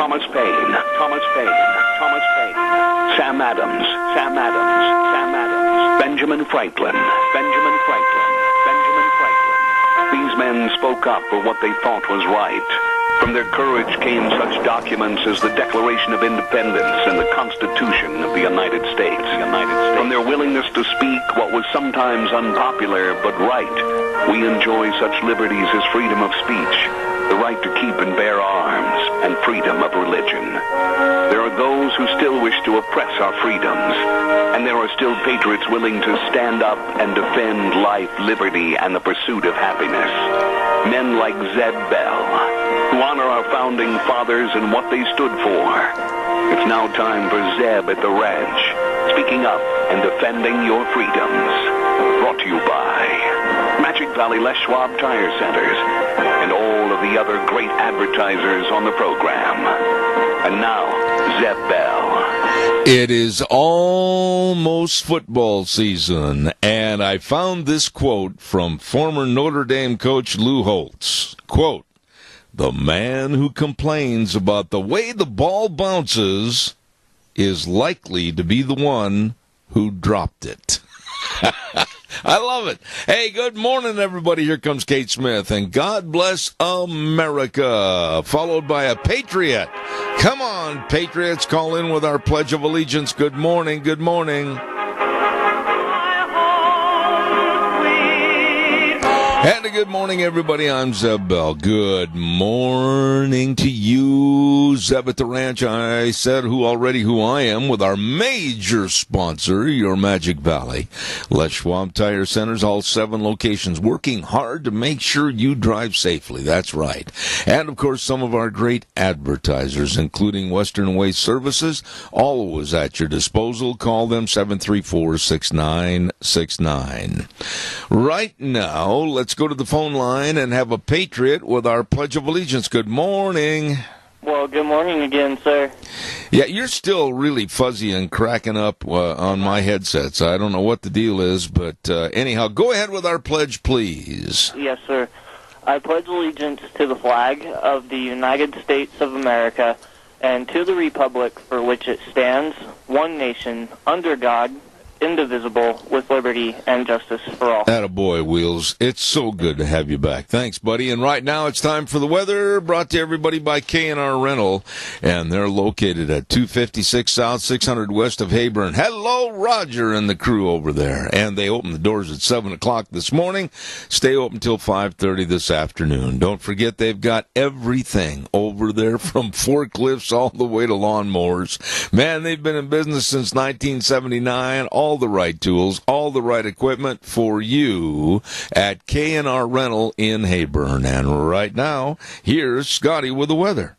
Thomas Paine, Thomas Paine, Thomas Paine, Sam Adams, Sam Adams, Sam Adams, Benjamin Franklin, Benjamin Franklin, Benjamin Franklin. These men spoke up for what they thought was right. From their courage came such documents as the Declaration of Independence and the Constitution of the United States. From their willingness to speak what was sometimes unpopular but right, we enjoy such liberties as freedom of speech, the right to keep and bear arms, and freedom of religion. There are those who still wish to oppress our freedoms, and there are still patriots willing to stand up and defend life, liberty, and the pursuit of happiness. Men like Zeb Bell, who honor our founding fathers and what they stood for. It's now time for Zeb at the ranch, speaking up and defending your freedoms. Brought to you by Magic Valley Les Schwab Tire Centers and all of the other great advertisers on the program. And now, Zeb Bell. It is almost football season, and I found this quote from former Notre Dame coach Lou Holtz. Quote, "The man who complains about the way the ball bounces is likely to be the one who dropped it." I love it. Hey, good morning, everybody. Here comes Kate Smith, and God bless America, followed by a Patriot. Come on, Patriots, call in with our Pledge of Allegiance. Good morning, good morning. And a good morning, everybody. I'm Zeb Bell. Good morning to you, Zeb at the Ranch. I said who I am with our major sponsor, your Magic Valley. Les Schwab Tire Centers, all 7 locations, working hard to make sure you drive safely. That's right. And, of course, some of our great advertisers, including Western Waste Services, always at your disposal. Call them 734-6969. Right now, let's go to the phone line and have a Patriot with our Pledge of Allegiance. Good morning. Well, good morning again, sir. Yeah, you're still really fuzzy and cracking up on my headsets. I don't know what the deal is, but anyhow, go ahead with our pledge, please. Yes, sir. I pledge allegiance to the flag of the United States of America and to the republic for which it stands, one nation, under God, indivisible, with liberty and justice for all. Attaboy, Wheels. It's so good to have you back. Thanks, buddy. And right now it's time for the weather, brought to everybody by K&R Rental, and they're located at 256 South, 600 west of Heyburn. Hello, Roger and the crew over there. And they open the doors at 7 o'clock this morning, stay open till 5:30 this afternoon. Don't forget they've got everything over there, from forklifts all the way to lawnmowers. Man, they've been in business since 1979. All the right tools, all the right equipment for you at K&R Rental in Heyburn. And right now, here's Scotty with the weather.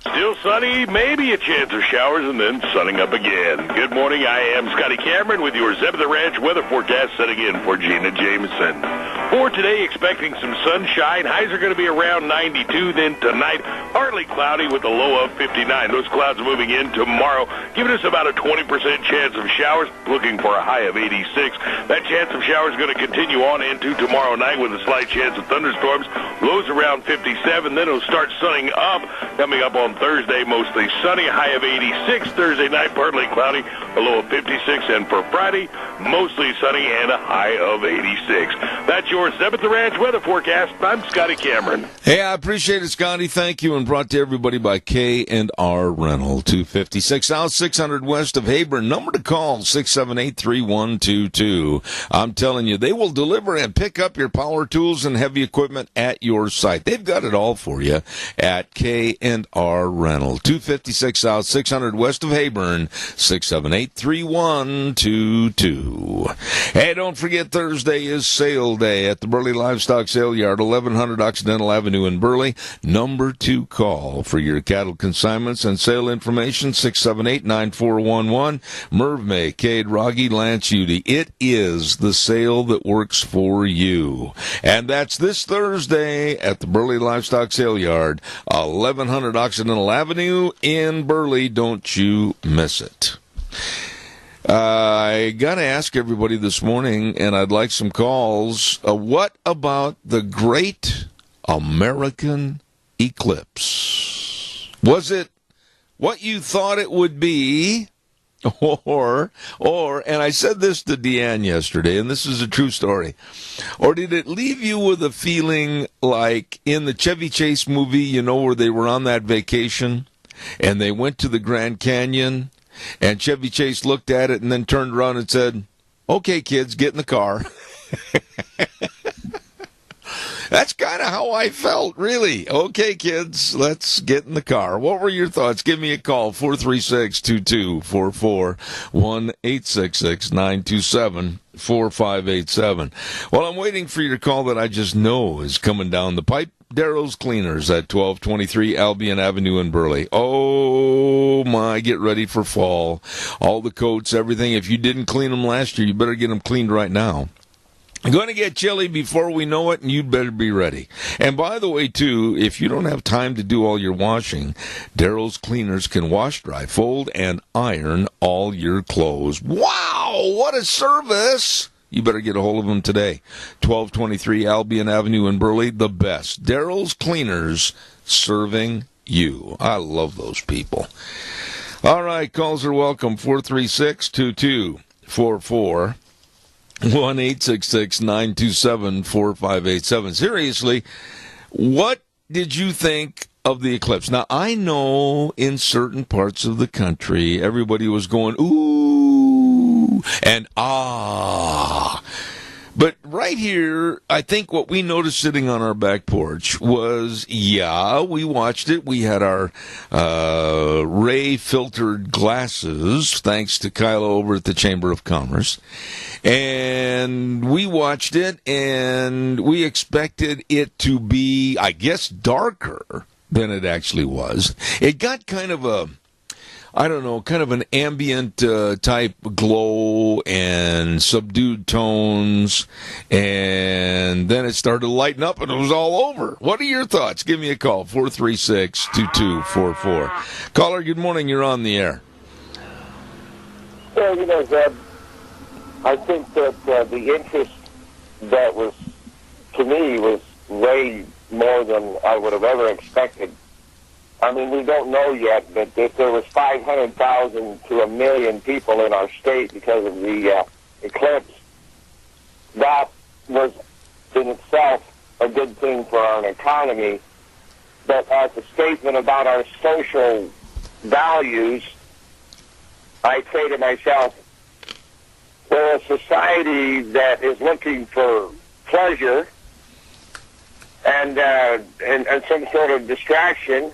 Still sunny, maybe a chance of showers, and then sunning up again. Good morning, I am Scotty Cameron with your Zeb of the Ranch weather forecast, setting in for Gina Jameson. For today, expecting some sunshine. Highs are going to be around 92. Then tonight, partly cloudy with a low of 59. Those clouds moving in tomorrow, giving us about a 20% chance of showers, looking for a high of 86. That chance of showers is going to continue on into tomorrow night with a slight chance of thunderstorms. Lows around 57. Then it'll start sunning up, coming up on Thursday, mostly sunny, high of 86. Thursday night, partly cloudy, a low of 56. And for Friday, mostly sunny and a high of 86. That's your Zeb at the Ranch weather forecast. I'm Scotty Cameron. Hey, I appreciate it, Scotty. Thank you. And brought to everybody by K&R Rental, 256 South, 600 west of Heyburn. Number to call, 678-3122. I'm telling you, they will deliver and pick up your power tools and heavy equipment at your site. They've got it all for you at K&R Rental, 256 South, 600 west of Heyburn, 678-3122. Hey, don't forget Thursday is sale day at the Burley Livestock Sale Yard, 1100 Occidental Avenue in Burley. Number 2 call for your cattle consignments and sale information, 678-9411. Merv May, Cade, Rogge, Lance Udy. It is the sale that works for you. And that's this Thursday at the Burley Livestock Sale Yard, 1100 Occidental Avenue in Burley. Don't you miss it. I got to ask everybody this morning, and I'd like some calls. What about the great American Eclipse? Was it what you thought it would be? Or, and I said this to Deanne yesterday, and this is a true story, or did it leave you with a feeling like in the Chevy Chase movie, you know, where they were on that vacation, and they went to the Grand Canyon, and Chevy Chase looked at it and then turned around and said, "Okay, kids, get in the car." That's kind of how I felt, really. Okay, kids, let's get in the car. What were your thoughts? Give me a call, 436-2244, 1-866-927-4587. Well, I'm waiting for your call that I just know is coming down the pipe. Darrow's Cleaners at 1223 Albion Avenue in Burley. Oh, my, get ready for fall. All the coats, everything. If you didn't clean them last year, you better get them cleaned right now. Going to get chilly before we know it, and you'd better be ready. And by the way, too, if you don't have time to do all your washing, Darrow's Cleaners can wash, dry, fold, and iron all your clothes. Wow, what a service! You better get a hold of them today. 1223 Albion Avenue in Burley, the best. Darrow's Cleaners, serving you. I love those people. All right, calls are welcome, 436-2244. 1-866-927-4587. Seriously, what did you think of the eclipse? Now, I know in certain parts of the country, everybody was going, ooh, and ah. But right here, I think what we noticed sitting on our back porch was, yeah, we watched it. We had our ray-filtered glasses, thanks to Kyla over at the Chamber of Commerce. And we watched it, and we expected it to be, I guess, darker than it actually was. It got kind of a, I don't know, kind of an ambient type glow and subdued tones, and then it started to lighten up and it was all over. What are your thoughts? Give me a call, 436-2244. Caller, good morning. You're on the air. Well, you know, Zeb, I think that the interest that was, to me, was way more than I would have ever expected. I mean, we don't know yet, but if there was 500,000 to 1 million people in our state because of the eclipse, that was in itself a good thing for our economy. But as a statement about our social values, I say to myself, we're a society that is looking for pleasure and some sort of distraction.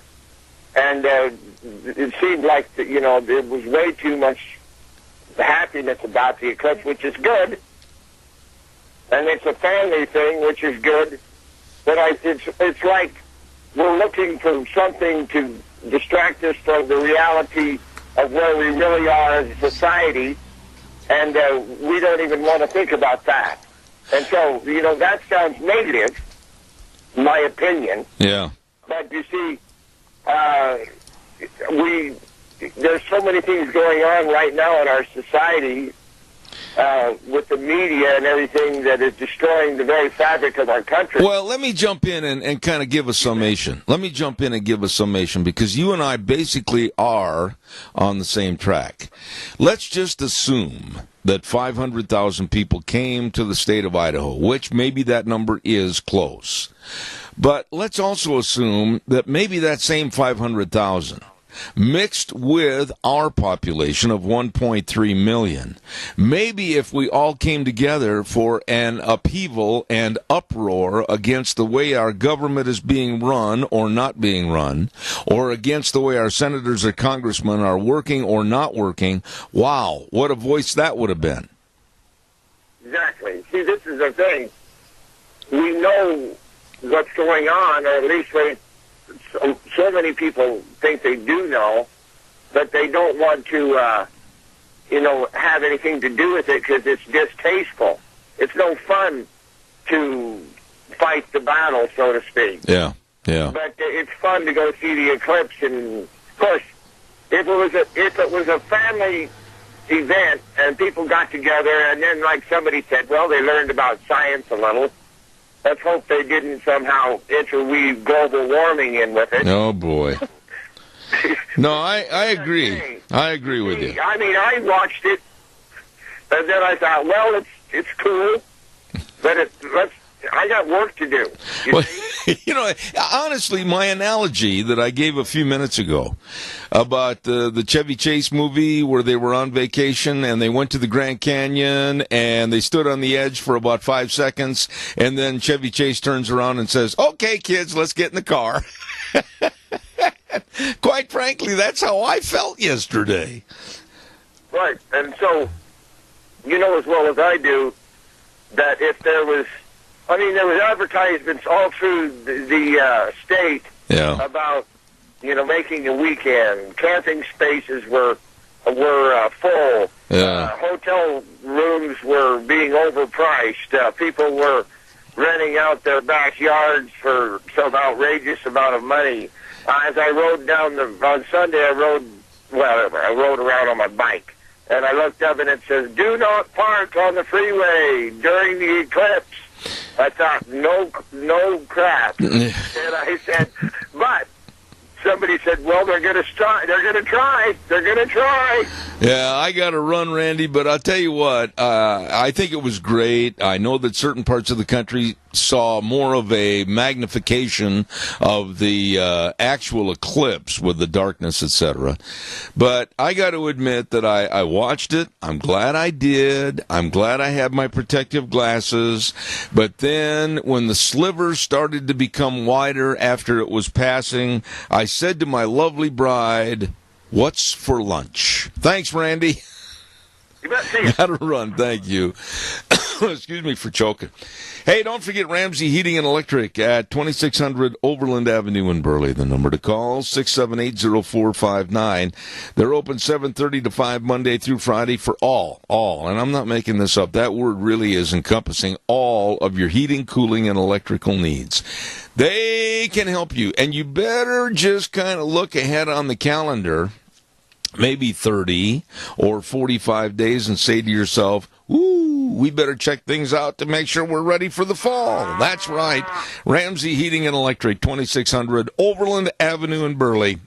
And it seemed like, you know, there was way too much happiness about the eclipse, which is good. And it's a family thing, which is good. But it's like we're looking for something to distract us from the reality of where we really are as a society. And we don't even want to think about that. And so, you know, that sounds negative, in my opinion. Yeah. But you see, there's so many things going on right now in our society with the media and everything that is destroying the very fabric of our country. Well, let me jump in and kind of give a summation. Let me jump in and give a summation because you and I basically are on the same track. Let's just assume that 500,000 people came to the state of Idaho, which maybe that number is close. But let's also assume that maybe that same 500,000 mixed with our population of 1.3 million. Maybe if we all came together for an upheaval and uproar against the way our government is being run or not being run, or against the way our senators or congressmen are working or not working, wow, what a voice that would have been. Exactly. See, this is the thing. We know what's going on, or at least so many people think they do know, but they don't want to, have anything to do with it because it's distasteful. It's no fun to fight the battle, so to speak. Yeah, yeah. But it's fun to go see the eclipse, and of course, if it was a family event and people got together, and then like somebody said, well, they learned about science a little. Let's hope they didn't somehow interweave global warming in with it. Oh, boy. No, I agree. I agree with you. I mean, I watched it, and then I thought, well, it's cool, but I got work to do. Well, honestly, my analogy that I gave a few minutes ago about the Chevy Chase movie where they were on vacation and they went to the Grand Canyon and they stood on the edge for about 5 seconds, and then Chevy Chase turns around and says, "Okay, kids, let's get in the car." Quite frankly, that's how I felt yesterday. Right, and so, you know as well as I do that if there was advertisements all through the state about, making a weekend. Camping spaces were full. Yeah. Hotel rooms were being overpriced. People were renting out their backyards for some outrageous amount of money. As I rode on Sunday, I rode around on my bike, and I looked up and it says, "Do not park on the freeway during the eclipse." I thought, no crap. And I said, but somebody said, well, they're going to try. Yeah, I got to run, Randy, but I'll tell you what, I think it was great. I know that certain parts of the country saw more of a magnification of the actual eclipse with the darkness, etc. But I got to admit that I watched it. I'm glad I did. I'm glad I had my protective glasses. But then when the slivers started to become wider after it was passing, I said to my lovely bride, "What's for lunch?" Thanks, Randy. You bet. See you. Gotta run. Thank you. Excuse me for choking. Hey, don't forget Ramsey Heating and Electric at 2600 Overland Avenue in Burley. The number to call, 678-0459. They're open 7:30 to 5 Monday through Friday for all, and I'm not making this up. That word really is encompassing all of your heating, cooling, and electrical needs. They can help you, and you better just kind of look ahead on the calendar, maybe 30 or 45 days, and say to yourself, "Ooh, we better check things out to make sure we're ready for the fall." That's right. Ramsey Heating and Electric, 2600 Overland Avenue in Burley.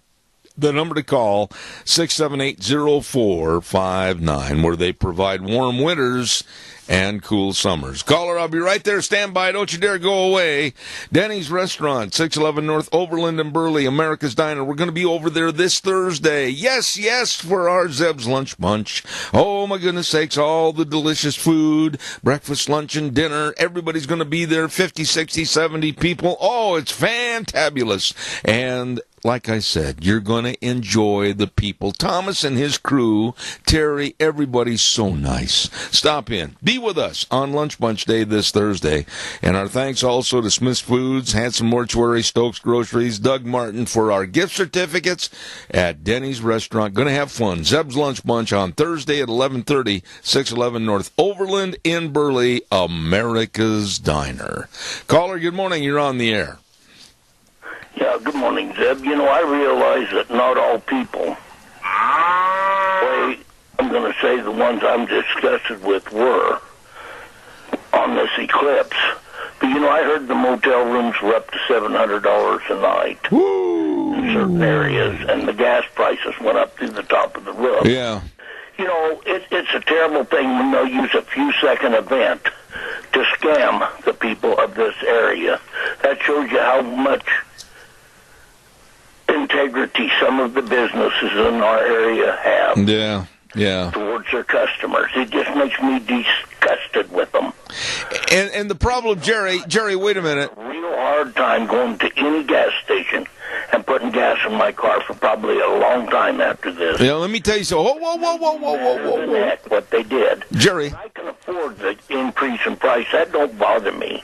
The number to call, 678-0459, where they provide warm winters and cool summers. Caller, I'll be right there. Stand by. Don't you dare go away. Denny's Restaurant, 611 North Overland and Burley, America's Diner. We're going to be over there this Thursday. Yes, for our Zeb's Lunch Bunch. Oh, my goodness sakes, all the delicious food, breakfast, lunch, and dinner. Everybody's going to be there, 50, 60, 70 people. Oh, it's fantabulous. And like I said, you're going to enjoy the people. Thomas and his crew, Terry, everybody's so nice. Stop in. Be with us on Lunch Bunch Day this Thursday. And our thanks also to Smith's Foods, Hanson Mortuary, Stokes Groceries, Doug Martin for our gift certificates at Denny's Restaurant. Going to have fun. Zeb's Lunch Bunch on Thursday at 11:30, 611 North Overland in Burley, America's Diner. Caller, good morning. You're on the air. Yeah, good morning, Zeb. I realize that not all people, I'm going to say the ones I'm disgusted with were on this eclipse. But, I heard the motel rooms were up to $700 a night in certain areas, and the gas prices went up to the top of the roof. Yeah. It's a terrible thing when they'll use a few-second event to scam the people of this area. That shows you how much integrity some of the businesses in our area have towards their customers. It just makes me disgusted with them. And the problem, Jerry, wait a minute. A real hard time going to any gas station and putting gas in my car for probably a long time after this. Yeah, let me tell you so. Whoa. Heck, what they did. Jerry. I can afford the increase in price. That don't bother me.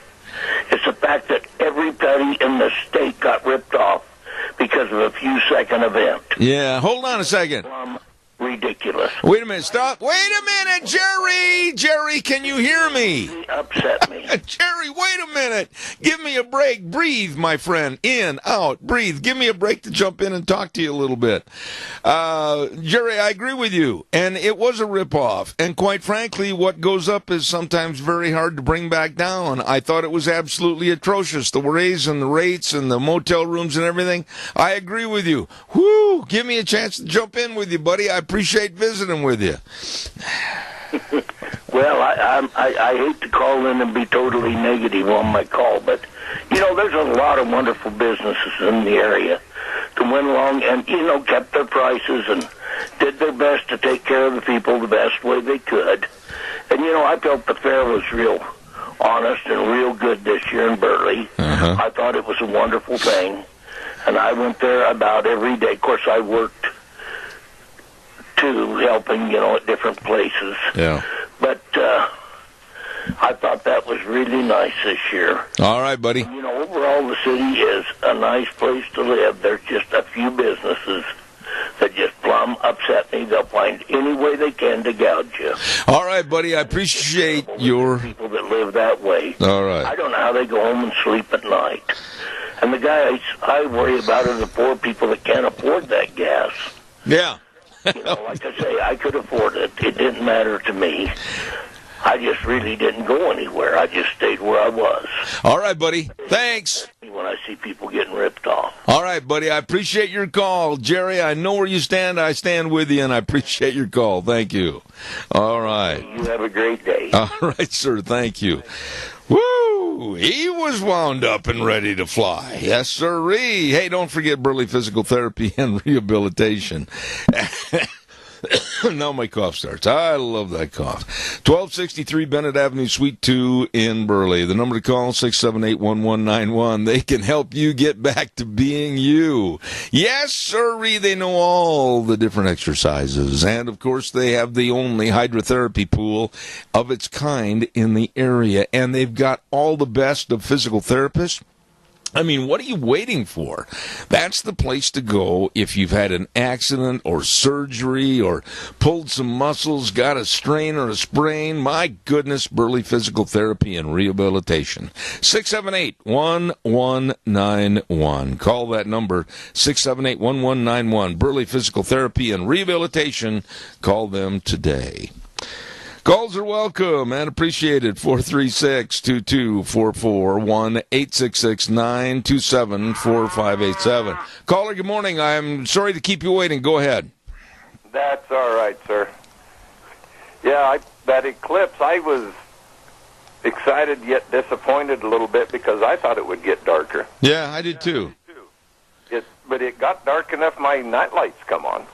It's the fact that everybody in the state got ripped off because of a few-second event. Yeah, hold on a second. From ridiculous. Wait a minute, stop. Wait a minute, Jerry! Jerry, can you hear me? It upset me. Jerry, wait a minute. Give me a break. Breathe, my friend. In, out, breathe. Give me a break to jump in and talk to you a little bit. Jerry, I agree with you. And it was a ripoff. And quite frankly, what goes up is sometimes very hard to bring back down. I thought it was absolutely atrocious. The raise and the rates and the motel rooms and everything. I agree with you. Whoo! Give me a chance to jump in with you, buddy. I appreciate visiting with you. Well, I hate to call in and be totally negative on my call, but, there's a lot of wonderful businesses in the area that went along and, kept their prices and did their best to take care of the people the best way they could. And, I felt the fair was real honest and real good this year in Burley. Uh-huh. I thought it was a wonderful thing, and I went there about every day. Of course, I worked, too, helping, at different places. Yeah. But I thought that was really nice this year. All right, buddy. Overall, the city is a nice place to live. There's just a few businesses that just plumb upset me. They'll find any way they can to gouge you. All right, buddy. I appreciate your... People that live that way. All right. I don't know how they go home and sleep at night. And the guys I worry about are the poor people that can't afford that gas. Yeah. Like I say, I could afford it. It didn't matter to me. I just really didn't go anywhere. I just stayed where I was. All right, buddy. Thanks. When I see people getting ripped off. All right, buddy. I appreciate your call. Jerry, I know where you stand. I stand with you, and I appreciate your call. Thank you. All right. You have a great day. All right, sir. Thank you. Woo! He was wound up and ready to fly. Yes, sirree. Hey, don't forget Burley Physical Therapy and Rehabilitation. Now my cough starts. I love that cough. 1263 Bennett Avenue, Suite 2 in Burley. The number to call, 678-1191. They can help you get back to being you. Yes, sirree, they know all the different exercises. And, of course, they have the only hydrotherapy pool of its kind in the area. And they've got all the best of physical therapists. I mean, what are you waiting for? That's the place to go if you've had an accident or surgery or pulled some muscles, got a strain or a sprain. My goodness, Burley Physical Therapy and Rehabilitation. 678-1191. Call that number, 678-1191. Burley Physical Therapy and Rehabilitation. Call them today. Calls are welcome and appreciated. 436-2244, 1-866-927-4587. Caller, good morning. I'm sorry to keep you waiting. Go ahead. That's all right, sir. Yeah, that Eclipse, I was excited yet disappointed a little bit because I thought it would get darker. Yeah, I did too. But it got dark enough my night lights come on.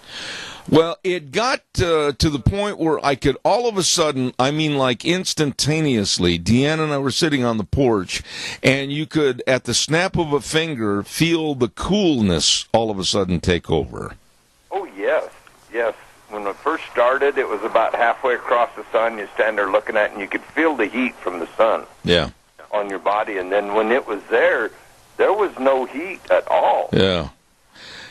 Well, it got to the point where I could all of a sudden, I mean like instantaneously, Deanna and I were sitting on the porch, and you could, at the snap of a finger, feel the coolness all of a sudden take over. Oh, yes. When it first started, it was about halfway across the sun. You stand there looking at it, and you could feel the heat from the sun on your body. And then when it was there was no heat at all. Yeah.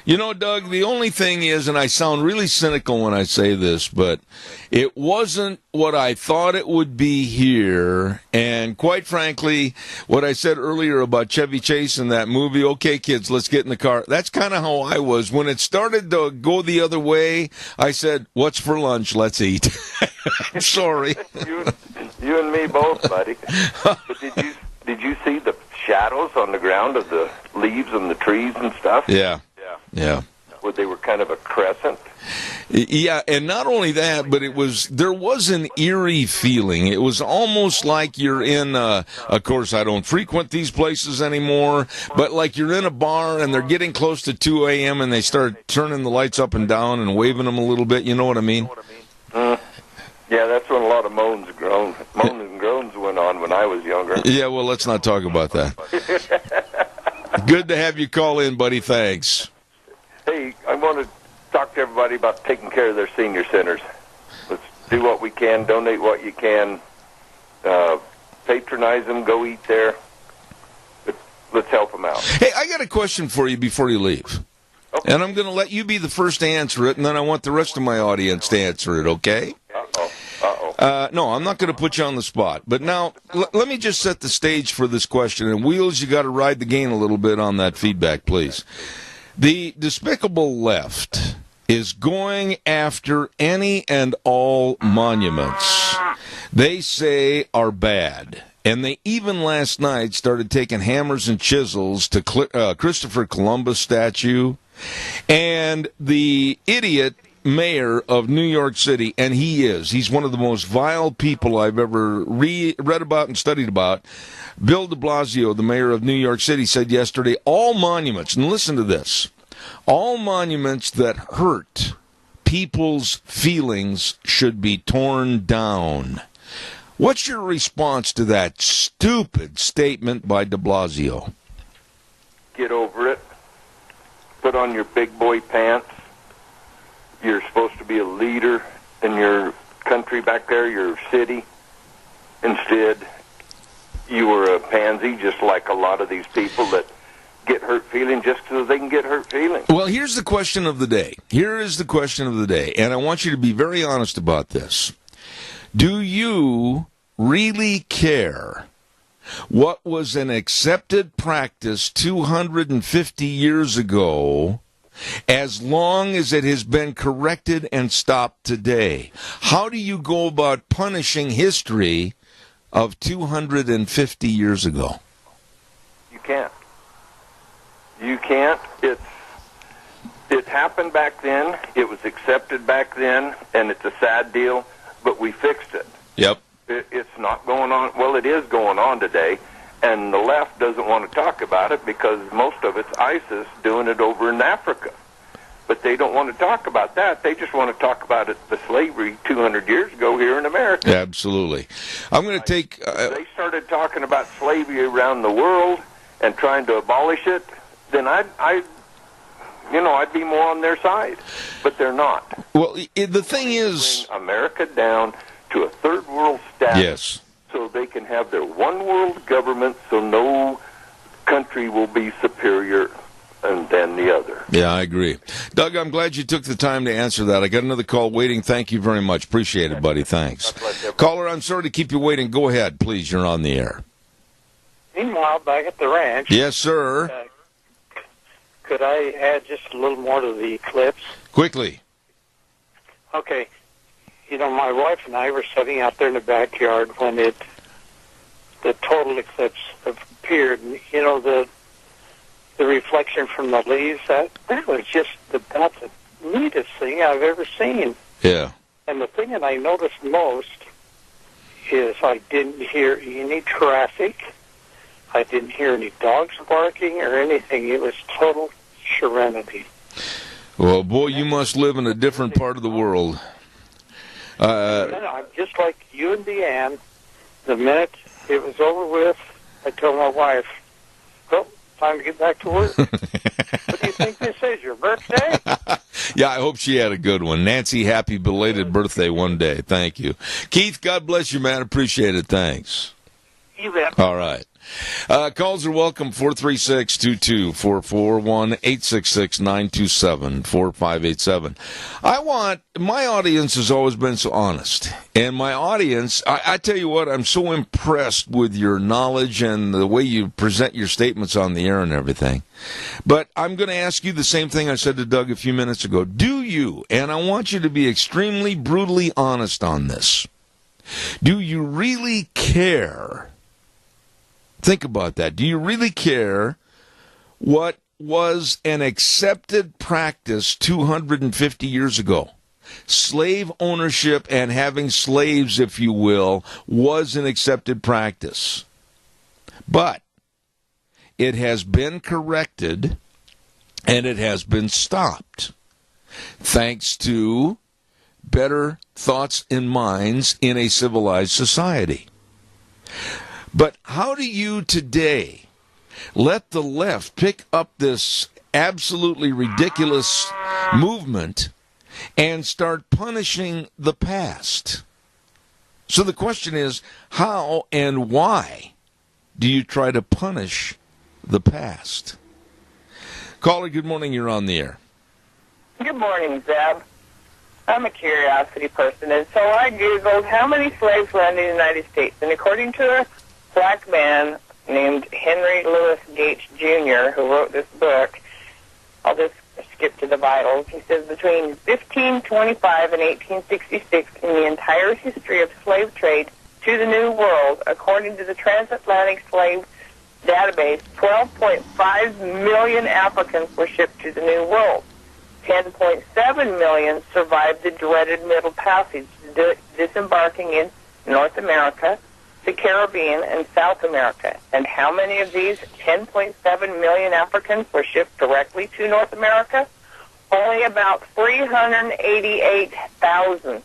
You know, Doug, the only thing is, and I sound really cynical when I say this, but it wasn't what I thought it would be here. And quite frankly, what I said earlier about Chevy Chase in that movie, okay, kids, let's get in the car. That's kind of how I was. When it started to go the other way, I said, what's for lunch? Let's eat. Sorry. You and me both, buddy. But did you see the shadows on the ground of the leaves and the trees and stuff? Yeah. Where they were kind of a crescent. Yeah, and not only that, but there was an eerie feeling. It was almost like you're in, of course I don't frequent these places anymore, but like you're in a bar and they're getting close to 2 a.m. and they start turning the lights up and down and waving them a little bit. You know what I mean? Yeah, that's when a lot of moans and groans went on when I was younger. Yeah, well, let's not talk about that. Good to have you call in, buddy. Thanks. Hey, I want to talk to everybody about taking care of their senior centers. Let's do what we can, donate what you can, patronize them, go eat there. Let's help them out. Hey, I got a question for you before you leave. Okay. And I'm going to let you be the first to answer it, and then I want the rest of my audience to answer it, okay? No, I'm not going to put you on the spot. But now, let me just set the stage for this question. And Wheels, you got to ride the gain a little bit on that feedback, please. The despicable left is going after any and all monuments they say are bad. And they even last night started taking hammers and chisels to Christopher Columbus statue and the idiot mayor of New York City, and he's one of the most vile people I've ever read about and studied about. Bill de Blasio, the mayor of New York City, said yesterday, all monuments, and listen to this, all monuments that hurt people's feelings should be torn down. What's your response to that stupid statement by de Blasio? Get over it. Put on your big boy pants. You're supposed to be a leader in your country back there, your city. Instead, you were a pansy, just like a lot of these people that get hurt feelings just so they can get hurt feelings. Well, here's the question of the day. Here is the question of the day, and I want you to be very honest about this. Do you really care what was an accepted practice 250 years ago as long as it has been corrected and stopped today? How do you go about punishing history of 250 years ago? You can't. You can't. It happened back then. It was accepted back then, and it's a sad deal, but we fixed it. Yep. It's not going on. Well, it is going on today, and the left doesn't want to talk about it because most of it's ISIS doing it over in Africa. But they don't want to talk about that. They just want to talk about it, the slavery 200 years ago here in America. Absolutely. I'm going to take... If they started talking about slavery around the world and trying to abolish it, then I'd be more on their side. But they're not. Well, the thing is... Bring America down to a third world status. Yes. So they can have their one world government so no country will be superior than the other. Yeah, I agree. Doug, I'm glad you took the time to answer that. I got another call waiting. Thank you very much. Appreciate it, buddy. Thanks. Caller, I'm sorry to keep you waiting. Go ahead, please. You're on the air. Meanwhile, back at the ranch... Yes, sir. Could I add just a little more to the eclipse? Quickly. Okay. You know, my wife and I were sitting out there in the backyard when the total eclipse appeared. And, you know, the reflection from the leaves, that was just about the neatest thing I've ever seen. Yeah. And the thing that I noticed most is I didn't hear any traffic. I didn't hear any dogs barking or anything. It was total serenity. Well, boy, you must live in a different part of the world. I'm just like you and Deanne. The minute it was over with, I told my wife, well, time to get back to work. What do you think this is, your birthday? Yeah, I hope she had a good one. Nancy, happy belated birthday one day. Thank you. Keith, God bless you, man. Appreciate it. Thanks. You bet. All right. Calls are welcome, 436-2244, 1-866-927-4587. My audience has always been so honest. And my audience, I tell you what, I'm so impressed with your knowledge and the way you present your statements on the air and everything. But I'm going to ask you the same thing I said to Doug a few minutes ago. Do you, and I want you to be extremely brutally honest on this, do you really care? Think about that. Do you really care what was an accepted practice 250 years ago? Slave ownership and having slaves, if you will, was an accepted practice. But it has been corrected and it has been stopped thanks to better thoughts and minds in a civilized society. But how do you today let the left pick up this absolutely ridiculous movement and start punishing the past? So the question is, how and why do you try to punish the past? Caller, good morning. You're on the air. Good morning, Zeb. I'm a curiosity person, and so I Googled how many slaves were in the United States. And according to a black man named Henry Louis Gates Jr., who wrote this book, I'll just skip to the vitals. He says between 1525 and 1866, in the entire history of slave trade to the New World, according to the Transatlantic Slave Database, 12.5 million Africans were shipped to the New World. 10.7 million survived the dreaded Middle Passage, disembarking in North America, the Caribbean, and South America. And how many of these 10.7 million Africans were shipped directly to North America? Only about 388,000.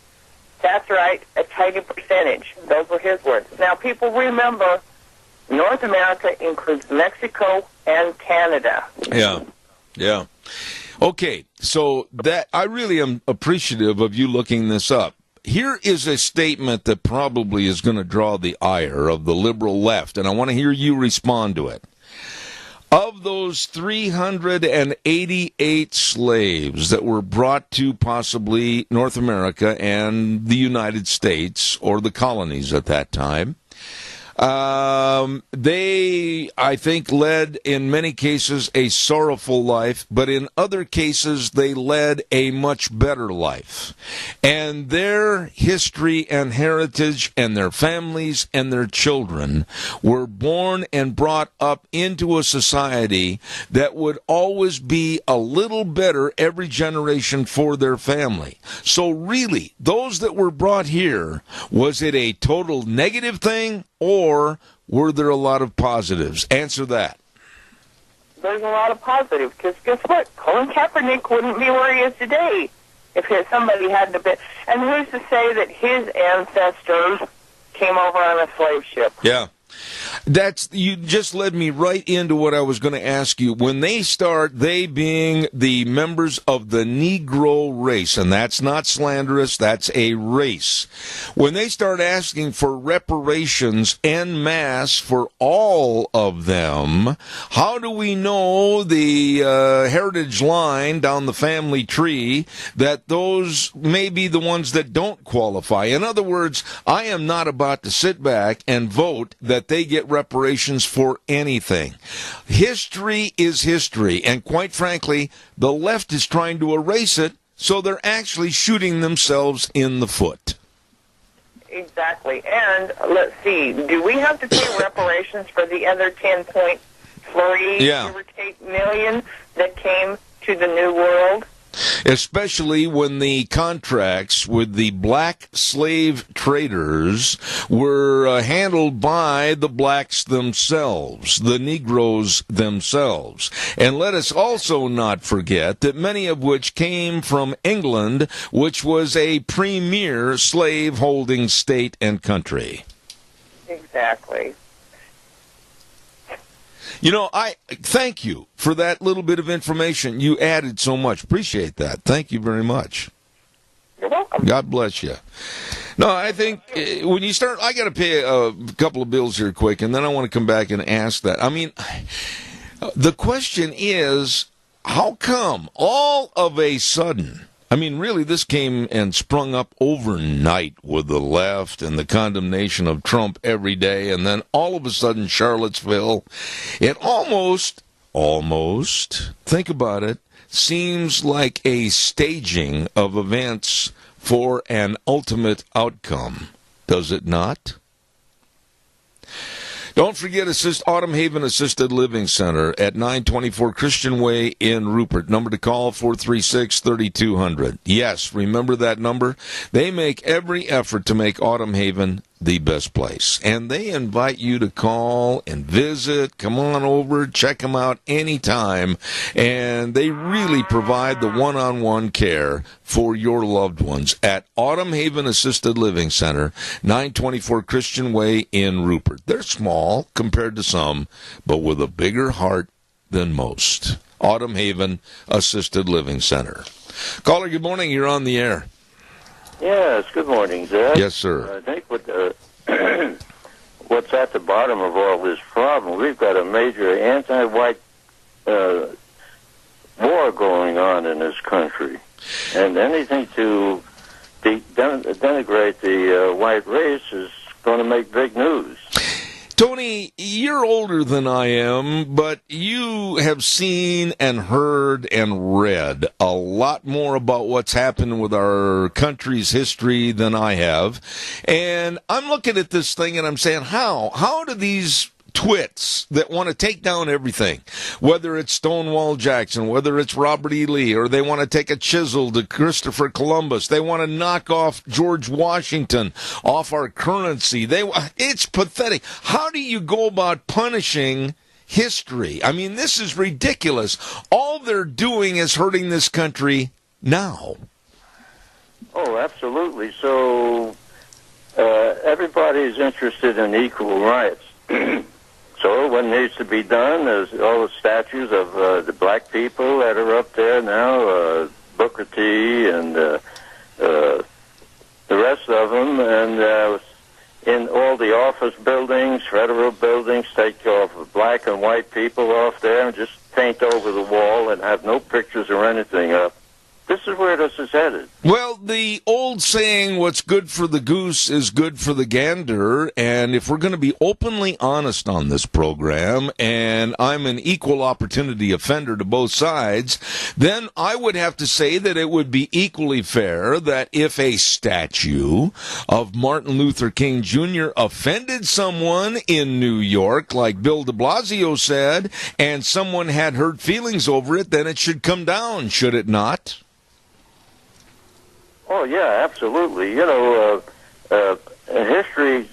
That's right, a tiny percentage. Those were his words. Now, people remember, North America includes Mexico and Canada. Yeah. Okay, so that I really am appreciative of you looking this up. Here is a statement that probably is going to draw the ire of the liberal left, and I want to hear you respond to it. Of those 388 slaves that were brought to possibly North America and the United States, or the colonies at that time, they, I think, led, in many cases, a sorrowful life, but in other cases, they led a much better life. And their history and heritage and their families and their children were born and brought up into a society that would always be a little better every generation for their family. So really, those that were brought here, was it a total negative thing, or were there a lot of positives? Answer that. There's a lot of positives, because guess what? Colin Kaepernick wouldn't be where he is today if somebody had to be. And who's to say that his ancestors came over on a slave ship? Yeah. You just led me right into what I was going to ask you. When they start, they being the members of the Negro race, and that's not slanderous, that's a race. When they start asking for reparations en masse for all of them, how do we know the heritage line down the family tree that those may be the ones that don't qualify? In other words, I am not about to sit back and vote that they get reparations for anything. History is history, and quite frankly, the left is trying to erase it, so they're actually shooting themselves in the foot. Exactly. And let's see, do we have to pay reparations for the other 10.3 give or take million that came to the New World? Especially when the contracts with the black slave traders were handled by the blacks themselves, the Negroes themselves. And let us also not forget that many of which came from England, which was a premier slave-holding state and country. Exactly. You know, I thank you for that little bit of information. You added so much. Appreciate that. Thank you very much. You're welcome. God bless you. No, I think when you start, I got to pay a couple of bills here quick, and then I want to come back and ask that. I mean, the question is, how come all of a sudden, I mean, really, this came and sprung up overnight with the left and the condemnation of Trump every day, and then all of a sudden, Charlottesville, it almost, think about it, seems like a staging of events for an ultimate outcome, does it not? Don't forget Autumn Haven Assisted Living Center at 924 Christian Way in Rupert. Number to call, 436-3200. Yes, remember that number? They make every effort to make Autumn Haven the best place. And they invite you to call and visit. Come on over, check them out anytime. And they really provide the one-on-one care for your loved ones at Autumn Haven Assisted Living Center, 924 Christian Way in Rupert. They're small compared to some, but with a bigger heart than most. Autumn Haven Assisted Living Center. Caller, good morning. You're on the air. Yes, good morning, Zach. Yes, sir. I think what's at the bottom of all this problem, we've got a major anti-white war going on in this country. And anything to denigrate the white race is going to make big news. Tony, you're older than I am, but you have seen and heard and read a lot more about what's happened with our country's history than I have. And I'm looking at this thing and I'm saying, how do these twits that want to take down everything, whether it's Stonewall Jackson, whether it's Robert E. Lee, or they want to take a chisel to Christopher Columbus, they want to knock off George Washington off our currency. It's pathetic. How do you go about punishing history? I mean, this is ridiculous. All they're doing is hurting this country now. Oh, absolutely. So everybody's interested in equal rights. So what needs to be done is all the statues of the black people that are up there now, Booker T. and the rest of them, and in all the office buildings, federal buildings, take off black and white people off there and just paint over the wall and have no pictures or anything up. This is where this is headed. Well, the old saying, what's good for the goose is good for the gander, and if we're going to be openly honest on this program, and I'm an equal opportunity offender to both sides, then I would have to say that it would be equally fair that if a statue of Martin Luther King Jr. offended someone in New York, like Bill de Blasio said, and someone had hurt feelings over it, then it should come down, should it not? Oh, yeah, absolutely. You know, history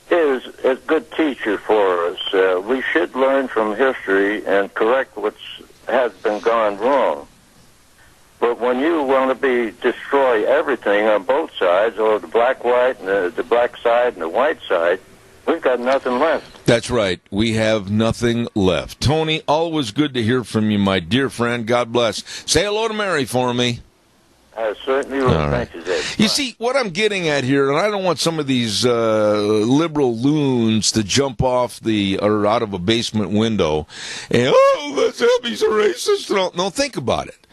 is a good teacher for us. We should learn from history and correct what has been gone wrong. But when you want to destroy everything on both sides, or the black-white and the black side and the white side, we've got nothing left. That's right. We have nothing left. Tony, always good to hear from you, my dear friend. God bless. Say hello to Mary for me. I certainly will. Thank you, Dave. You see, what I'm getting at here, and I don't want some of these liberal loons to jump off or out of a basement window and, let's have he's a racist. No, think about it.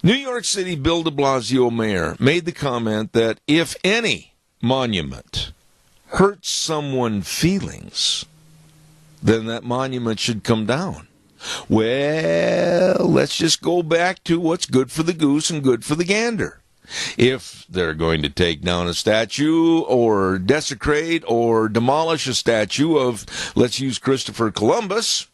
New York City Bill de Blasio mayor made the comment that if any monument hurts someone's feelings, then that monument should come down. Well, let's just go back to what's good for the goose and good for the gander. If they're going to take down a statue or desecrate or demolish a statue of, let's use Christopher Columbus,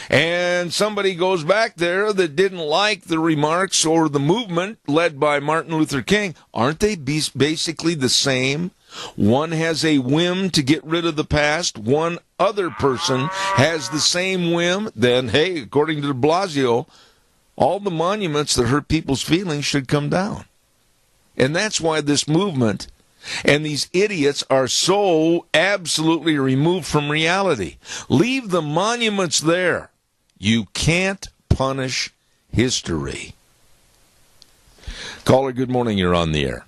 and somebody goes back there that didn't like the remarks or the movement led by Martin Luther King, aren't they basically the same? One has a whim to get rid of the past. One other person has the same whim. Then, hey, according to de Blasio, all the monuments that hurt people's feelings should come down. And that's why this movement and these idiots are so absolutely removed from reality. Leave the monuments there. You can't punish history. Caller, good morning. You're on the air.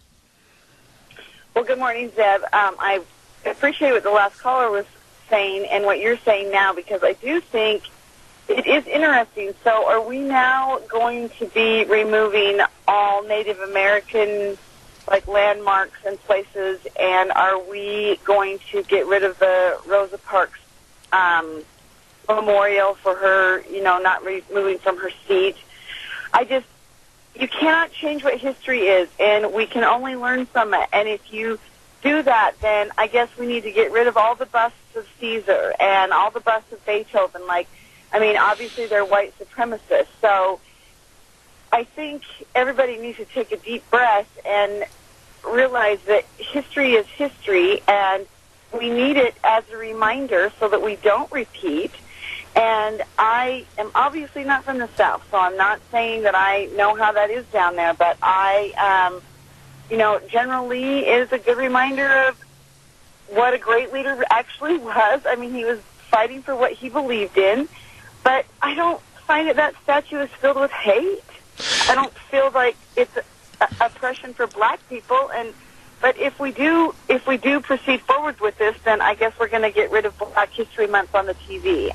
Well, good morning, Zeb. I appreciate what the last caller was saying and what you're saying now, because I do think it is interesting. So are we now going to be removing all Native American landmarks and places, and are we going to get rid of the Rosa Parks memorial for her, not moving from her seat? You cannot change what history is, and we can only learn from it. And if you do that, then I guess we need to get rid of all the busts of Caesar and all the busts of Beethoven. Obviously they're white supremacists. So I think everybody needs to take a deep breath and realize that history is history, and we need it as a reminder so that we don't repeat. And I am obviously not from the South, so I'm not saying that I know how that is down there, but I, generally is a good reminder of what a great leader actually was. He was fighting for what he believed in, but I don't find that statue is filled with hate. I don't feel like it's oppression for black people, but if we do proceed forward with this, then I guess we're going to get rid of Black History Month on the TV.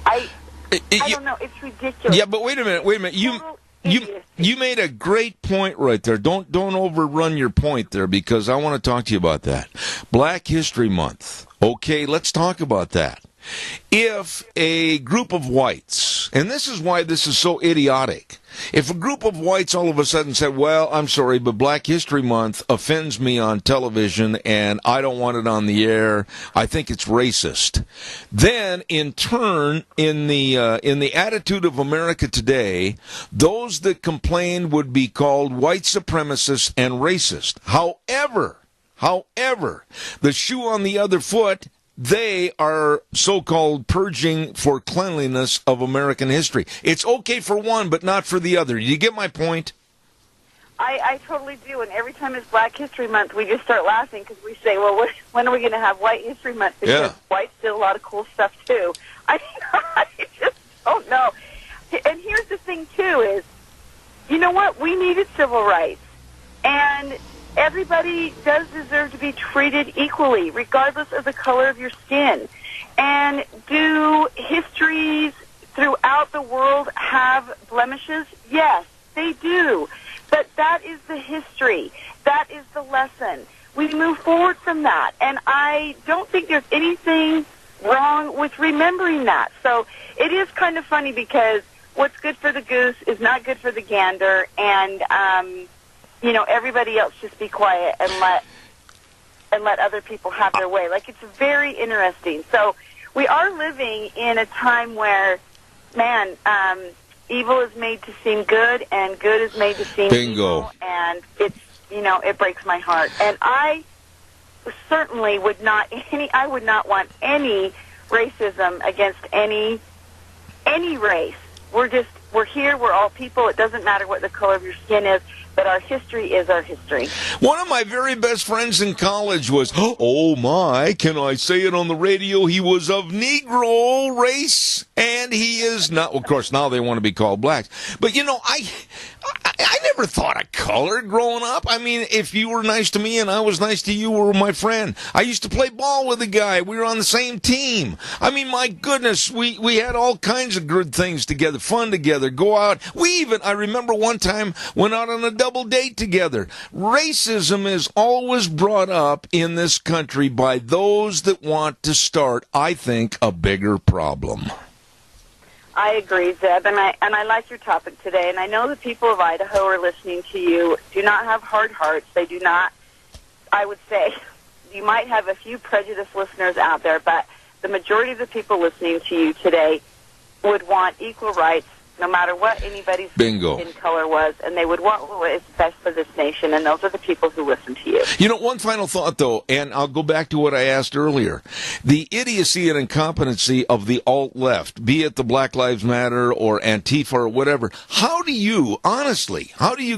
I don't know. It's ridiculous. Yeah, but wait a minute. You made a great point right there. Don't overrun your point there, because I want to talk to you about that. Black History Month. Okay, let's talk about that. If a group of whites, and this is why this is so idiotic, if a group of whites all of a sudden said, well, I'm sorry, but Black History Month offends me on television and I don't want it on the air, I think it's racist, then in turn, in the attitude of America today, those that complained would be called white supremacists and racist. However, the shoe on the other foot, they are so-called purging for cleanliness of American history. It's okay for one, but not for the other. You get my point? I totally do. And every time it's Black History Month, we just start laughing because we say, well, when are we going to have White History Month? Because whites did a lot of cool stuff, too. I just don't know. And here's the thing, too, is, you know what? We needed civil rights. And everybody does deserve to be treated equally, regardless of the color of your skin. And do histories throughout the world have blemishes? Yes, they do. But that is the history. That is the lesson. We move forward from that. And I don't think there's anything wrong with remembering that. So it is kind of funny because what's good for the goose is not good for the gander. And, everybody else just be quiet and let other people have their way. Like, it's very interesting. So we are living in a time where, man, evil is made to seem good and good is made to seem evil. And it's, it breaks my heart. And I certainly would not want any racism against any race. We're here, we're all people. It doesn't matter what the color of your skin is. But our history is our history. One of my very best friends in college was, oh my, can I say it on the radio? He was of Negro race, and he is not. Of course, now they want to be called blacks. But, I never thought of color growing up. I mean, if you were nice to me and I was nice to you, you were my friend. I used to play ball with a guy. We were on the same team. I mean, my goodness, we had all kinds of good things together, fun together, go out. I remember one time went out on a double date together. Racism is always brought up in this country by those that want to start, I think, a bigger problem. I agree, Zeb, and I like your topic today. And I know the people of Idaho are listening to you do not have hard hearts. They do not, I would say, you might have a few prejudiced listeners out there, but the majority of the people listening to you today would want equal rights no matter what anybody's skin color was, and they would want what is best for this nation, and those are the people who listen to you. One final thought, though, and I'll go back to what I asked earlier. The idiocy and incompetency of the alt-left, be it the Black Lives Matter or Antifa or whatever, how do you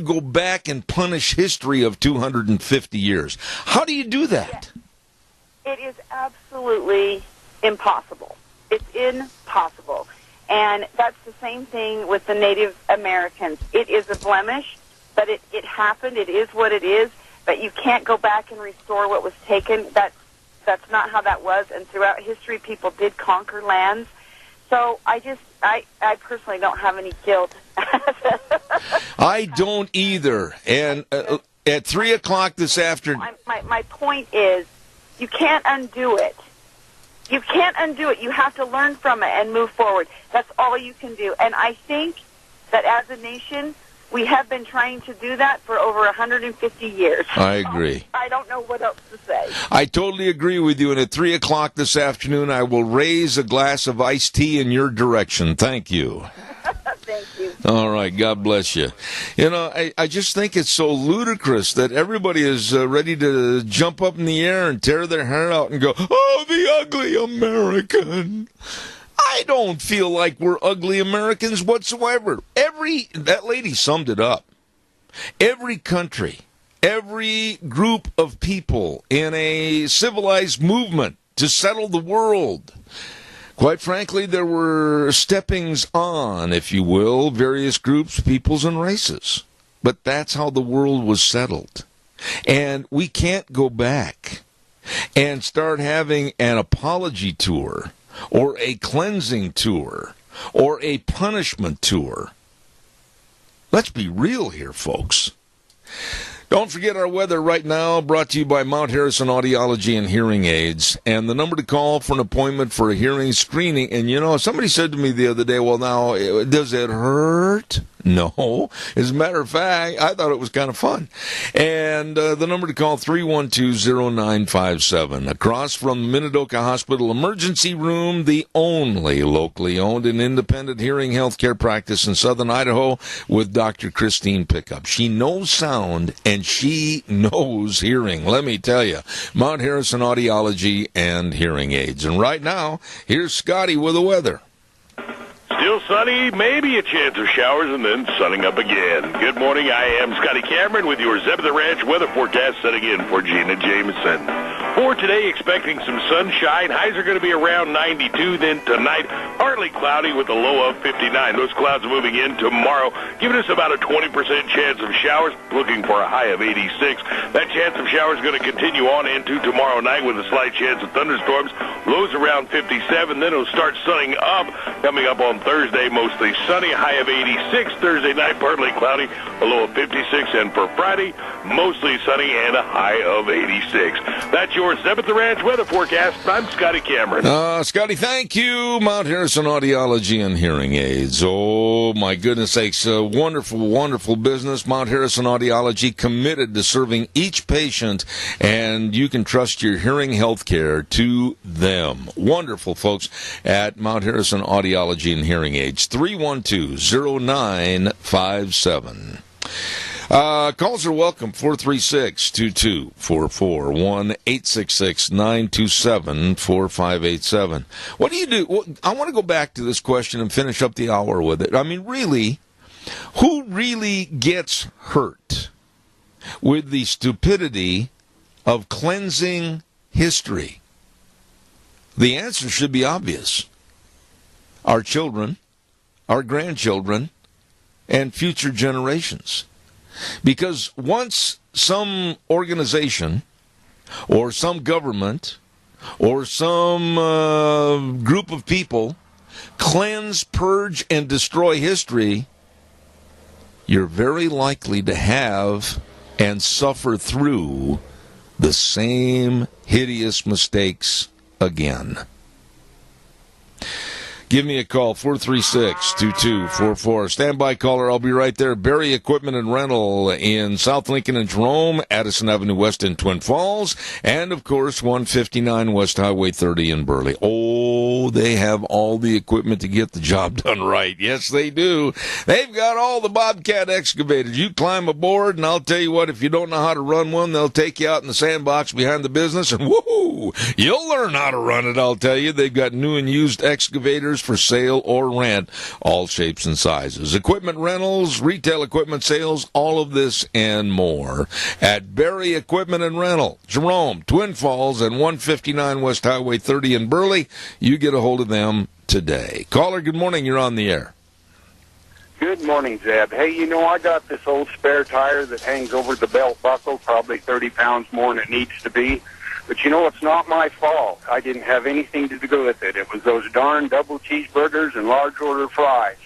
go back and punish history of 250 years? How do you do that? It is absolutely impossible. It's impossible. And that's the same thing with the Native Americans. It is a blemish, but it happened. It is what it is. But you can't go back and restore what was taken. That's not how that was. And throughout history, people did conquer lands. So I personally don't have any guilt. I don't either. And at 3 o'clock this afternoon... My point is, you can't undo it. You can't undo it. You have to learn from it and move forward. That's all you can do. And I think that as a nation, we have been trying to do that for over 150 years. I agree. I don't know what else to say. I totally agree with you. And at 3 o'clock this afternoon, I will raise a glass of iced tea in your direction. Thank you. Thank you. All right. God bless you. I just think it's so ludicrous that everybody is ready to jump up in the air and tear their hair out and go, oh, the ugly American. I don't feel like we're ugly Americans whatsoever. That lady summed it up. Every country, every group of people in a civilized movement to settle the world. Quite frankly, there were steppings on, if you will, various groups, peoples, and races. But that's how the world was settled. And we can't go back and start having an apology tour or a cleansing tour or a punishment tour. Let's be real here, folks. Don't forget our weather right now, brought to you by Mount Harrison Audiology and Hearing Aids. And the number to call for an appointment for a hearing screening. And, you know, somebody said to me the other day, well, now, does it hurt? No. As a matter of fact, I thought it was kind of fun. And the number to call, 312-0957. Across from the Minidoka Hospital Emergency Room, the only locally owned and independent hearing health care practice in southern Idaho, with Dr. Christine Pickup. She knows sound and she knows hearing. Let me tell you, Mount Harrison Audiology and Hearing Aids. And right now, here's Scotty with the weather. Still sunny, maybe a chance of showers, and then sunning up again. Good morning, I am Scotty Cameron with your Zeb of the Ranch weather forecast setting in for Gina Jameson. For today, expecting some sunshine. Highs are going to be around 92. Then tonight, partly cloudy with a low of 59. Those clouds are moving in tomorrow, giving us about a 20% chance of showers, looking for a high of 86. That chance of showers is going to continue on into tomorrow night with a slight chance of thunderstorms. Lows around 57. Then it'll start sunning up, coming up on Thursday, mostly sunny, high of 86. Thursday night, partly cloudy, a low of 56. And for Friday, mostly sunny and a high of 86. That's your Zeb at the Ranch weather forecast. I'm Scotty Cameron. Scotty, thank you. Mount Harrison Audiology and Hearing Aids. Oh, my goodness sakes. Wonderful, wonderful business. Mount Harrison Audiology, committed to serving each patient, and you can trust your hearing health care to them. Wonderful folks at Mount Harrison Audiology and Hearing Aids. 312-0957. Calls are welcome, 436-2244, 1-866-927-4587. What do you do? Well, I want to go back to this question and finish up the hour with it. I mean, really, who really gets hurt with the stupidity of cleansing history? The answer should be obvious. Our children, our grandchildren, and future generations. Because once some organization or some government or some group of people cleanse, purge, and destroy history, you're very likely to have and suffer through the same hideous mistakes again. Give me a call, 436-2244. Standby caller, I'll be right there. Barry Equipment and Rental in South Lincoln and Jerome, Addison Avenue West in Twin Falls, and, of course, 159 West Highway 30 in Burley. Oh, they have all the equipment to get the job done right. Yes, they do. They've got all the Bobcat excavators. You climb aboard, and I'll tell you what, if you don't know how to run one, they'll take you out in the sandbox behind the business, and woohoo, you'll learn how to run it, I'll tell you. They've got new and used excavators for sale or rent, all shapes and sizes. Equipment rentals, retail equipment sales, all of this and more at Barry Equipment and Rental, Jerome, Twin Falls, and 159 West Highway 30 in Burley. You get a hold of them today. Caller, good morning. You're on the air. Good morning, Zeb. Hey, you know, I got this old spare tire that hangs over the belt buckle, probably 30 pounds more than it needs to be. But, you know, it's not my fault. I didn't have anything to do with it. It was those darn double cheeseburgers and large order fries.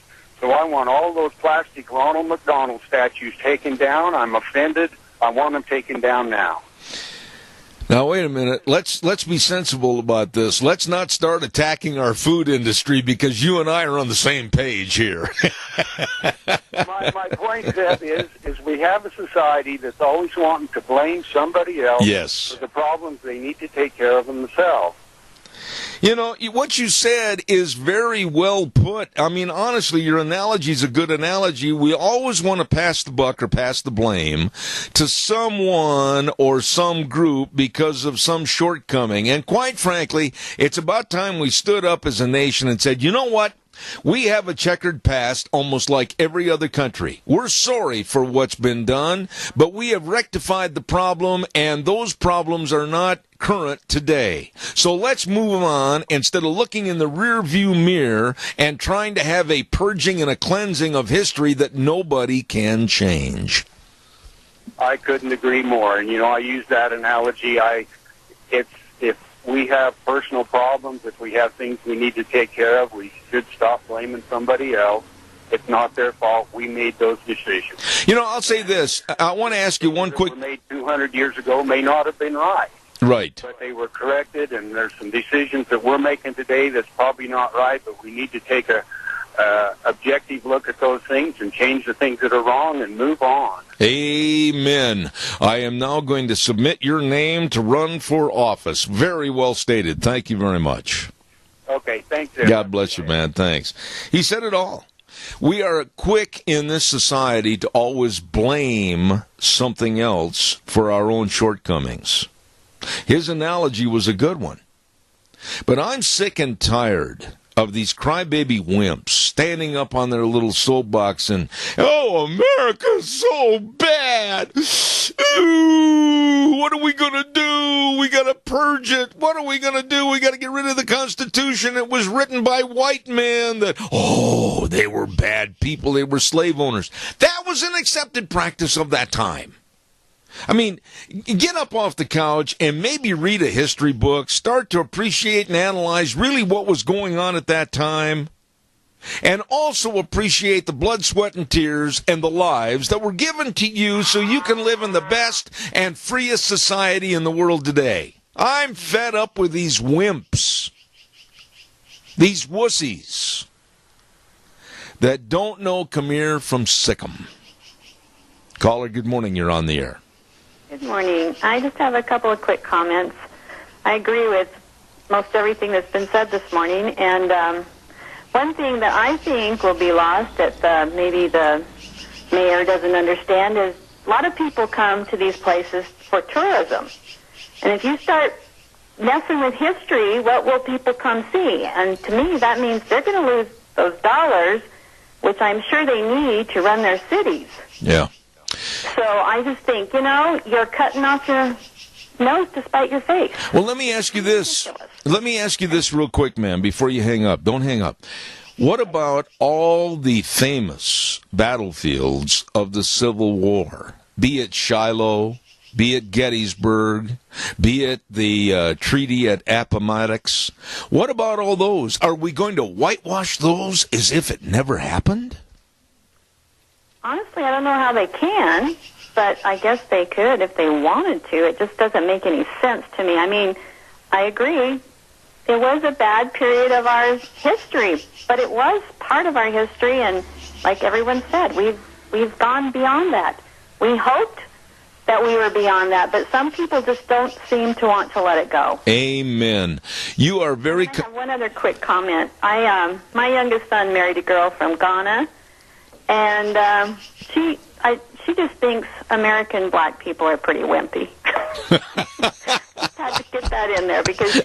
So I want all those plastic Ronald McDonald statues taken down. I'm offended. I want them taken down now. Now, wait a minute. Let's be sensible about this. Let's not start attacking our food industry because you and I are on the same page here. my point, Zeb, is we have a society that's always wanting to blame somebody else for the problems they need to take care of themselves. You know, what you said is very well put. I mean, honestly, your analogy is a good analogy. We always want to pass the buck or pass the blame to someone or some group because of some shortcoming. And quite frankly, it's about time we stood up as a nation and said, you know what? We have a checkered past almost like every other country. We're sorry for what's been done, but we have rectified the problem, and those problems are not current today. So let's move on instead of looking in the rearview mirror and trying to have a purging and a cleansing of history that nobody can change. I couldn't agree more. And, you know, I use that analogy. If we have personal problems, if we have things we need to take care of, we should stop blaming somebody else. It's not their fault. We made those decisions. You know, I'll say this. I want to ask you one quick... That were made 200 years ago may not have been right. Right. But they were corrected, and there's some decisions that we're making today that's probably not right, but we need to take a objective look at those things and change the things that are wrong and move on. Amen. I am now going to submit your name to run for office. Very well stated. Thank you very much. Okay, thanks. God bless you, man. Thanks. He said it all. We are quick in this society to always blame something else for our own shortcomings. His analogy was a good one. But I'm sick and tired of these crybaby wimps standing up on their little soapbox and, oh, America's so bad. Ooh, what are we going to do? We got to purge it. What are we going to do? We got to get rid of the Constitution. It was written by white men that, oh, they were bad people. They were slave owners. That was an accepted practice of that time. I mean, get up off the couch and maybe read a history book, start to appreciate and analyze really what was going on at that time, and also appreciate the blood, sweat, and tears and the lives that were given to you so you can live in the best and freest society in the world today. I'm fed up with these wimps, these wussies that don't know come here from Sikkim. Caller, good morning. You're on the air. Good morning. I just have a couple of quick comments. I agree with most everything that's been said this morning, and one thing that I think will be lost that maybe the mayor doesn't understand is a lot of people come to these places for tourism. And if you start messing with history, what will people come see? And to me, that means they're going to lose those dollars, which I'm sure they need to run their cities. Yeah. So I just think, you're cutting off your nose to spite your face. Well, let me ask you this. Let me ask you this real quick, man, before you hang up. Don't hang up. What about all the famous battlefields of the Civil War? Be it Shiloh, be it Gettysburg, be it the treaty at Appomattox. What about all those? Are we going to whitewash those as if it never happened? Honestly, I don't know how they can, but I guess they could if they wanted to. It just doesn't make any sense to me. I mean, I agree. It was a bad period of our history, but it was part of our history, and like everyone said, we've gone beyond that. We hoped that we were beyond that, but some people just don't seem to want to let it go. Amen. You are very... I have one other quick comment. My youngest son married a girl from Ghana, and she just thinks American black people are pretty wimpy. Just had to get that in there because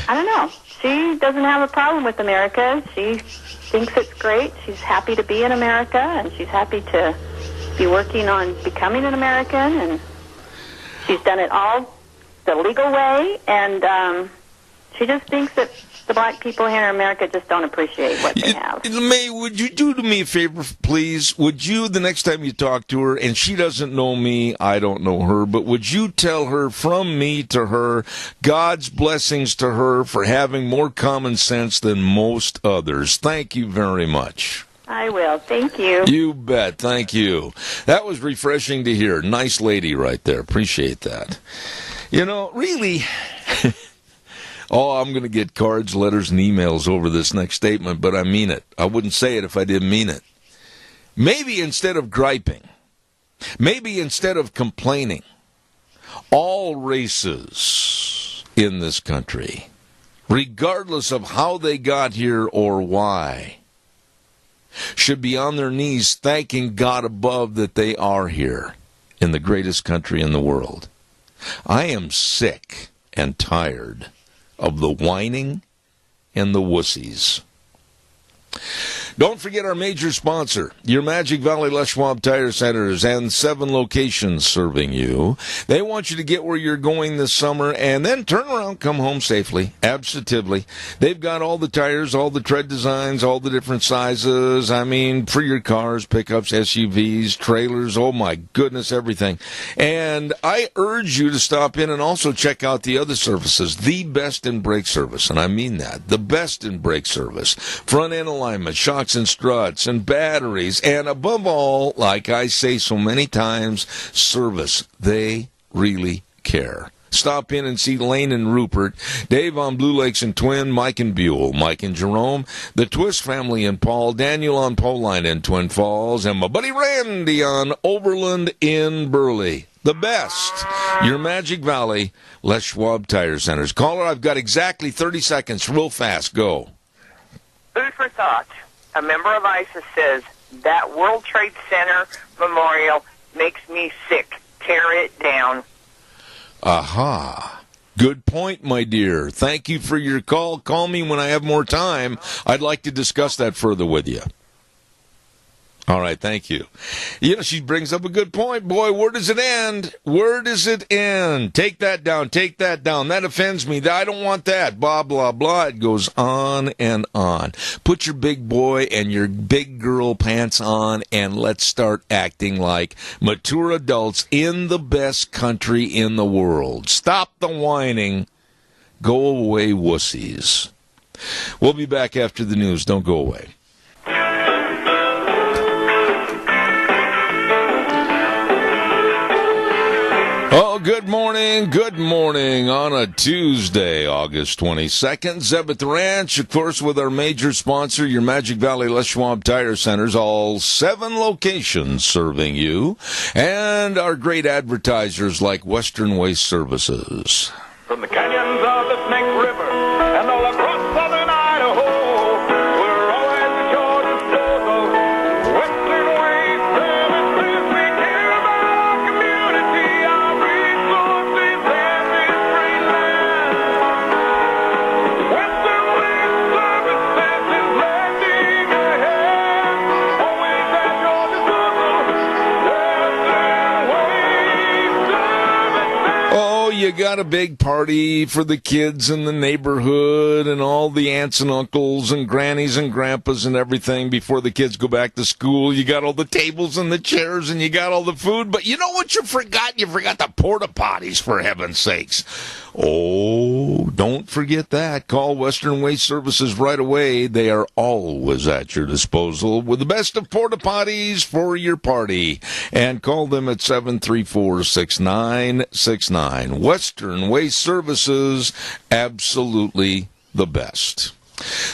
I don't know. She doesn't have a problem with America. She thinks it's great. She's happy to be in America, and she's happy to be working on becoming an American, and she's done it all the legal way, and she just thinks that the black people here in America just don't appreciate what they have. May, would you do me a favor, please? Would you, the next time you talk to her, and she doesn't know me, I don't know her, but would you tell her from me to her, God's blessings to her for having more common sense than most others? Thank you very much. I will. Thank you. You bet. Thank you. That was refreshing to hear. Nice lady right there. Appreciate that. Really... Oh, I'm going to get cards, letters, and emails over this next statement, but I mean it. I wouldn't say it if I didn't mean it. Maybe instead of griping, maybe instead of complaining, all races in this country, regardless of how they got here or why, should be on their knees thanking God above that they are here in the greatest country in the world. I am sick and tired of the whining and the wussies. Don't forget our major sponsor, your Magic Valley Les Schwab Tire Centers, and 7 locations serving you. They want you to get where you're going this summer and then turn around, come home safely. Absolutely. They've got all the tires, all the tread designs, all the different sizes. I mean, for your cars, pickups, SUVs, trailers, oh my goodness, everything. And I urge you to stop in and also check out the other services, the best in brake service, and I mean that, the best in brake service, front end alignment, shocks and struts, and batteries, and above all, like I say so many times, service. They really care. Stop in and see Lane and Rupert, Dave on Blue Lakes and Twin, Mike and Buell, Mike and Jerome, the Twist family and Paul, Daniel on Poline in Twin Falls, and my buddy Randy on Overland in Burley. The best, your Magic Valley Les Schwab Tire Centers. Caller, I've got exactly 30 seconds, real fast, go. Food for thought. A member of ISIS says, that World Trade Center memorial makes me sick. Tear it down. Aha. Good point, my dear. Thank you for your call. Call me when I have more time. I'd like to discuss that further with you. All right, thank you. You know, she brings up a good point. Boy, where does it end? Where does it end? Take that down, take that down. That offends me. I don't want that. Blah, blah, blah. It goes on and on. Put your big boy and your big girl pants on and let's start acting like mature adults in the best country in the world. Stop the whining. Go away, wussies. We'll be back after the news. Don't go away. Oh, good morning on a Tuesday, August 22nd. Zeb at the Ranch, of course, with our major sponsor, your Magic Valley Les Schwab Tire Centers, all 7 locations serving you, and our great advertisers like Western Waste Services. From the canyons of the Snake River and all across southern Idaho, we're always at your disposal. Western Waste Services, we care about our community, our resources, and this great land. Western Waste Services is lending a hand, always at your disposal. Western Waste Services. Oh, you got a big party for the kids in the neighborhood and all the aunts and uncles and grannies and grandpas and everything before the kids go back to school. You got all the tables and the chairs and you got all the food. But you know what you forgot? You forgot the porta potties, for heaven's sakes. Oh, don't forget that. Call Western Waste Services right away. They are always at your disposal with the best of porta potties for your party. And call them at 734-6969. Western Waste Services, absolutely the best.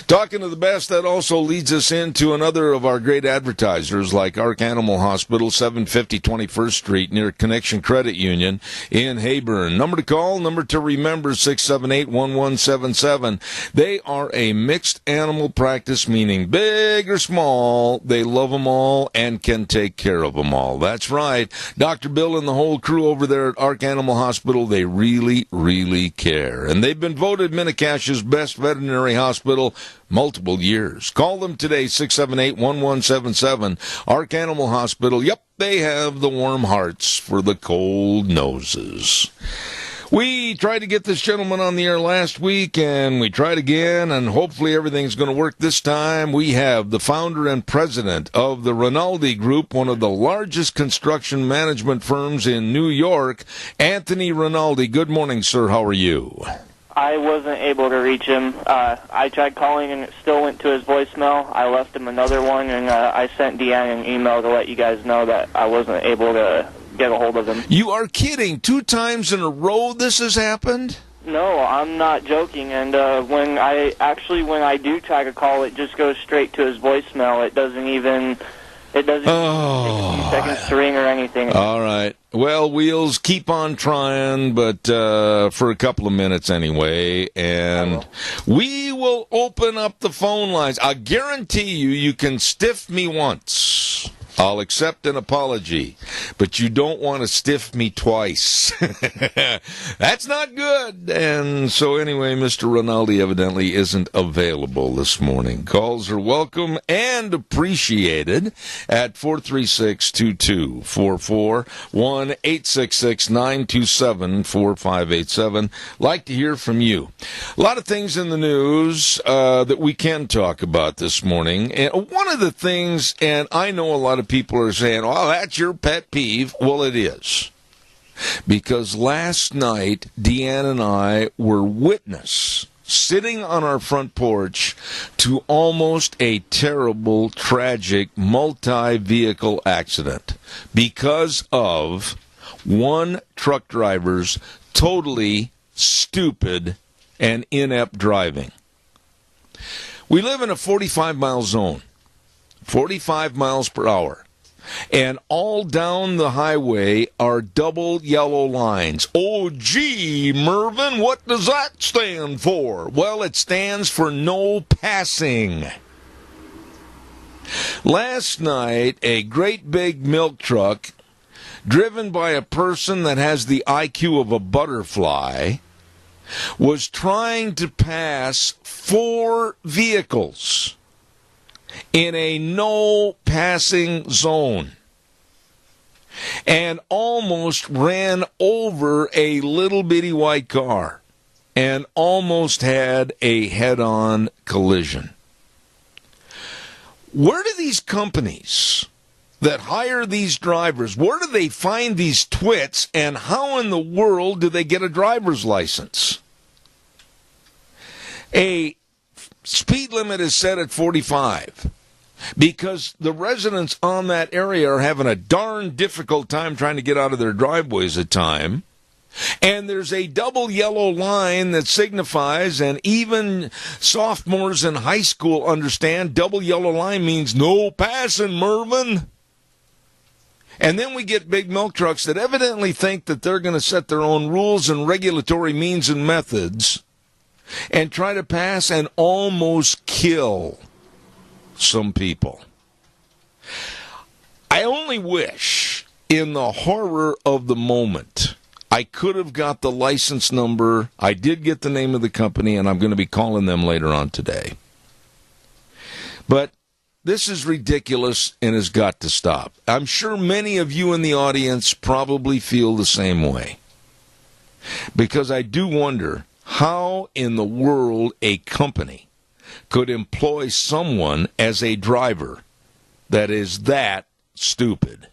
Talking of the best, that also leads us into another of our great advertisers like Ark Animal Hospital, 750 21st Street near Connection Credit Union in Heyburn. Number to call, number to remember, 678-1177. They are a mixed animal practice, meaning big or small. They love them all and can take care of them all. That's right. Dr. Bill and the whole crew over there at Ark Animal Hospital, they really, really care. And they've been voted Minnecache's best veterinary hospital multiple years. Call them today, 678-1177. Ark Animal Hospital. Yep, they have the warm hearts for the cold noses. We tried to get this gentleman on the air last week, and we tried again, and hopefully everything's going to work this time. We have the founder and president of the Rinaldi Group, one of the largest construction management firms in New York, Anthony Rinaldi. Good morning, sir. How are you? I wasn't able to reach him. I tried calling and it still went to his voicemail. I left him another one, and I sent Deanne an email to let you guys know that I wasn't able to get a hold of him. You are kidding. 2 times in a row this has happened? No, I'm not joking. And when I do try to call, it just goes straight to his voicemail. It doesn't even take a few seconds to ring or anything. All right. Well, Wheels, keep on trying, but for a couple of minutes anyway, and we will open up the phone lines. I guarantee you can stiff me once. I'll accept an apology. but you don't want to stiff me twice. That's not good. And so anyway, Mr. Rinaldi evidently isn't available this morning. Calls are welcome and appreciated at 436-2244, 1-866-927-4587. Like to hear from you. A lot of things in the news that we can talk about this morning. And one of the things, and I know a lot of people are saying, well, that's your pet peeve. Well, it is. Because last night, Deanne and I were witness, sitting on our front porch, to almost a terrible, tragic, multi-vehicle accident because of one truck driver's totally stupid and inept driving. We live in a 45-mile zone, 45 miles per hour. And all down the highway are double yellow lines. Oh, gee, Mervyn, what does that stand for? Well, it stands for no passing. Last night, a great big milk truck, driven by a person that has the IQ of a butterfly, was trying to pass 4 vehicles in a no-passing zone and almost ran over a little bitty white car and almost had a head-on collision. Where do these companies that hire these drivers, where do they find these twits, and how in the world do they get a driver's license? A speed limit is set at 45 because the residents on that area are having a darn difficult time trying to get out of their driveways at time. And there's a double yellow line that signifies, and even sophomores in high school understand, double yellow line means no passing, Mervyn. And then we get big milk trucks that evidently think that they're going to set their own rules and regulatory means and methods and try to pass and almost kill some people. I only wish, in the horror of the moment, I could have got the license number. I did get the name of the company, and I'm going to be calling them later on today. But this is ridiculous and has got to stop. I'm sure many of you in the audience probably feel the same way. Because I do wonder how in the world a company could employ someone as a driver that is that stupid.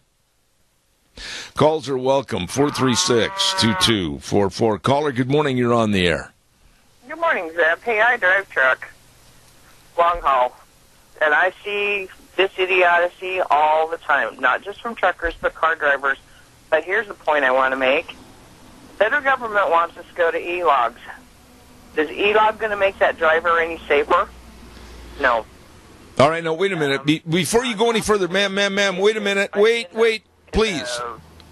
Calls are welcome, 436-2244. Caller, good morning, you're on the air. Good morning, Zeb. Hey, I drive truck, long haul, and I see this idiocy all the time, not just from truckers, but car drivers. But here's the point I want to make. The federal government wants us to go to e-logs. Is e-log going to make that driver any safer? No. All right, now, wait a minute. Before you go any further, ma'am, wait a minute. Wait, please.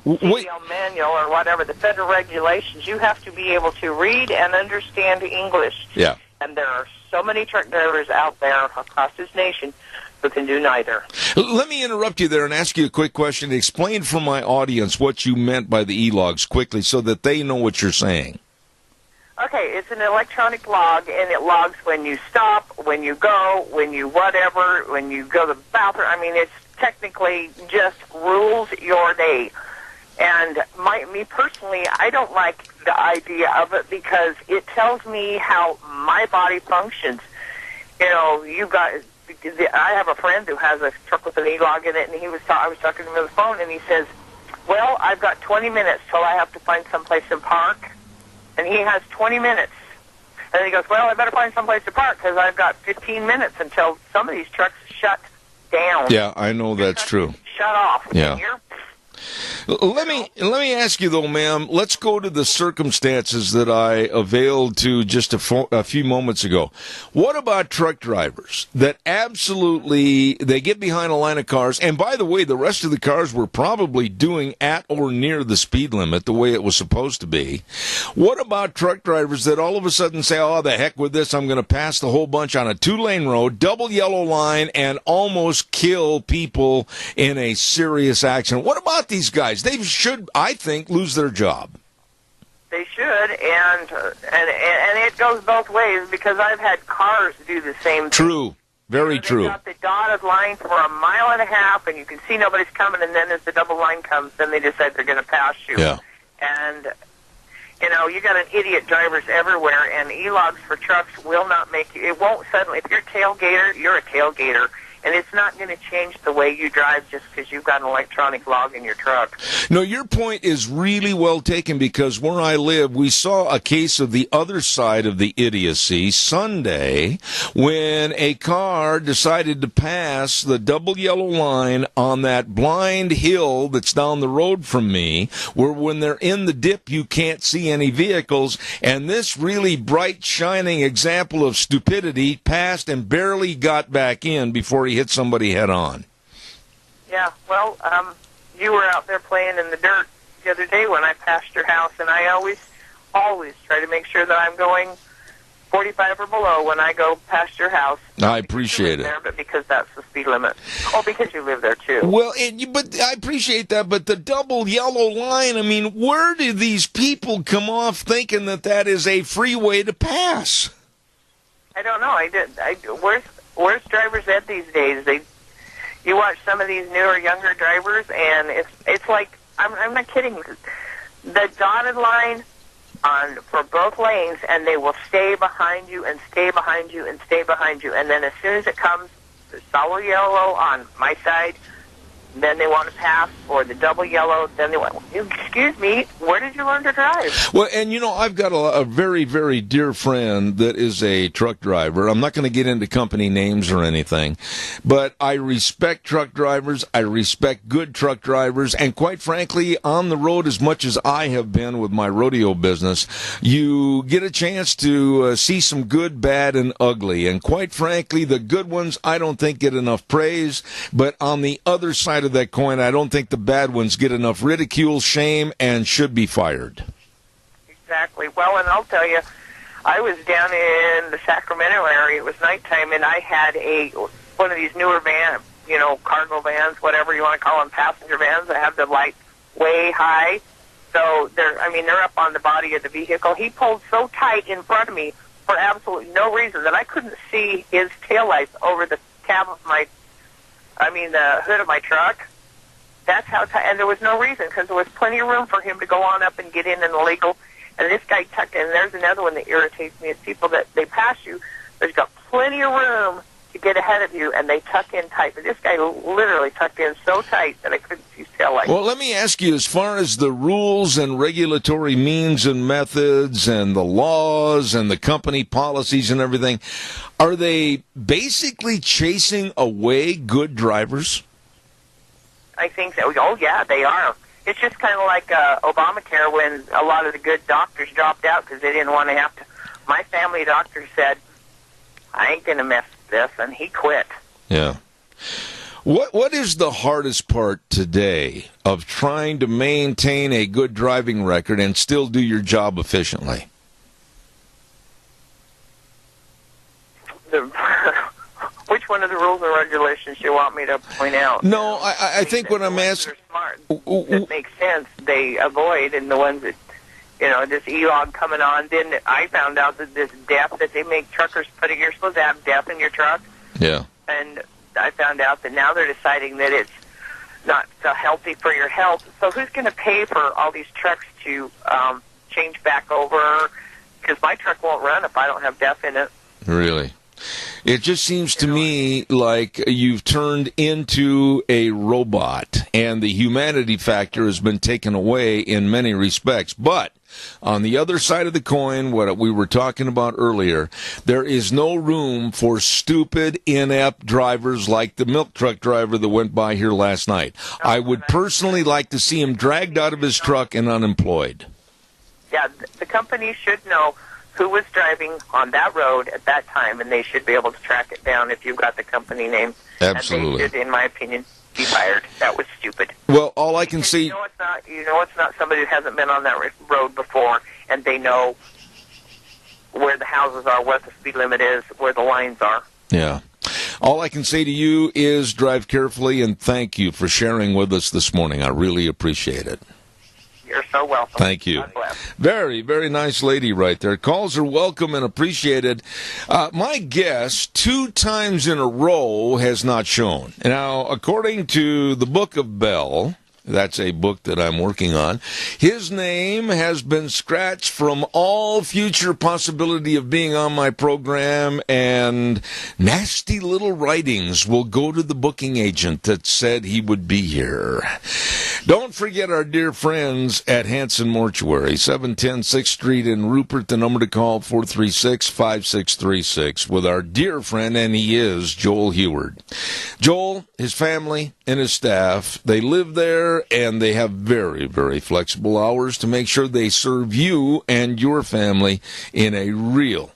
Wait. Manual or whatever, the federal regulations, you have to be able to read and understand English. Yeah. And there are so many truck drivers out there across this nation who can do neither. Let me interrupt you there and ask you a quick question. Explain for my audience what you meant by the e-logs quickly so that they know what you're saying. Okay, it's an electronic log, and it logs when you stop, when you go, when you whatever, when you go to the bathroom. I mean, it's technically just rules your day. And me personally, I don't like the idea of it because it tells me how my body functions. You know, I have a friend who has a truck with an e-log in it, and I was talking to him on the phone, and he says, well, I've got 20 minutes till I have to find someplace to park. And he has 20 minutes. And then he goes, well, I better find someplace to park because I've got 15 minutes until some of these trucks shut down. Yeah, I know that's true. Shut off. Yeah. Let me ask you, though, ma'am, let's go to the circumstances that I availed to just a few moments ago. What about truck drivers that absolutely, they get behind a line of cars, and by the way, the rest of the cars were probably doing at or near the speed limit the way it was supposed to be. What about truck drivers that all of a sudden say, oh, the heck with this, I'm going to pass the whole bunch on a 2-lane road, double yellow line, and almost kill people in a serious accident? What about these guys? guys. They should, I think, lose their job. They should, and it goes both ways, because I've had cars do the same thing. True. Very true. They've got the dotted line for a mile and a half, and you can see nobody's coming, and then as the double line comes, then they decide they're going to pass you. Yeah. And, you know, you got an idiot drivers everywhere, and e-logs for trucks will not make you, it won't suddenly, if you're a tailgater, you're a tailgater. And it's not going to change the way you drive just because you've got an electronic log in your truck. No, your point is really well taken, because where I live, we saw a case of the other side of the idiocy Sunday when a car decided to pass the double yellow line on that blind hill that's down the road from me, where when they're in the dip you can't see any vehicles, and this really bright, shining example of stupidity passed and barely got back in before he hit somebody head on. Yeah, well, you were out there playing in the dirt the other day when I passed your house, and I always try to make sure that I'm going 45 or below when I go past your house. I appreciate it. There, but because that's the speed limit. Oh, because you live there too. Well, but I appreciate that, but the double yellow line, I mean, where do these people come off thinking that that is a freeway to pass? I don't know. Where's driver's ed these days? You watch some of these newer, younger drivers, and it's like, I'm not kidding. The dotted line for both lanes, and they will stay behind you and stay behind you and stay behind you. And then as soon as it comes, the solid yellow on my side, then they want to pass, or the double yellow, then they want, excuse me, where did you learn to drive? Well, and you know, I've got a very, very dear friend that is a truck driver. I'm not going to get into company names or anything, but I respect truck drivers. I respect good truck drivers. And quite frankly, on the road as much as I have been with my rodeo business, you get a chance to see some good, bad, and ugly. And quite frankly, the good ones I don't think get enough praise, but on the other side of that coin, I don't think the bad ones get enough ridicule, shame, and should be fired. Exactly. Well, and I'll tell you, I was down in the Sacramento area. It was nighttime, and I had one of these newer vans, cargo vans, whatever you want to call them, passenger vans. I have the lights way high, so they're up on the body of the vehicle. He pulled so tight in front of me for absolutely no reason that I couldn't see his taillights over the cab of the hood of my truck. That's how tight, and there was no reason, because there was plenty of room for him to go on up and get in and illegal. And this guy tucked in. And there's another one that irritates me, is people that they pass you. There's got plenty of room to get ahead of you, and they tuck in tight. But this guy literally tucked in so tight that I couldn't see his taillights. Well, let me ask you, as far as the rules and regulatory means and methods and the laws and the company policies and everything, are they basically chasing away good drivers? I think so. Oh, yeah, they are. It's just kind of like Obamacare, when a lot of the good doctors dropped out because they didn't want to have to. My family doctor said, I ain't going to mess with this, and he quit. Yeah. What is the hardest part today of trying to maintain a good driving record and still do your job efficiently? Which one of the rules and regulations you want me to point out? No, I think what I'm asking... smart, that makes sense, they avoid, and the ones that, this e-log coming on, then I found out that this DEF that they make truckers putting, you're supposed to have DEF in your truck. Yeah. And I found out that now they're deciding that it's not healthy for your health. So who's going to pay for all these trucks to change back over? Because my truck won't run if I don't have DEF in it. Really? It just seems to me like you've turned into a robot, and the humanity factor has been taken away in many respects. But on the other side of the coin, what we were talking about earlier, there is no room for stupid, inept drivers like the milk truck driver that went by here last night. I would personally like to see him dragged out of his truck and unemployed. Yeah, the company should know who was driving on that road at that time, and they should be able to track it down if you've got the company name. Absolutely. And they should, in my opinion, be fired. That was stupid. Well, all I can see... it's not somebody who hasn't been on that road before, and they know where the houses are, what the speed limit is, where the lines are. Yeah. All I can say to you is drive carefully, and thank you for sharing with us this morning. I really appreciate it. You're so welcome. Thank you. God bless. Very, very nice lady right there. Calls are welcome and appreciated. My guess, 2 times in a row, has not shown. Now, according to the Book of Bell, that's a book that I'm working on, his name has been scratched from all future possibility of being on my program, and nasty little writings will go to the booking agent that said he would be here. Don't forget our dear friends at Hanson Mortuary, 710 6th Street in Rupert. The number to call, 436-5636, with our dear friend, and he is Joel Heward. Joel, his family, and his staff, they live there, and they have very, very flexible hours to make sure they serve you and your family in a real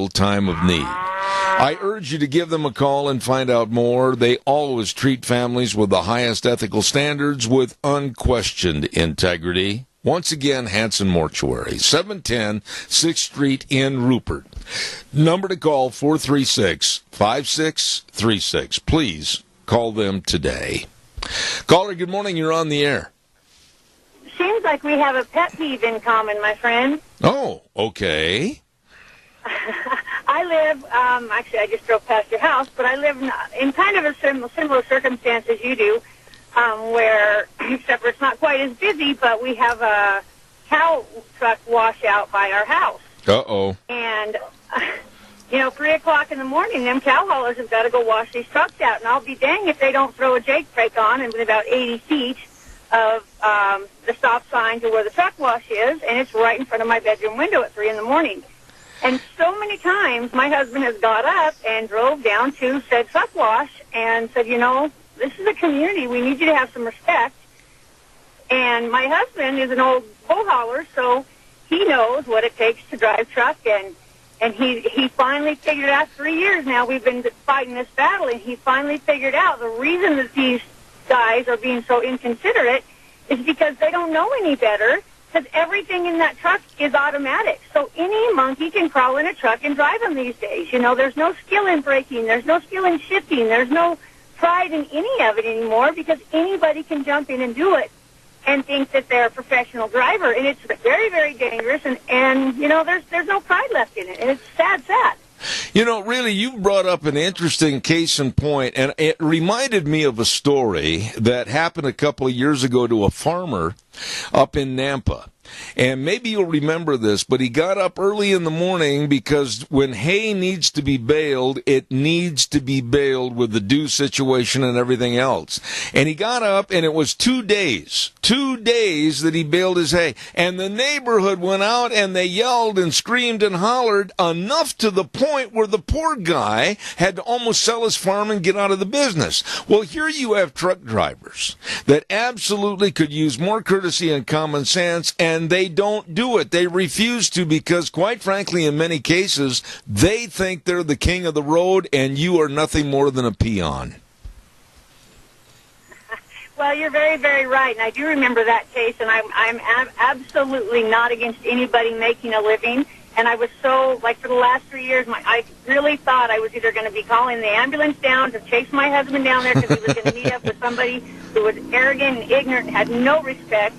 time of need. I urge you to give them a call and find out more. They always treat families with the highest ethical standards with unquestioned integrity. Once again, Hanson Mortuary, 710 6th Street in Rupert. Number to call, 436-5636. Please call them today. Caller, good morning. You're on the air. Seems like we have a pet peeve in common, my friend. Oh, okay. I live, actually I just drove past your house, but I live in kind of a similar circumstance as you do, where, except for it's not quite as busy, but we have a cow truck washout by our house. Uh-oh. And, 3 o'clock in the morning, them cow haulers have got to go wash these trucks out, and I'll be dang if they don't throw a Jake brake on and within about 80 feet of the stop sign to where the truck wash is, and it's right in front of my bedroom window at 3 in the morning. And so many times my husband has got up and drove down to said truck wash and said, this is a community. We need you to have some respect. And my husband is an old bull hauler, so he knows what it takes to drive truck, and he finally figured out 3 years now we've been fighting this battle, and he finally figured out the reason that these guys are being so inconsiderate is because they don't know any better, because everything in that truck is automatic. So any monkey can crawl in a truck and drive them these days. There's no skill in braking. There's no skill in shifting. There's no pride in any of it anymore, because anybody can jump in and do it and think that they're a professional driver. And it's very, very dangerous, and there's no pride left in it. And it's sad. Really, you brought up an interesting case in point, and it reminded me of a story that happened a couple of years ago to a farmer up in Nampa. And maybe you'll remember this, but he got up early in the morning because when hay needs to be baled, it needs to be baled with the dew situation and everything else. And he got up, and it was 2 days that he baled his hay. And the neighborhood went out, and they yelled and screamed and hollered enough to the point where the poor guy had to almost sell his farm and get out of the business. Well, here you have truck drivers that absolutely could use more courtesy and common sense, and they don't do it. They refuse to, because, quite frankly, in many cases, they think they're the king of the road, and you are nothing more than a peon. Well, you're very, very right, and I do remember that case, and I'm absolutely not against anybody making a living. And I was so, for the last 3 years, I really thought I was either going to be calling the ambulance down to chase my husband down there because he was going to meet up with somebody who was arrogant and ignorant and had no respect,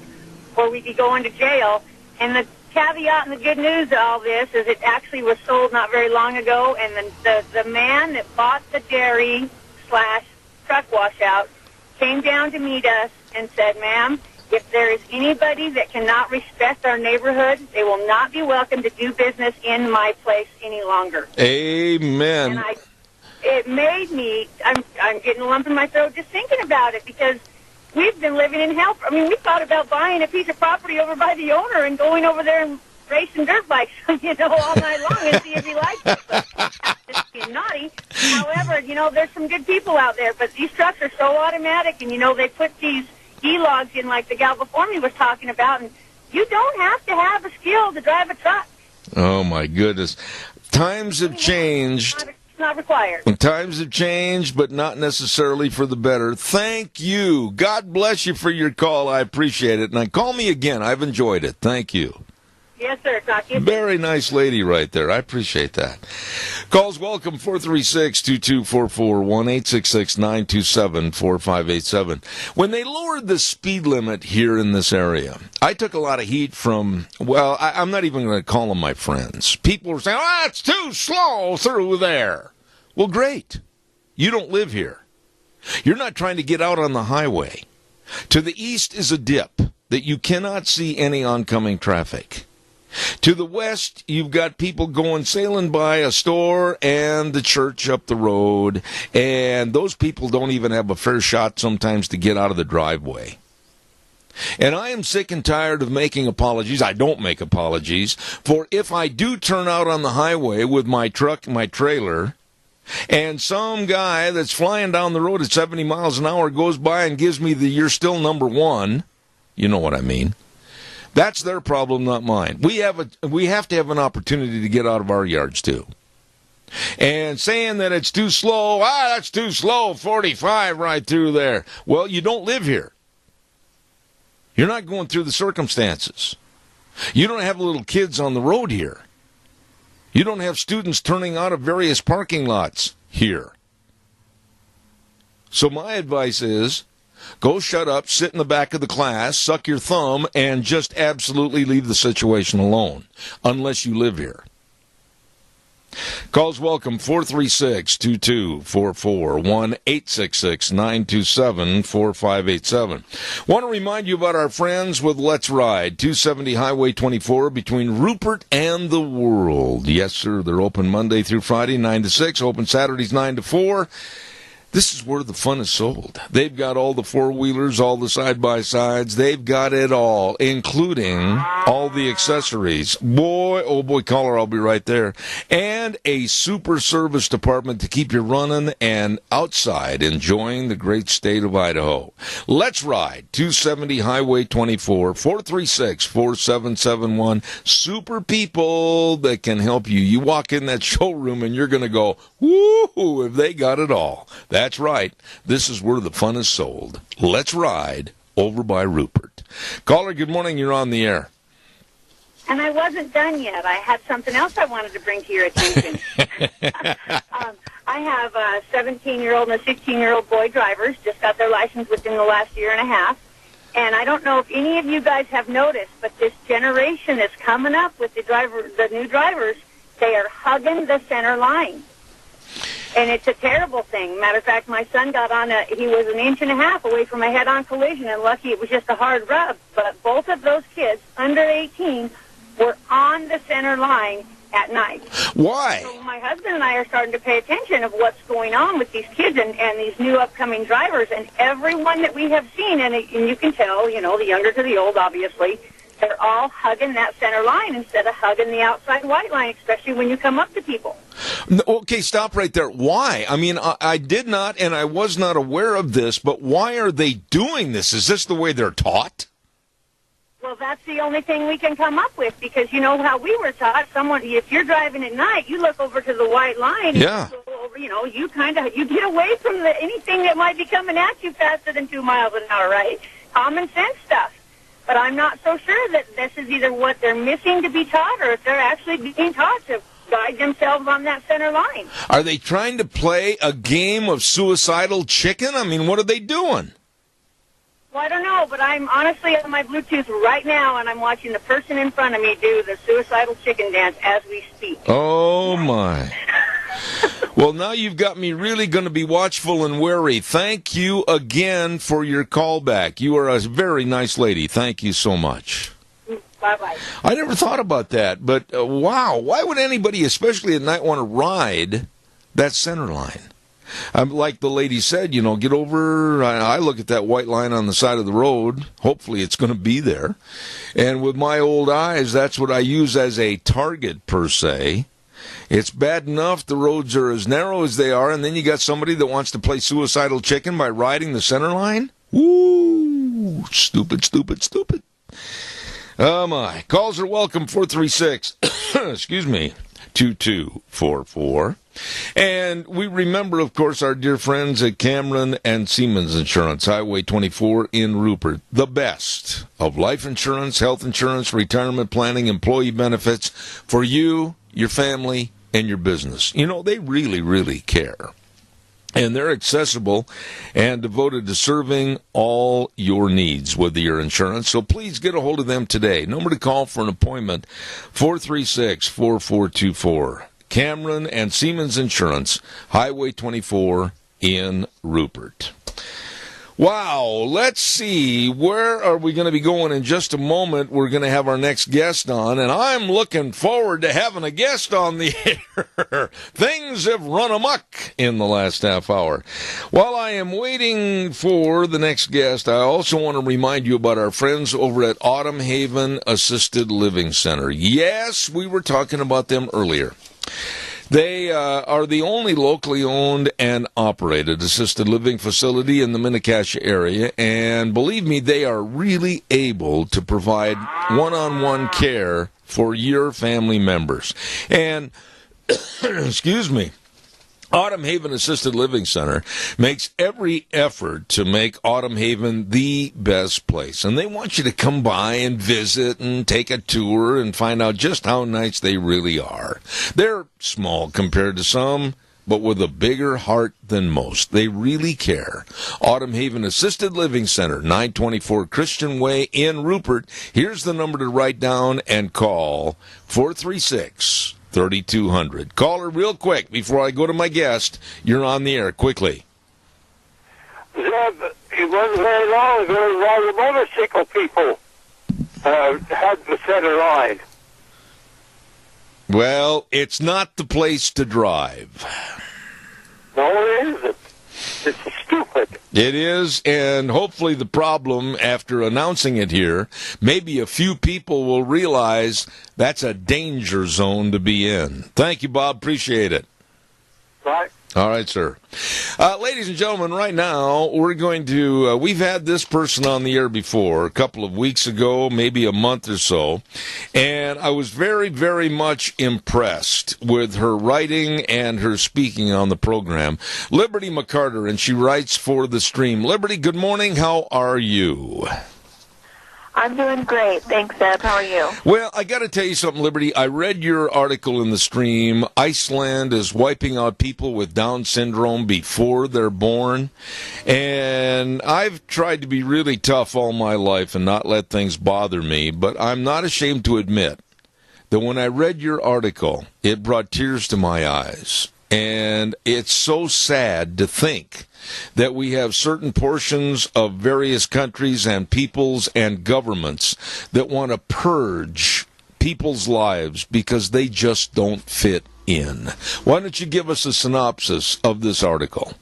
or we'd be going to jail. And the caveat and the good news to all this is it actually was sold not very long ago, and the man that bought the dairy/truck washout came down to meet us and said, ma'am, if there is anybody that cannot respect our neighborhood, they will not be welcome to do business in my place any longer. Amen. And it made me, I'm getting a lump in my throat just thinking about it, because we've been living in hell. I mean, we thought about buying a piece of property over by the owner and going over there and racing dirt bikes, all night long and see if he likes it. Just being naughty. However, there's some good people out there, but these trucks are so automatic, and, they put these E-logs in like the gal before me was talking about, and you don't have to have a skill to drive a truck. Oh, my goodness. Times have changed. It's not required. Times have changed, but not necessarily for the better. Thank you. God bless you for your call. I appreciate it. And call me again. I've enjoyed it. Thank you. Yes, sir. Talk to you soon. Very nice lady right there. I appreciate that. Calls welcome, 436-2244, 1-866-927-4587. When they lowered the speed limit here in this area, I took a lot of heat from, well, I'm not even going to call them my friends. People were saying, oh, it's too slow through there. Well, great. You don't live here. You're not trying to get out on the highway. To the east is a dip that you cannot see any oncoming traffic. To the west, you've got people going sailing by a store and the church up the road, and those people don't even have a fair shot sometimes to get out of the driveway. And I am sick and tired of making apologies. I don't make apologies for if I do turn out on the highway with my truck and my trailer, and some guy that's flying down the road at 70 miles an hour goes by and gives me the "you're still number one." You know what I mean. That's their problem, not mine. We have to have an opportunity to get out of our yards, too. And saying that it's too slow, that's too slow, 45 right through there. Well, you don't live here. You're not going through the circumstances. You don't have little kids on the road here. You don't have students turning out of various parking lots here. So my advice is, go shut up, sit in the back of the class, suck your thumb, and just absolutely leave the situation alone, unless you live here. Calls welcome, 436-2244, 1-866-927-4587. Want to remind you about our friends with Let's Ride, 270 Highway 24 between Rupert and the World. Yes, sir, they're open Monday through Friday, 9 to 6, open Saturdays, 9 to 4. This is where the fun is sold. They've got all the four-wheelers, all the side-by-sides. They've got it all, including all the accessories. Boy, oh boy, caller, I'll be right there. And a super service department to keep you running and outside enjoying the great state of Idaho. Let's Ride, 270 Highway 24, 436-4771. Super people that can help you. You walk in that showroom and you're going to go, woo, if they got it all. That's right. This is where the fun is sold. Let's Ride over by Rupert. Caller, good morning. You're on the air. And I wasn't done yet. I had something else I wanted to bring to your attention. I have a 17-year-old and a 16-year-old boy drivers, just got their license within the last year and a half. And I don't know if any of you guys have noticed, but this generation is coming up with the new drivers. They are hugging the center line. And it's a terrible thing. Matter of fact, my son got on he was an inch and a half away from a head-on collision, and lucky it was just a hard rub. But both of those kids, under 18, were on the center line at night. Why? So my husband and I are starting to pay attention of what's going on with these kids and these new upcoming drivers. And everyone that we have seen, and you can tell, you know, the younger to the old, obviously, they're all hugging that center line instead of hugging the outside white line, especially when you come up to people. Okay, stop right there. Why? I mean, I did not, and I was not aware of this, but why are they doing this? Is this the way they're taught? Well, that's the only thing we can come up with, because you know how we were taught. If you're driving at night, you look over to the white line. Yeah. And you get away from anything that might be coming at you faster than 2 miles an hour, right? Common sense stuff. But I'm not so sure that this is either what they're missing to be taught or if they're actually being taught to guide themselves on that center line. Are they trying to play a game of suicidal chicken? I mean, what are they doing? Well, I don't know, but I'm honestly on my Bluetooth right now, and I'm watching the person in front of me do the suicidal chicken dance as we speak. Oh, my. Well, now you've got me really going to be watchful and wary. Thank you again for your call back. You are a very nice lady. Thank you so much. Bye-bye. I never thought about that, but wow, why would anybody, especially at night, want to ride that center line? Like the lady said, get over. I look at that white line on the side of the road. Hopefully it's going to be there. And with my old eyes, that's what I use as a target, per se. It's bad enough the roads are as narrow as they are, and then you got somebody that wants to play suicidal chicken by riding the center line? Woo! Stupid, stupid, stupid. Oh, my. Calls are welcome, 436, excuse me, 2244. And we remember, of course, our dear friends at Cameron and Siemens Insurance, Highway 24 in Rupert. The best of life insurance, health insurance, retirement planning, employee benefits for you, your family, and your business. You know, they really, really care. And they're accessible and devoted to serving all your needs with your insurance. So please get a hold of them today. Number to call for an appointment, 436-4424. Cameron and Siemens Insurance, Highway 24 in Rupert. Wow, let's see, where are we going to be going in just a moment? We're going to have our next guest on, and I'm looking forward to having a guest on the air. Things have run amok in the last half hour. While I am waiting for the next guest, I also want to remind you about our friends over at Autumn Haven Assisted Living Center. Yes, we were talking about them earlier. They are the only locally owned and operated assisted living facility in the Mini-Cassia area, and believe me, they are really able to provide one-on-one care for your family members. And, excuse me, Autumn Haven Assisted Living Center makes every effort to make Autumn Haven the best place. And they want you to come by and visit and take a tour and find out just how nice they really are. They're small compared to some, but with a bigger heart than most. They really care. Autumn Haven Assisted Living Center, 924 Christian Way in Rupert. Here's the number to write down and call, 436-3200. Call her real quick before I go to my guest. You're on the air. Quickly. Zeb, it wasn't very long ago while the motorcycle people had the center line. Well, it's not the place to drive. No, it isn't. It's stupid. It is, and hopefully the problem, after announcing it here, maybe a few people will realize that's a danger zone to be in. Thank you, Bob. Appreciate it. Right. All right, sir. Ladies and gentlemen, right now, we're going to, we've had this person on the air before, a couple of weeks ago, maybe a month or so, and I was very, very much impressed with her writing and her speaking on the program. Liberty McCarter, and she writes for The Stream. Liberty, good morning. How are you? I'm doing great. Thanks, Zeb. How are you? Well, I got to tell you something, Liberty. I read your article in The Stream. Iceland is wiping out people with Down syndrome before they're born. And I've tried to be really tough all my life and not let things bother me, but I'm not ashamed to admit that when I read your article, it brought tears to my eyes. And it's so sad to think that we have certain portions of various countries and peoples and governments that want to purge people's lives because they just don't fit in. Why don't you give us a synopsis of this article?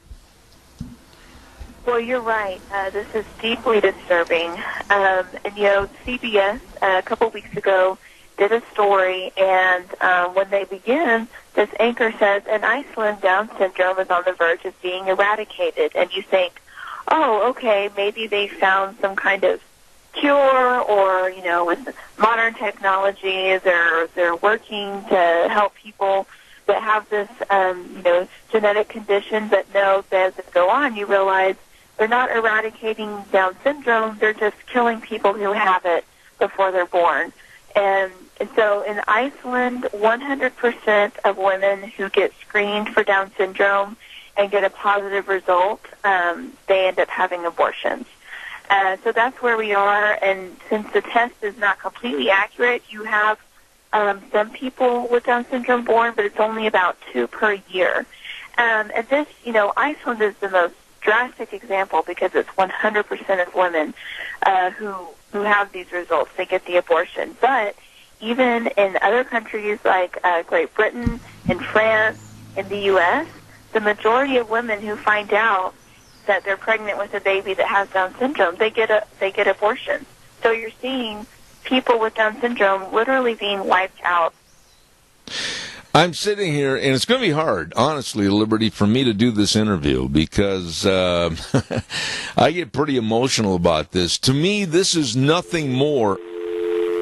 Well, you're right. This is deeply disturbing. And, you know, CBS a couple weeks ago did a story, and when they begin, this anchor says, in Iceland, Down syndrome is on the verge of being eradicated. And you think, oh, okay, maybe they found some kind of cure, or, you know, with modern technology, they're working to help people that have this, you know, genetic condition. But no, as it go on, you realize they're not eradicating Down syndrome, they're just killing people who have it before they're born. And so in Iceland, 100% of women who get screened for Down syndrome and get a positive result, they end up having abortions. So that's where we are. And since the test is not completely accurate, you have some people with Down syndrome born, but it's only about 2 per year. And this, you know, Iceland is the most drastic example because it's 100% of women who have these results. They get the abortion. But even in other countries like Great Britain and France and the U.S., the majority of women who find out that they're pregnant with a baby that has Down syndrome, they get abortions. So you're seeing people with Down syndrome literally being wiped out. I'm sitting here, and it's going to be hard, honestly, Liberty, for me to do this interview because I get pretty emotional about this. To me, this is nothing more.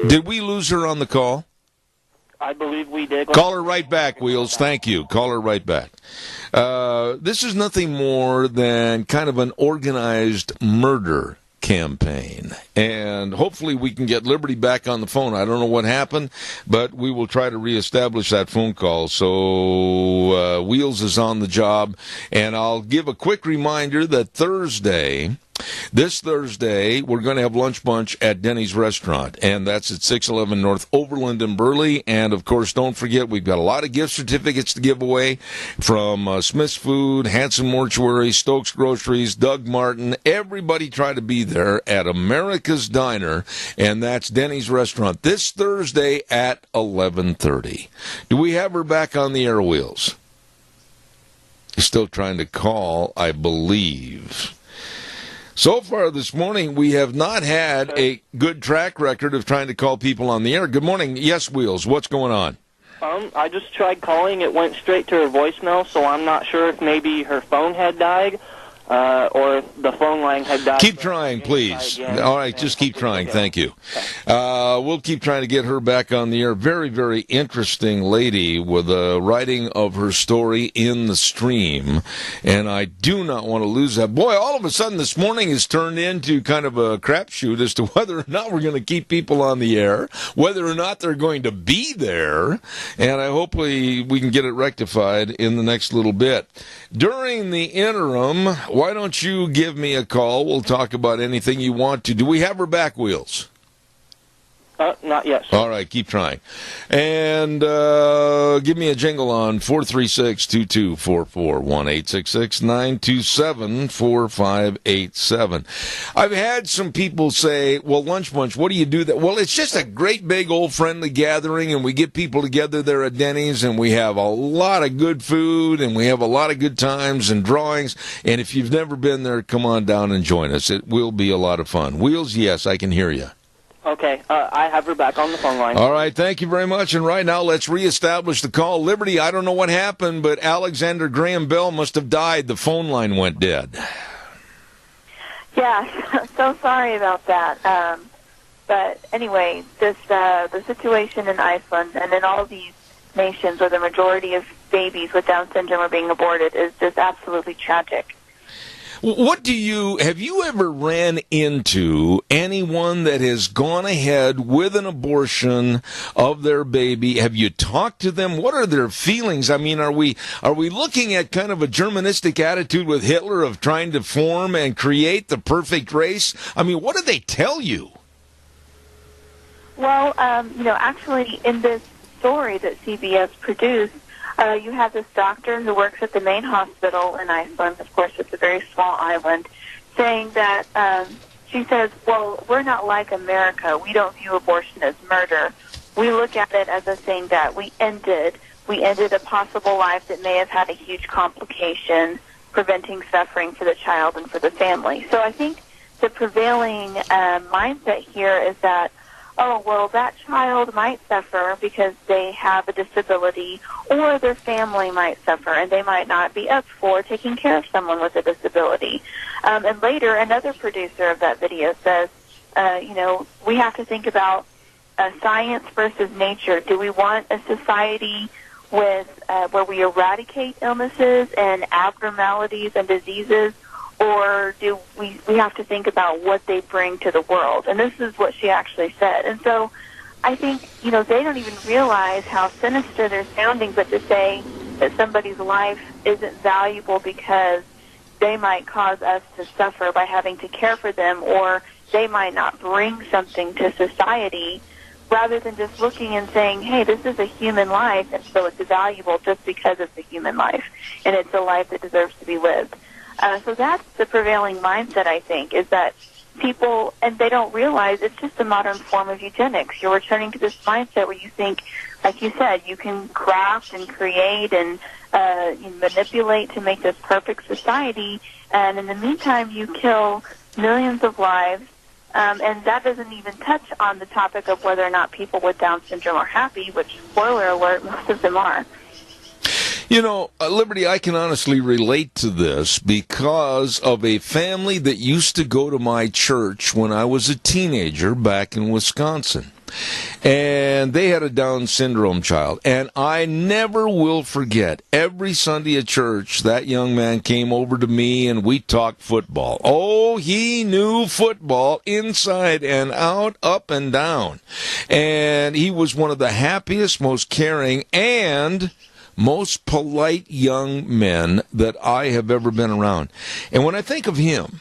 Did we lose her on the call? I believe we did. Call her right back, Wheels. Thank you. Call her right back. This is nothing more than kind of an organized murder campaign, and hopefully we can get Liberty back on the phone. I don't know what happened, but we will try to reestablish that phone call. So Wheels is on the job, and I'll give a quick reminder that this Thursday, we're going to have Lunch Bunch at Denny's Restaurant, and that's at 611 North Overland in Burley. And, of course, don't forget, we've got a lot of gift certificates to give away from Smith's Food, Hanson Mortuary, Stokes Groceries, Doug Martin. Everybody try to be there at America's Diner, and that's Denny's Restaurant this Thursday at 11:30. Do we have her back on the air, Wheels? Still trying to call, I believe. So far this morning, we have not had a good track record of trying to call people on the air. Good morning. Yes, Wheels. What's going on? I just tried calling. It went straight to her voicemail, so I'm not sure if maybe her phone had died or if the phone line had died. Keep trying, please. All right, just keep trying. Thank you. We'll keep trying to get her back on the air. Very, very interesting lady with a writing of her story in the stream, and I do not want to lose that. Boy, all of a sudden this morning has turned into kind of a crapshoot as to whether or not we're going to keep people on the air, whether or not they're going to be there, and I hopefully we can get it rectified in the next little bit. During the interim, why don't you give me a call? We'll talk about anything you want to. Do we have her back, Wheels? Not yet, sir. All right, keep trying. And give me a jingle on 436-2244, 1-866-927-4587. I've had some people say, well, Lunch Bunch, what do you do that? Well, it's just a great big old friendly gathering, and we get people together there at Denny's, and we have a lot of good food, and we have a lot of good times and drawings. And if you've never been there, come on down and join us. It will be a lot of fun. Wheels, yes, I can hear you. Okay, I have her back on the phone line. All right, thank you very much. And right now, let's reestablish the call. Liberty, I don't know what happened, but Alexander Graham Bell must have died. The phone line went dead. Yeah, so sorry about that. But anyway, the situation in Iceland and in all these nations where the majority of babies with Down syndrome are being aborted is just absolutely tragic. Have you ever ran into anyone that has gone ahead with an abortion of their baby? Have you talked to them? What are their feelings? I mean, are we looking at kind of a Germanistic attitude with Hitler of trying to form and create the perfect race? I mean, what do they tell you? Well, actually in this story that CBS produced, you have this doctor who works at the main hospital in Iceland. Of course, it's a very small island, saying that she says, well, we're not like America. We don't view abortion as murder. We look at it as a thing that we ended a possible life that may have had a huge complication, preventing suffering for the child and for the family. So I think the prevailing mindset here is that, oh, well, that child might suffer because they have a disability, or their family might suffer, and they might not be up for taking care of someone with a disability. And later, another producer of that video says, we have to think about science versus nature. Do we want a society with where we eradicate illnesses and abnormalities and diseases, or do we have to think about what they bring to the world? And this is what she actually said. And so I think, they don't even realize how sinister they're sounding, but to say that somebody's life isn't valuable because they might cause us to suffer by having to care for them, or they might not bring something to society, rather than just looking and saying, hey, this is a human life, and so it's valuable just because it's a human life, and it's a life that deserves to be lived. So that's the prevailing mindset, I think, is that people, and they don't realize it's just a modern form of eugenics. You're returning to this mindset where you think, like you said, you can craft and create and manipulate to make this perfect society, and in the meantime you kill millions of lives, and that doesn't even touch on the topic of whether or not people with Down syndrome are happy, which, spoiler alert, most of them are. Liberty, I can honestly relate to this because of a family that used to go to my church when I was a teenager back in Wisconsin. and they had a Down syndrome child. And I never will forget, every Sunday at church, that young man came over to me and we talked football. Oh, he knew football inside and out, up and down. And he was one of the happiest, most caring, and most polite young men that I have ever been around. And when I think of him,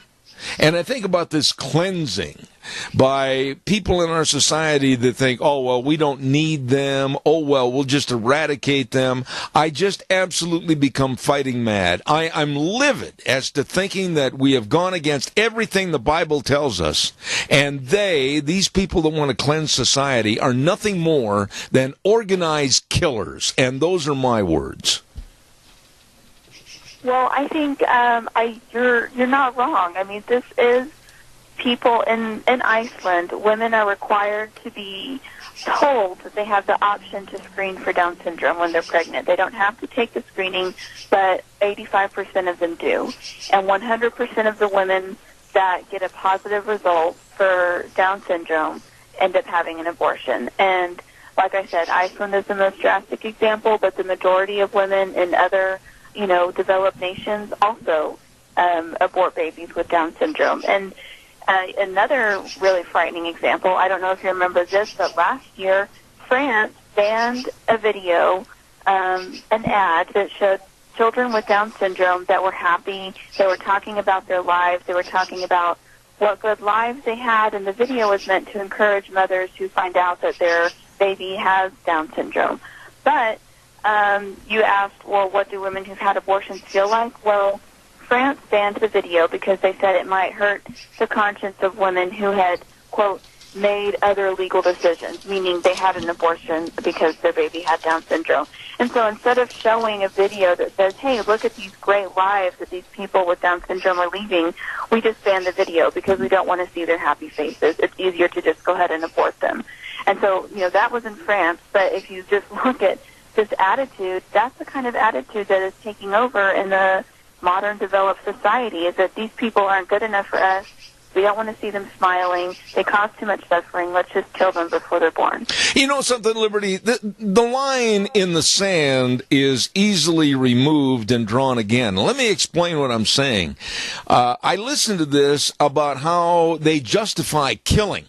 and I think about this cleansing by people in our society that think, oh, well, we don't need them. Oh, well, we'll just eradicate them. I just absolutely become fighting mad. I'm livid as to thinking that we have gone against everything the Bible tells us. And these people that want to cleanse society, are nothing more than organized killers. And those are my words. Well, I think you're not wrong. I mean, this is people in Iceland. Women are required to be told that they have the option to screen for Down syndrome when they're pregnant. They don't have to take the screening, but 85% of them do. And 100% of the women that get a positive result for Down syndrome end up having an abortion. And like I said, Iceland is the most drastic example, but the majority of women in other developed nations also abort babies with Down syndrome. And another really frightening example, I don't know if you remember this, but last year France banned a video, an ad that showed children with Down syndrome that were happy. They were talking about their lives. They were talking about what good lives they had, and the video was meant to encourage mothers who find out that their baby has Down syndrome. But you asked, well, what do women who've had abortions feel like? Well, France banned the video because they said it might hurt the conscience of women who had, quote, made other legal decisions, meaning they had an abortion because their baby had Down syndrome. And so instead of showing a video that says, hey, look at these great lives that these people with Down syndrome are leading, we just banned the video because we don't want to see their happy faces. It's easier to just go ahead and abort them. And so, that was in France, but if you just look at this attitude, that's the kind of attitude that is taking over in the modern developed society, is that these people aren't good enough for us. We don't want to see them smiling. They cause too much suffering. Let's just kill them before they're born. You know something, Liberty? The line in the sand is easily removed and drawn again. Let me explain what I'm saying. I listened to this about how they justify killing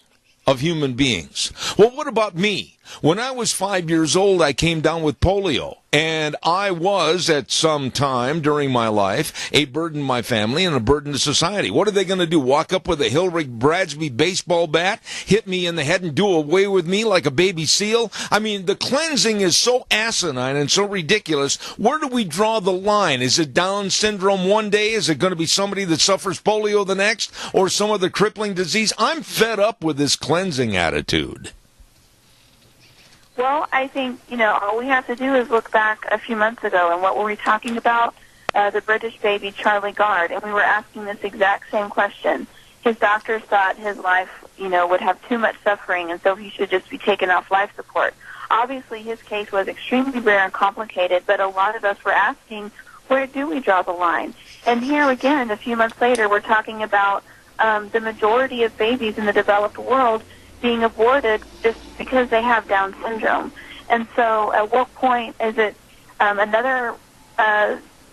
of human beings. Well, what about me? When I was 5 years old, I came down with polio, and I was, at some time during my life, a burden to my family and a burden to society. What are they going to do? Walk up with a Hillary Bradsby baseball bat, hit me in the head, and do away with me like a baby seal? I mean, the cleansing is so asinine and so ridiculous. Where do we draw the line? Is it Down syndrome one day? Is it going to be somebody that suffers polio the next, or some other crippling disease? I'm fed up with this cleansing attitude. Well, I think, all we have to do is look back a few months ago, and what were we talking about? The British baby, Charlie Gard, and we were asking this exact same question. His doctors thought his life, would have too much suffering, and so he should just be taken off life support. Obviously, his case was extremely rare and complicated, but a lot of us were asking, where do we draw the line? And here again, a few months later, we're talking about the majority of babies in the developed world being aborted just because they have Down syndrome. And so at what point is it another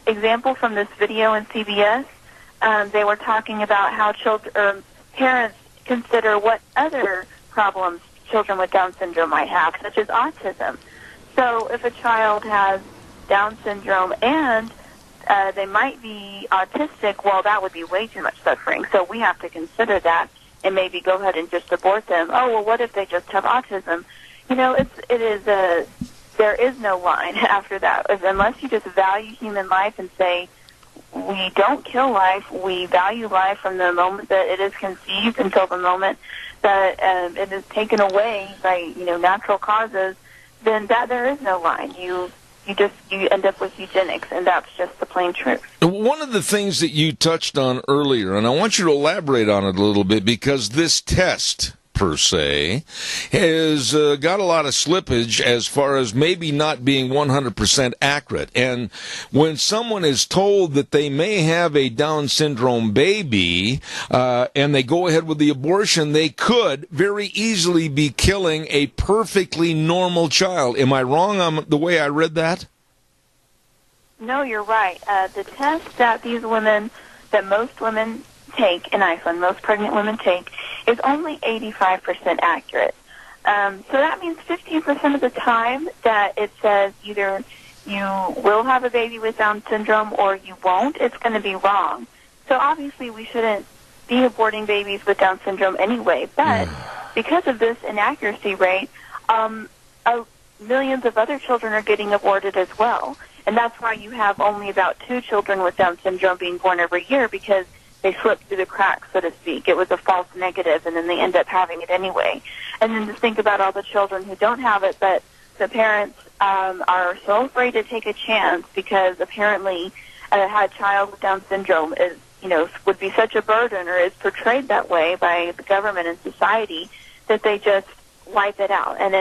example from this video in CBS, they were talking about how parents consider what other problems children with Down syndrome might have, such as autism. So if a child has Down syndrome and they might be autistic, well, that would be way too much suffering. So we have to consider that and maybe go ahead and just abort them. Oh, well, what if they just have autism? There is no line after that. Unless you just value human life and say, we don't kill life, we value life from the moment that it is conceived until the moment that it is taken away by, natural causes, then there is no line. You end up with eugenics, and that's just the plain truth. One of the things that you touched on earlier, and I want you to elaborate on it a little bit, because this test per se, has got a lot of slippage as far as maybe not being 100% accurate. And when someone is told that they may have a Down syndrome baby and they go ahead with the abortion, they could very easily be killing a perfectly normal child. Am I wrong on the way I read that? No, you're right. The test that that most women take in Iceland, most pregnant women take, is only 85% accurate. So that means 15% of the time that it says either you will have a baby with Down syndrome or you won't, it's going to be wrong. So obviously we shouldn't be aborting babies with Down syndrome anyway, but because of this inaccuracy rate, millions of other children are getting aborted as well. And that's why you have only about 2 children with Down syndrome being born every year, because they slipped through the cracks, so to speak. It was a false negative, and then they end up having it anyway. And then to think about all the children who don't have it, but the parents are so afraid to take a chance because apparently a child with Down syndrome is, would be such a burden, or is portrayed that way by the government and society, that they just wipe it out. And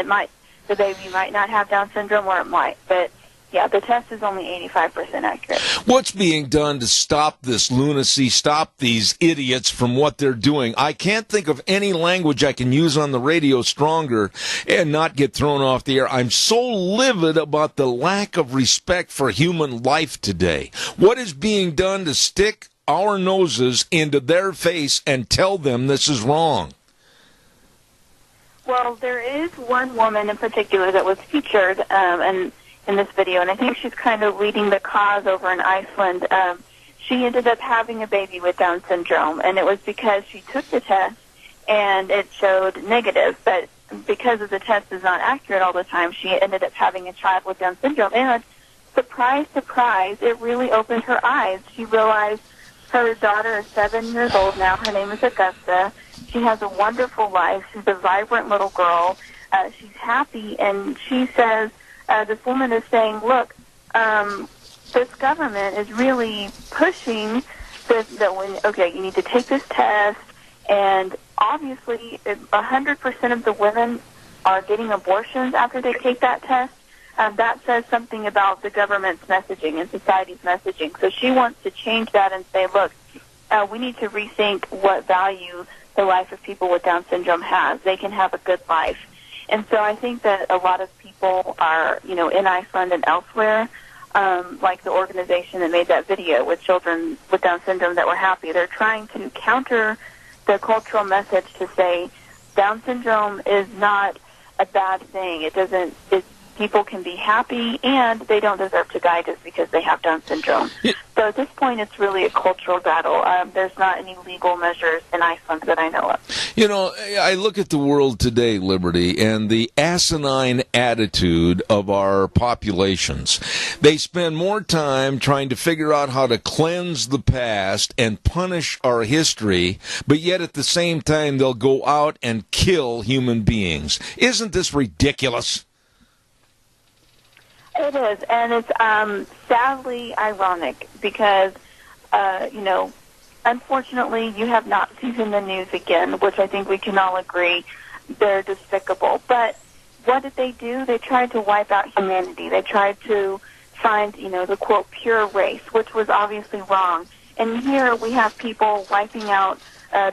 the baby might not have Down syndrome, or it might, but yeah, the test is only 85% accurate. What's being done to stop this lunacy, stop these idiots from what they're doing? I can't think of any language I can use on the radio stronger and not get thrown off the air. I'm so livid about the lack of respect for human life today. What is being done to stick our noses into their face and tell them this is wrong? Well, there is one woman in particular that was featured, in this video, and I think she's kind of leading the cause over in Iceland. She ended up having a baby with Down syndrome, and it was because she took the test and it showed negative, but because of the test is not accurate all the time, she ended up having a child with Down syndrome. And surprise, surprise, it really opened her eyes. She realized her daughter is 7 years old now. Her name is Augusta. She has a wonderful life. She's a vibrant little girl. She's happy, and she says, this woman is saying, look, this government is really pushing this, you need to take this test, and obviously 100% of the women are getting abortions after they take that test. That says something about the government's messaging and society's messaging. So she wants to change that and say, look, we need to rethink what value the life of people with Down syndrome has. They can have a good life. And so I think that a lot of people are, in Iceland and elsewhere, like the organization that made that video with children with Down syndrome that were happy. They're trying to counter the cultural message to say Down syndrome is not a bad thing. People can be happy, and they don't deserve to die just because they have Down syndrome. So at this point, it's really a cultural battle. There's not any legal measures in Iceland that I know of. I look at the world today, Liberty, and the asinine attitude of our populations. They spend more time trying to figure out how to cleanse the past and punish our history, but yet at the same time, they'll go out and kill human beings. Isn't this ridiculous? It is, and it's sadly ironic because, unfortunately, you have not seen the news again, which I think we can all agree they're despicable. But what did they do? They tried to wipe out humanity. They tried to find, the, quote, pure race, which was obviously wrong. And here we have people wiping out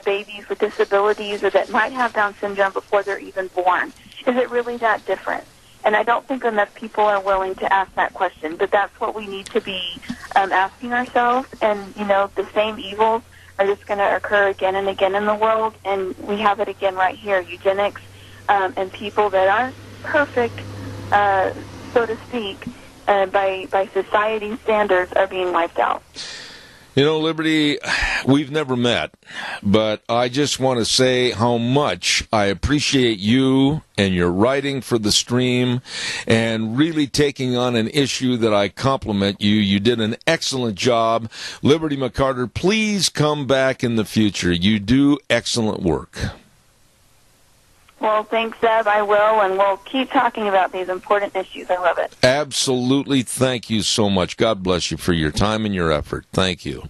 babies with disabilities or that might have Down syndrome before they're even born. Is it really that different? And I don't think enough people are willing to ask that question, but that's what we need to be asking ourselves. And, the same evils are just going to occur again and again in the world, and we have it again right here. Eugenics and people that aren't perfect, so to speak, by society's standards are being wiped out. Liberty, we've never met, but I just want to say how much I appreciate you and your writing for the stream and really taking on an issue that I compliment you. You did an excellent job. Liberty McCarter, please come back in the future. You do excellent work. Well, thanks, Zeb. I will, and we'll keep talking about these important issues. I love it. Absolutely. Thank you so much. God bless you for your time and your effort. Thank you.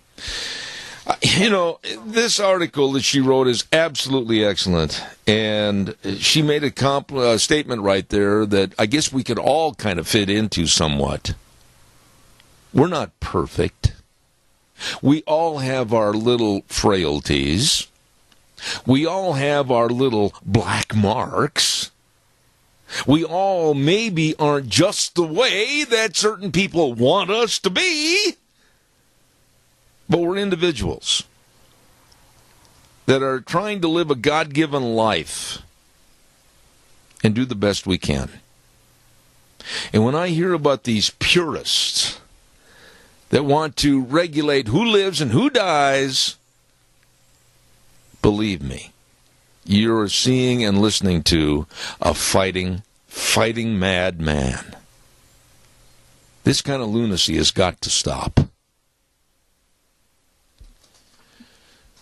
You know, this article that she wrote is absolutely excellent, and she made a statement right there that I guess we could all kind of fit into somewhat. We're not perfect. We all have our little frailties. We all have our little black marks. We all maybe aren't just the way that certain people want us to be. But we're individuals that are trying to live a God-given life and do the best we can. And when I hear about these purists that want to regulate who lives and who dies, believe me, you're seeing and listening to a fighting madman. This kind of lunacy has got to stop.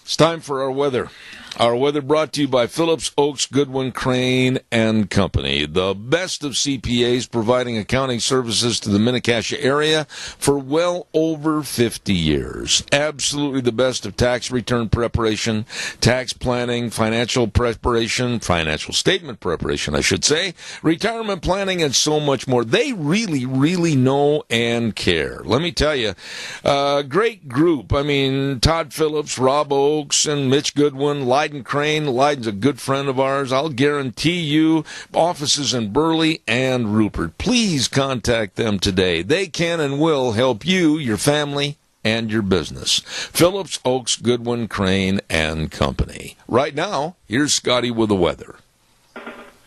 It's time for our weather. Our weather brought to you by Phillips, Oaks, Goodwin, Crane, and Company. The best of CPAs providing accounting services to the Mini-Cassia area for well over 50 years. Absolutely the best of tax return preparation, tax planning, financial preparation, financial statement preparation, I should say, retirement planning, and so much more. They really, really know and care. Let me tell you, great group. I mean, Todd Phillips, Rob Oaks, and Mitch Goodwin, Lyden Crane. Lyden's a good friend of ours. I'll guarantee you offices in Burley and Rupert. Please contact them today. They can and will help you, your family, and your business. Phillips, Oaks, Goodwin, Crane, and Company. Right now, here's Scotty with the weather.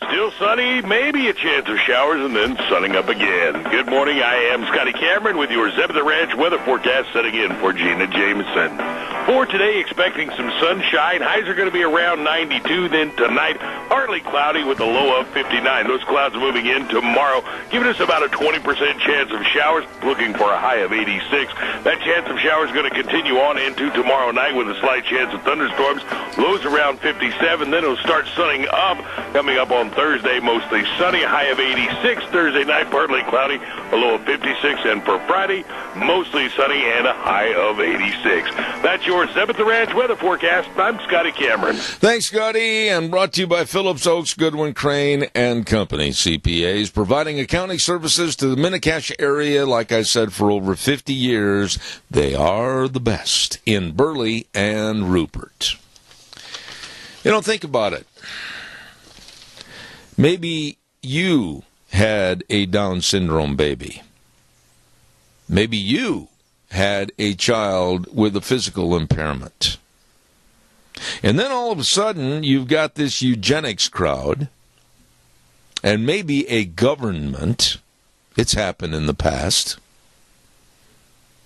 Still sunny, maybe a chance of showers, and then sunning up again. Good morning, I am Scotty Cameron with your Zeb of the Ranch weather forecast setting in for Gina Jameson. For today, expecting some sunshine. Highs are going to be around 92. Then tonight, partly cloudy with a low of 59. Those clouds moving in tomorrow, giving us about a 20% chance of showers, looking for a high of 86. That chance of showers is going to continue on into tomorrow night with a slight chance of thunderstorms. Lows around 57. Then it'll start sunning up. Coming up on Thursday, mostly sunny, high of 86. Thursday night, partly cloudy, a low of 56. And for Friday, mostly sunny and a high of 86. That's your 7th Ranch weather forecast. I'm Scotty Cameron. Thanks, Scotty, and brought to you by Phillips, Oaks, Goodwin, Crane, and Company, CPAs, providing accounting services to the Mini-Cassia area, like I said, for over 50 years. They are the best in Burley and Rupert. You know, think about it. Maybe you had a Down syndrome baby. Maybe you had a child with a physical impairment. And then all of a sudden, you've got this eugenics crowd, and maybe a government. It's happened in the past.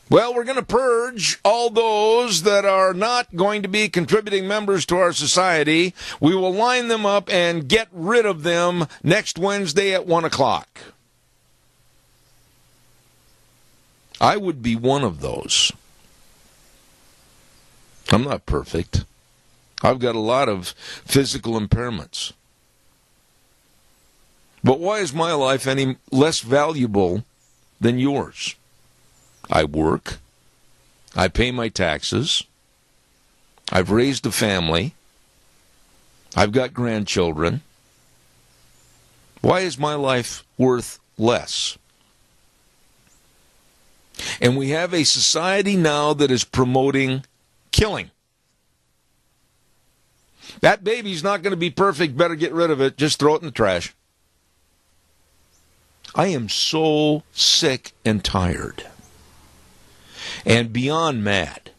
Well, we're going to purge all those that are not going to be contributing members to our society. We will line them up and get rid of them next Wednesday at 1 o'clock. I would be one of those. I'm not perfect. I've got a lot of physical impairments. But why is my life any less valuable than yours? I work. I pay my taxes. I've raised a family. I've got grandchildren. Why is my life worth less? And we have a society now that is promoting killing. That baby's not going to be perfect. Better get rid of it. Just throw it in the trash. I am so sick and tired and beyond mad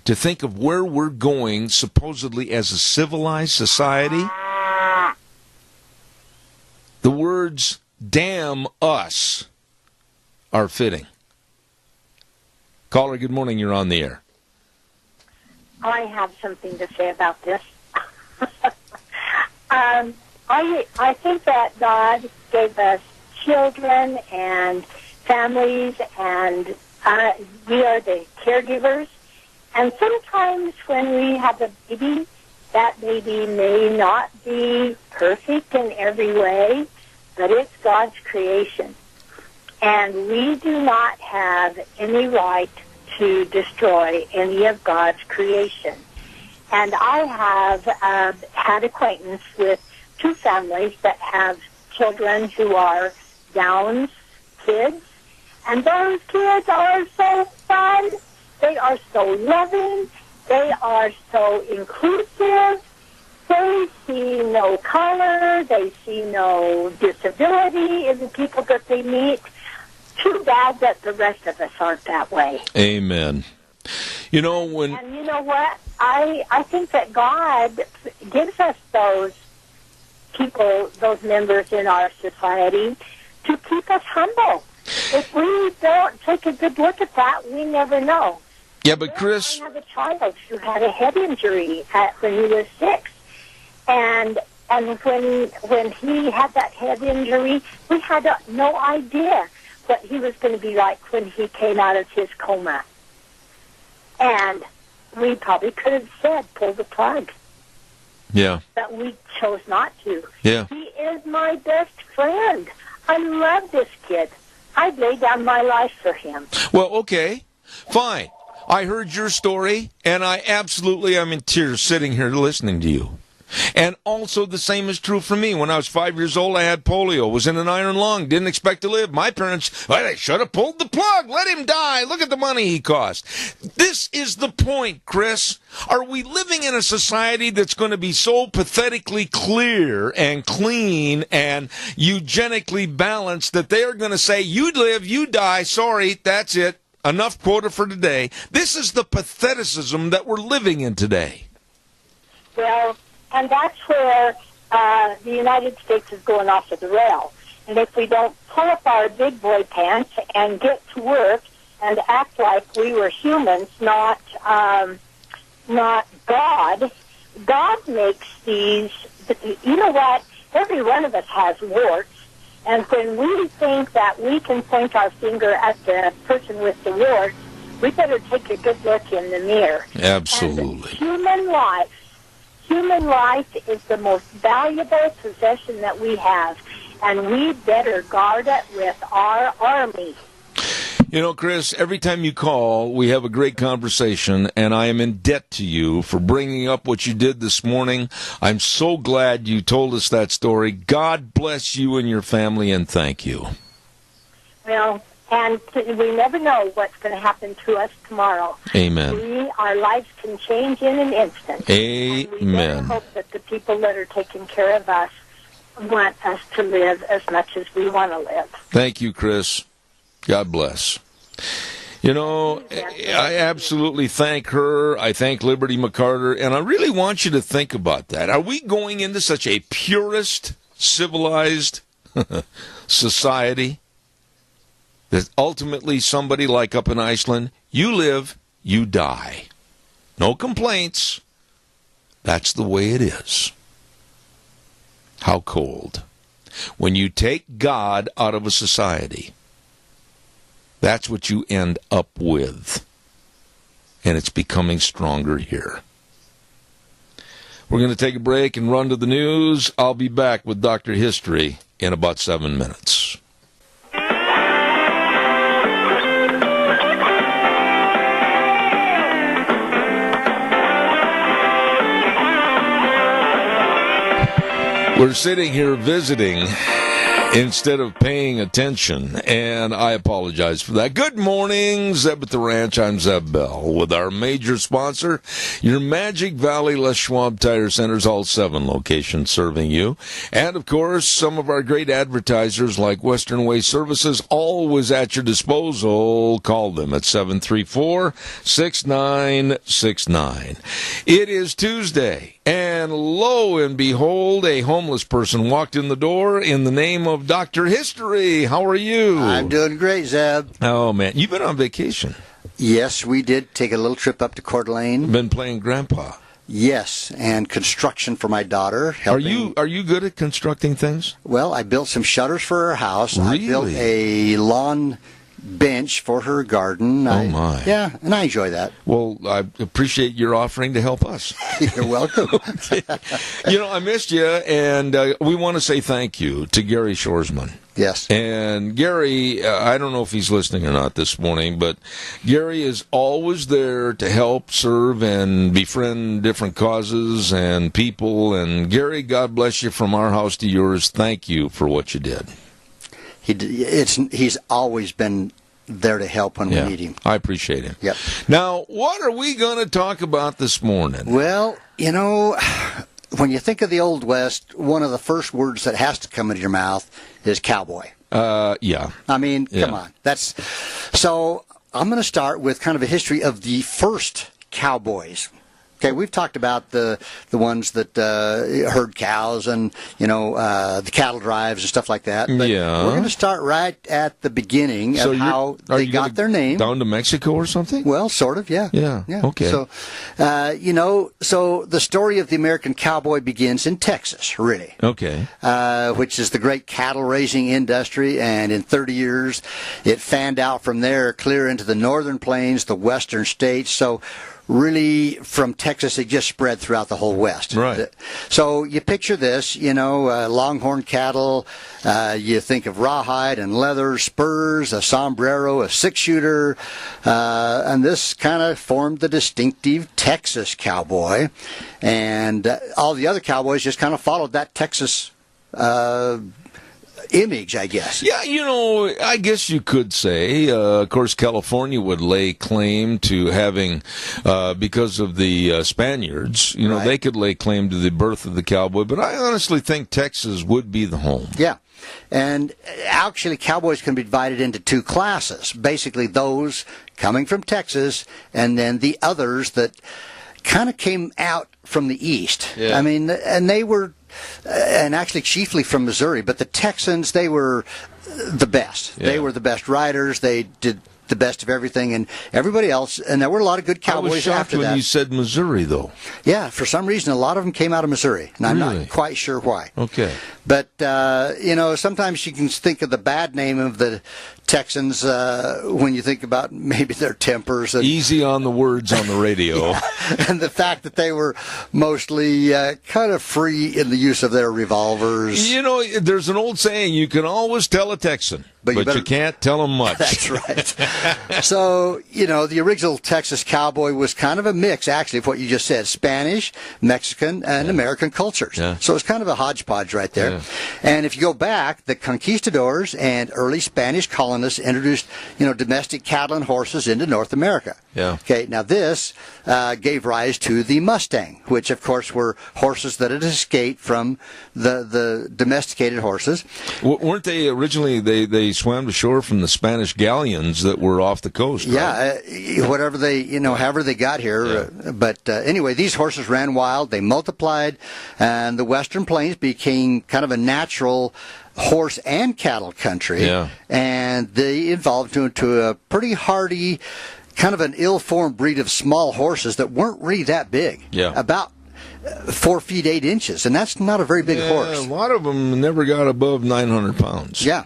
to think of where we're going supposedly as a civilized society. The words, damn us, are fitting. Caller, good morning. You're on the air. I have something to say about this. I think that God gave us children and families, and we are the caregivers. And sometimes when we have a baby, that baby may not be perfect in every way, but it's God's creation. And we do not have any right to destroy any of God's creation. And I have had acquaintance with 2 families that have children who are Down's kids, and those kids are so fun. They are so loving. They are so inclusive. They see no color. They see no disability in the people that they meet. Too bad that the rest of us aren't that way. Amen. You know, And you know what? I think that God gives us those people, those members in our society, to keep us humble. If we don't take a good look at that, we never know. Yeah, but Chris... I have a child who had a head injury when he was 6. And when he had that head injury, we had no idea what he was going to be like when he came out of his coma. And we probably could have said, pull the plug. Yeah. But we chose not to. Yeah. He is my best friend. I love this kid. I'd lay down my life for him. Well, okay. Fine. I heard your story, and I absolutely am in tears sitting here listening to you. And also the same is true for me. When I was 5 years old, I had polio, was in an iron lung, didn't expect to live. My parents, well, they should have pulled the plug. Let him die. Look at the money he cost. This is the point, Chris. Are we living in a society that's going to be so pathetically clear and clean and eugenically balanced that they are going to say, you live, you die, sorry, that's it. Enough quota for today. This is the patheticism that we're living in today. Well, and that's where the United States is going off of the rail. And if we don't pull up our big boy pants and get to work and act like we were humans, not God, God makes these, you know what, every one of us has warts. And when we think that we can point our finger at the person with the warts, we better take a good look in the mirror. Absolutely. And human life is the most valuable possession that we have, and we better guard it with our army. You know, Chris, every time you call, we have a great conversation, and I am in debt to you for bringing up what you did this morning. I'm so glad you told us that story. God bless you and your family, and thank you. Well, and we never know what's going to happen to us tomorrow. Amen. Our lives can change in an instant. Amen. And we better hope that the people that are taking care of us want us to live as much as we want to live. Thank you, Chris. God bless. You know, I absolutely thank her. I thank Liberty McCarter, and I really want you to think about that. Are we going into such a purist, civilized society that ultimately somebody like up in Iceland, you live, you die. No complaints. That's the way it is. How cold. When you take God out of a society, that's what you end up with. And it's becoming stronger here. We're going to take a break and run to the news. I'll be back with Dr. History in about 7 minutes. We're sitting here visiting instead of paying attention, and I apologize for that. Good morning, Zeb at the Ranch. I'm Zeb Bell with our major sponsor, your Magic Valley Les Schwab Tire Centers, all 7 locations serving you. And, of course, some of our great advertisers like Western Way Services, always at your disposal. Call them at 734-6969. It is Tuesday. And lo and behold, a homeless person walked in the door in the name of Dr. History. How are you? I'm doing great, Zeb. Oh, man. You've been on vacation. Yes, we did take a little trip up to Coeur d'Alene. Been playing grandpa. Yes, and construction for my daughter. Are you good at constructing things? Well, I built some shutters for her house. Really? I built a lawn bench for her garden. My. Yeah, and I enjoy that. Well, I appreciate your offering to help us. You're welcome. Okay. I missed you, and we want to say thank you to Gary Shoresman. Yes. And Gary, I don't know if he's listening or not this morning, but Gary is always there to help, serve, and befriend different causes and people. And Gary, God bless you from our house to yours. Thank you for what you did. He's always been there to help when we need him. I appreciate him. Yep. Now, what are we going to talk about this morning? Well, when you think of the Old West, one of the first words that has to come into your mouth is cowboy. Yeah. I mean, come on. So I'm going to start with kind of a history of the first cowboys. Okay, we've talked about the ones that herd cows and, the cattle drives and stuff like that. But we're going to start right at the beginning of how they got their name. Down to Mexico or something? Well, sort of, yeah. Yeah. Okay. So, so the story of the American cowboy begins in Texas, really. Okay. Which is the great cattle raising industry, and in 30 years it fanned out from there clear into the northern plains, the western states. So really, from Texas, it just spread throughout the whole West. Right. So you picture this, longhorn cattle. You think of rawhide and leather, spurs, a sombrero, a six-shooter, and this kind of formed the distinctive Texas cowboy. And all the other cowboys just kind of followed that Texas image, I guess. Yeah, I guess you could say. Of course, California would lay claim to having, because of the Spaniards, Right. they could lay claim to the birth of the cowboy. But I honestly think Texas would be the home. Yeah. And actually, cowboys can be divided into two classes. Basically, those coming from Texas, and then the others that kind of came out from the east. Yeah. I mean, and they were, and actually chiefly from Missouri, but the Texans, they were the best. Yeah. They were the best riders. They did the best of everything, and everybody else, and there were a lot of good cowboys I was shocked after when that. you said Missouri, though. Yeah, for some reason, a lot of them came out of Missouri, and I'm Really? not quite sure why. Okay. But, sometimes you can think of the bad name of the Texans when you think about maybe their tempers. And, Easy on the words on the radio. and the fact that they were mostly kind of free in the use of their revolvers. There's an old saying, you can always tell a Texan, but you can't tell them much. That's right. So, the original Texas cowboy was kind of a mix, actually, of what you just said, Spanish, Mexican, and American cultures. Yeah. So it's kind of a hodgepodge right there. Yeah. And if you go back, the conquistadors and early Spanish colonists introduced, domestic cattle and horses into North America. Yeah. Okay, now this gave rise to the Mustang, which, of course, were horses that had escaped from the domesticated horses. Weren't they originally, they swam to shore from the Spanish galleons that were off the coast? Right? Yeah, whatever they, however they got here. But anyway, these horses ran wild, they multiplied, and the Western Plains became kind of a natural horse and cattle country. Yeah. And they evolved into a pretty hardy, kind of an ill-formed breed of small horses that weren't really that big. Yeah. About 4 feet 8 inches, and that's not a very big horse. A lot of them never got above 900 pounds. Yeah.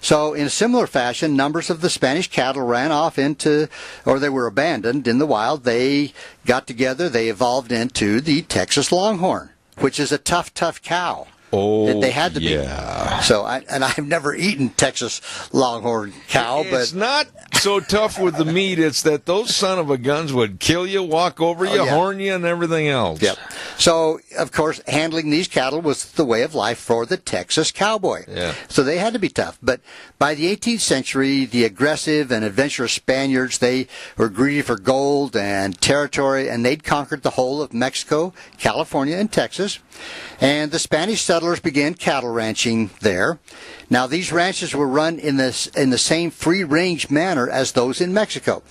So in a similar fashion, numbers of the Spanish cattle ran off into, or they were abandoned in the wild. They got together, they evolved into the Texas Longhorn, which is a tough cow. Oh, they had to be. So, I've never eaten Texas Longhorn cow, but it's not so tough with the meat. It's that those son of a guns would kill you, walk over you, horn you, and everything else. Yep. So, of course, handling these cattle was the way of life for the Texas cowboy. Yeah. So they had to be tough. But by the 18th century, the aggressive and adventurous Spaniards, they were greedy for gold and territory, and they'd conquered the whole of Mexico, California, and Texas. And the Spanish settlers began cattle ranching there. Now, these ranches were run in the same free-range manner as those in Mexico.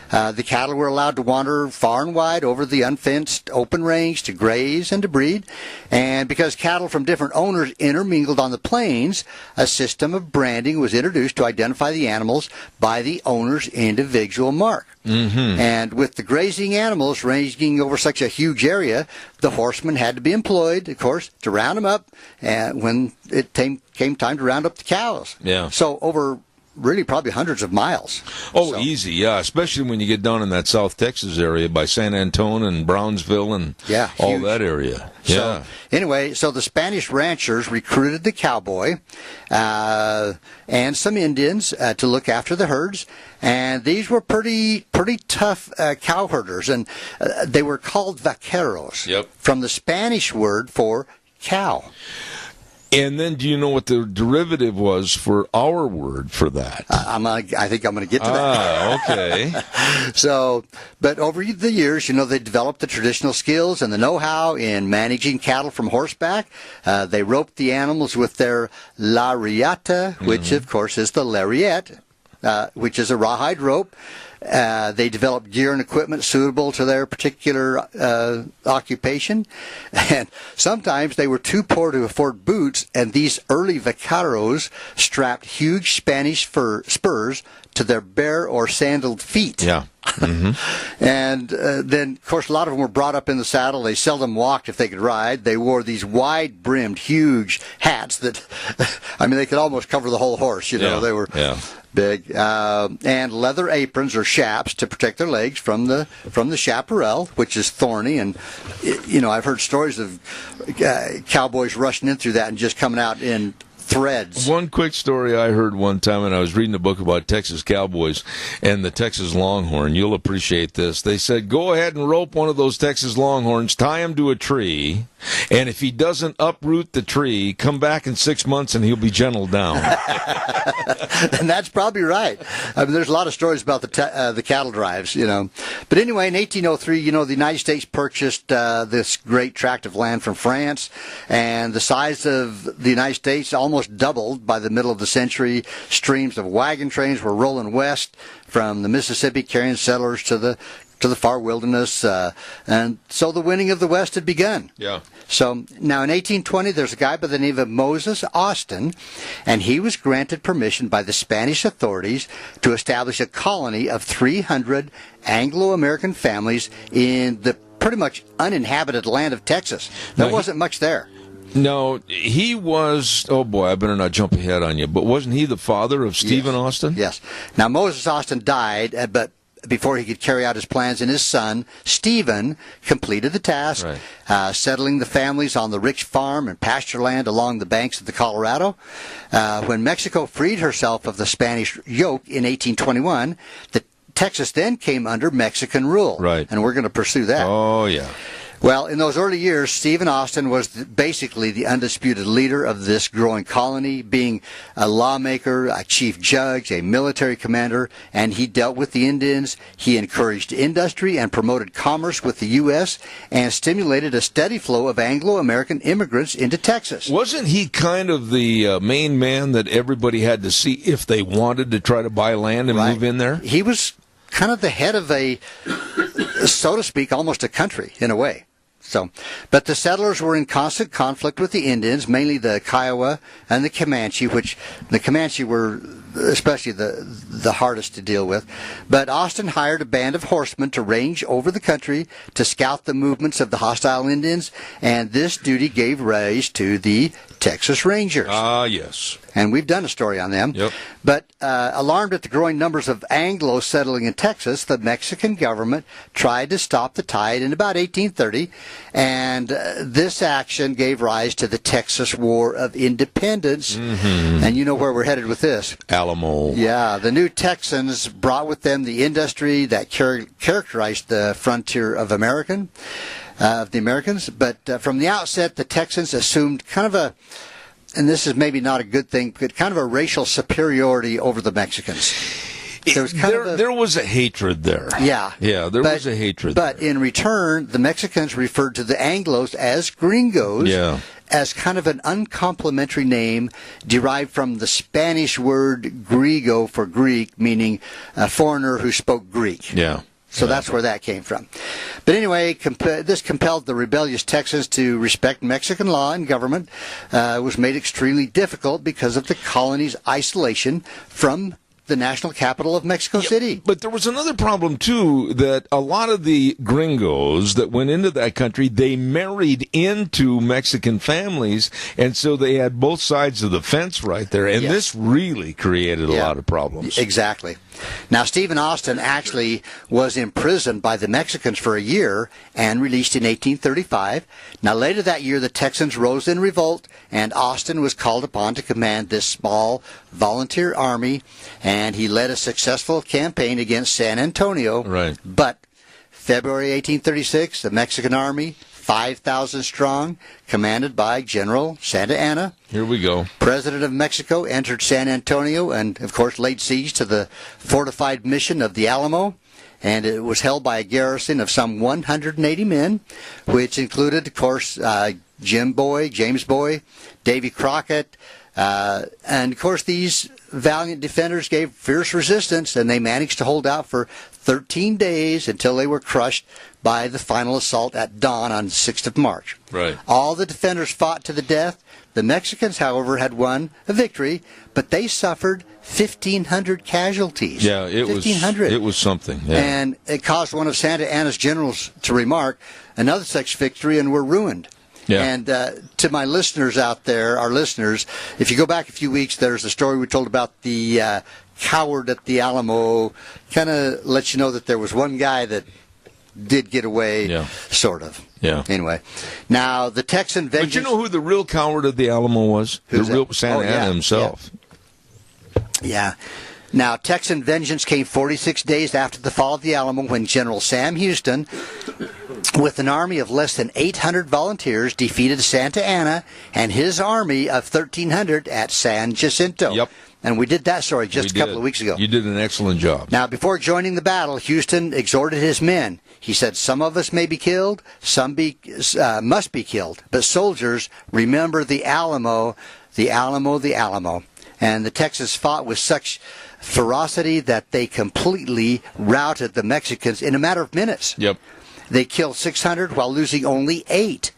The cattle were allowed to wander far and wide over the unfenced open range to graze and to breed. And because cattle from different owners intermingled on the plains, a system of branding was introduced to identify the animals by the owner's individual mark. Mm-hmm. And with the grazing animals ranging over such a huge area, the horsemen had to be employed, of course, to round them up when it came time to round up the cows. Yeah. So over really probably hundreds of miles. Oh, easy, yeah, especially when you get down in that South Texas area by San Antonio and Brownsville and all huge. that area. So, anyway, so the Spanish ranchers recruited the cowboy and some Indians to look after the herds, and these were pretty tough cow herders, and they were called vaqueros, from the Spanish word for cow. And then, do you know what the derivative was for our word for that? I think I'm going to get to that. Okay. So, but over the years, they developed the traditional skills and the know-how in managing cattle from horseback. They roped the animals with their lariata, which, of course, is the lariat, which is a rawhide rope. They developed gear and equipment suitable to their particular occupation, and sometimes they were too poor to afford boots, and these early vaqueros strapped huge Spanish spurs to their bare or sandaled feet. Yeah. And then, of course, a lot of them were brought up in the saddle. They seldom walked if they could ride. They wore these wide-brimmed, huge hats that, they could almost cover the whole horse. They were big, and leather aprons or chaps to protect their legs from the chaparral, which is thorny. And I've heard stories of cowboys rushing in through that and just coming out in threads. One quick story I heard one time, and I was reading a book about Texas cowboys and the Texas Longhorn. You'll appreciate this. They said, go ahead and rope one of those Texas Longhorns, tie him to a tree, and if he doesn't uproot the tree, come back in 6 months and he'll be gentled down. And that's probably right. There's a lot of stories about the cattle drives, But anyway, in 1803, the United States purchased this great tract of land from France, and the size of the United States almost doubled by the middle of the century. Streams of wagon trains were rolling west from the Mississippi, carrying settlers to the far wilderness, and so the winning of the West had begun. Yeah. So now in 1820, there's a guy by the name of Moses Austin, and he was granted permission by the Spanish authorities to establish a colony of 300 Anglo-American families in the pretty much uninhabited land of Texas. There wasn't much there. No, he was, oh boy, I better not jump ahead on you, but wasn't he the father of Stephen Austin? Yes. Now, Moses Austin died, but before he could carry out his plans, and his son, Stephen, completed the task, settling the families on the rich farm and pasture land along the banks of the Colorado. When Mexico freed herself of the Spanish yoke in 1821, Texas then came under Mexican rule. Right. And we're going to pursue that. Oh, yeah. Well, in those early years, Stephen Austin was basically the undisputed leader of this growing colony, being a lawmaker, a chief judge, a military commander, and he dealt with the Indians. He encouraged industry and promoted commerce with the U.S. and stimulated a steady flow of Anglo-American immigrants into Texas. Wasn't he kind of the main man that everybody had to see if they wanted to try to buy land and move in there? He was kind of the head of a, so to speak, almost a country in a way. But the settlers were in constant conflict with the Indians, mainly the Kiowa and the Comanche, which the Comanche were especially the hardest to deal with. But Austin hired a band of horsemen to range over the country to scout the movements of the hostile Indians, and this duty gave rise to the Texas Rangers. Ah, yes. And we've done a story on them. Yep. But alarmed at the growing numbers of Anglos settling in Texas, the Mexican government tried to stop the tide in about 1830, and this action gave rise to the Texas War of Independence. Mm-hmm. And you know where we're headed with this. Alamo. Yeah, the new Texans brought with them the industry that characterized the frontier of the Americans. But from the outset, the Texans assumed kind of a, and this is maybe not a good thing, but kind of a racial superiority over the Mexicans. There was a hatred there. Yeah. Yeah, there was a hatred there. But in return, the Mexicans referred to the Anglos as gringos. Yeah. As kind of an uncomplimentary name derived from the Spanish word griego for Greek, meaning a foreigner who spoke Greek. Yeah. So that's where that came from. But anyway, this compelled the rebellious Texans to respect Mexican law and government. It was made extremely difficult because of the colony's isolation from the national capital of Mexico City. But there was another problem, too, that a lot of the gringos that went into that country, they married into Mexican families, and so they had both sides of the fence right there, and this really created a lot of problems. Exactly. Now, Stephen Austin actually was imprisoned by the Mexicans for a year and released in 1835. Now, later that year, the Texans rose in revolt, and Austin was called upon to command this small volunteer army, and he led a successful campaign against San Antonio. Right. But February 1836, the Mexican army, 5,000 strong, commanded by General Santa Anna. Here we go. President of Mexico entered San Antonio and, of course, laid siege to the fortified mission of the Alamo. And it was held by a garrison of some 180 men, which included, of course, James Boy, Davy Crockett. And, of course, these valiant defenders gave fierce resistance, and they managed to hold out for 13 days until they were crushed by the final assault at dawn on 6th of March. Right. All the defenders fought to the death. The Mexicans, however, had won a victory, but they suffered 1,500 casualties. Yeah, it was something. Yeah. And it caused one of Santa Anna's generals to remark, another such victory and we're ruined. Yeah. And to my listeners out there, our listeners, if you go back a few weeks, there's a story we told about the coward at the Alamo. Kind of lets you know that there was one guy that did get away, sort of. Yeah. Anyway, now the Texan vengeance. But you know who the real coward of the Alamo was? Who's the real that? Santa Anna himself. Yeah. Now, Texan vengeance came 46 days after the fall of the Alamo when General Sam Houston, with an army of less than 800 volunteers, defeated Santa Anna and his army of 1,300 at San Jacinto. Yep. And we did that story just a couple of weeks ago. You did an excellent job. Now, before joining the battle, Houston exhorted his men. He said, "Some of us may be killed, some must be killed. But soldiers, remember the Alamo, the Alamo, the Alamo." And the Texans fought with such ferocity that they completely routed the Mexicans in a matter of minutes. Yep. They killed 600 while losing only 8.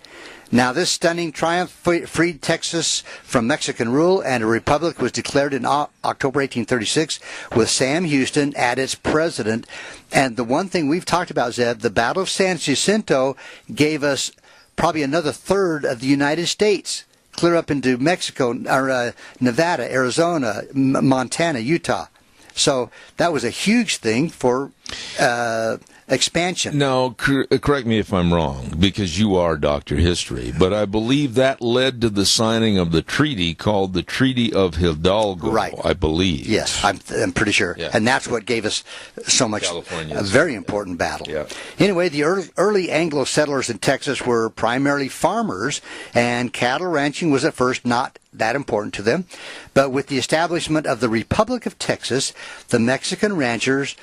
Now, this stunning triumph freed Texas from Mexican rule, and a republic was declared in October 1836 with Sam Houston as its president. And the one thing we've talked about, Zeb, the Battle of San Jacinto gave us probably another third of the United States, clear up into Mexico, or Nevada, Arizona, Montana, Utah. So that was a huge thing for expansion. Now, correct me if I'm wrong, because you are Dr. History, but I believe that led to the signing of the treaty called the Treaty of Hidalgo, right. I believe. Yes, I'm pretty sure. Yeah. And that's what gave us so much, a very important battle. Yeah. Anyway, the early Anglo settlers in Texas were primarily farmers, and cattle ranching was at first not that important to them. But with the establishment of the Republic of Texas, the Mexican ranchers,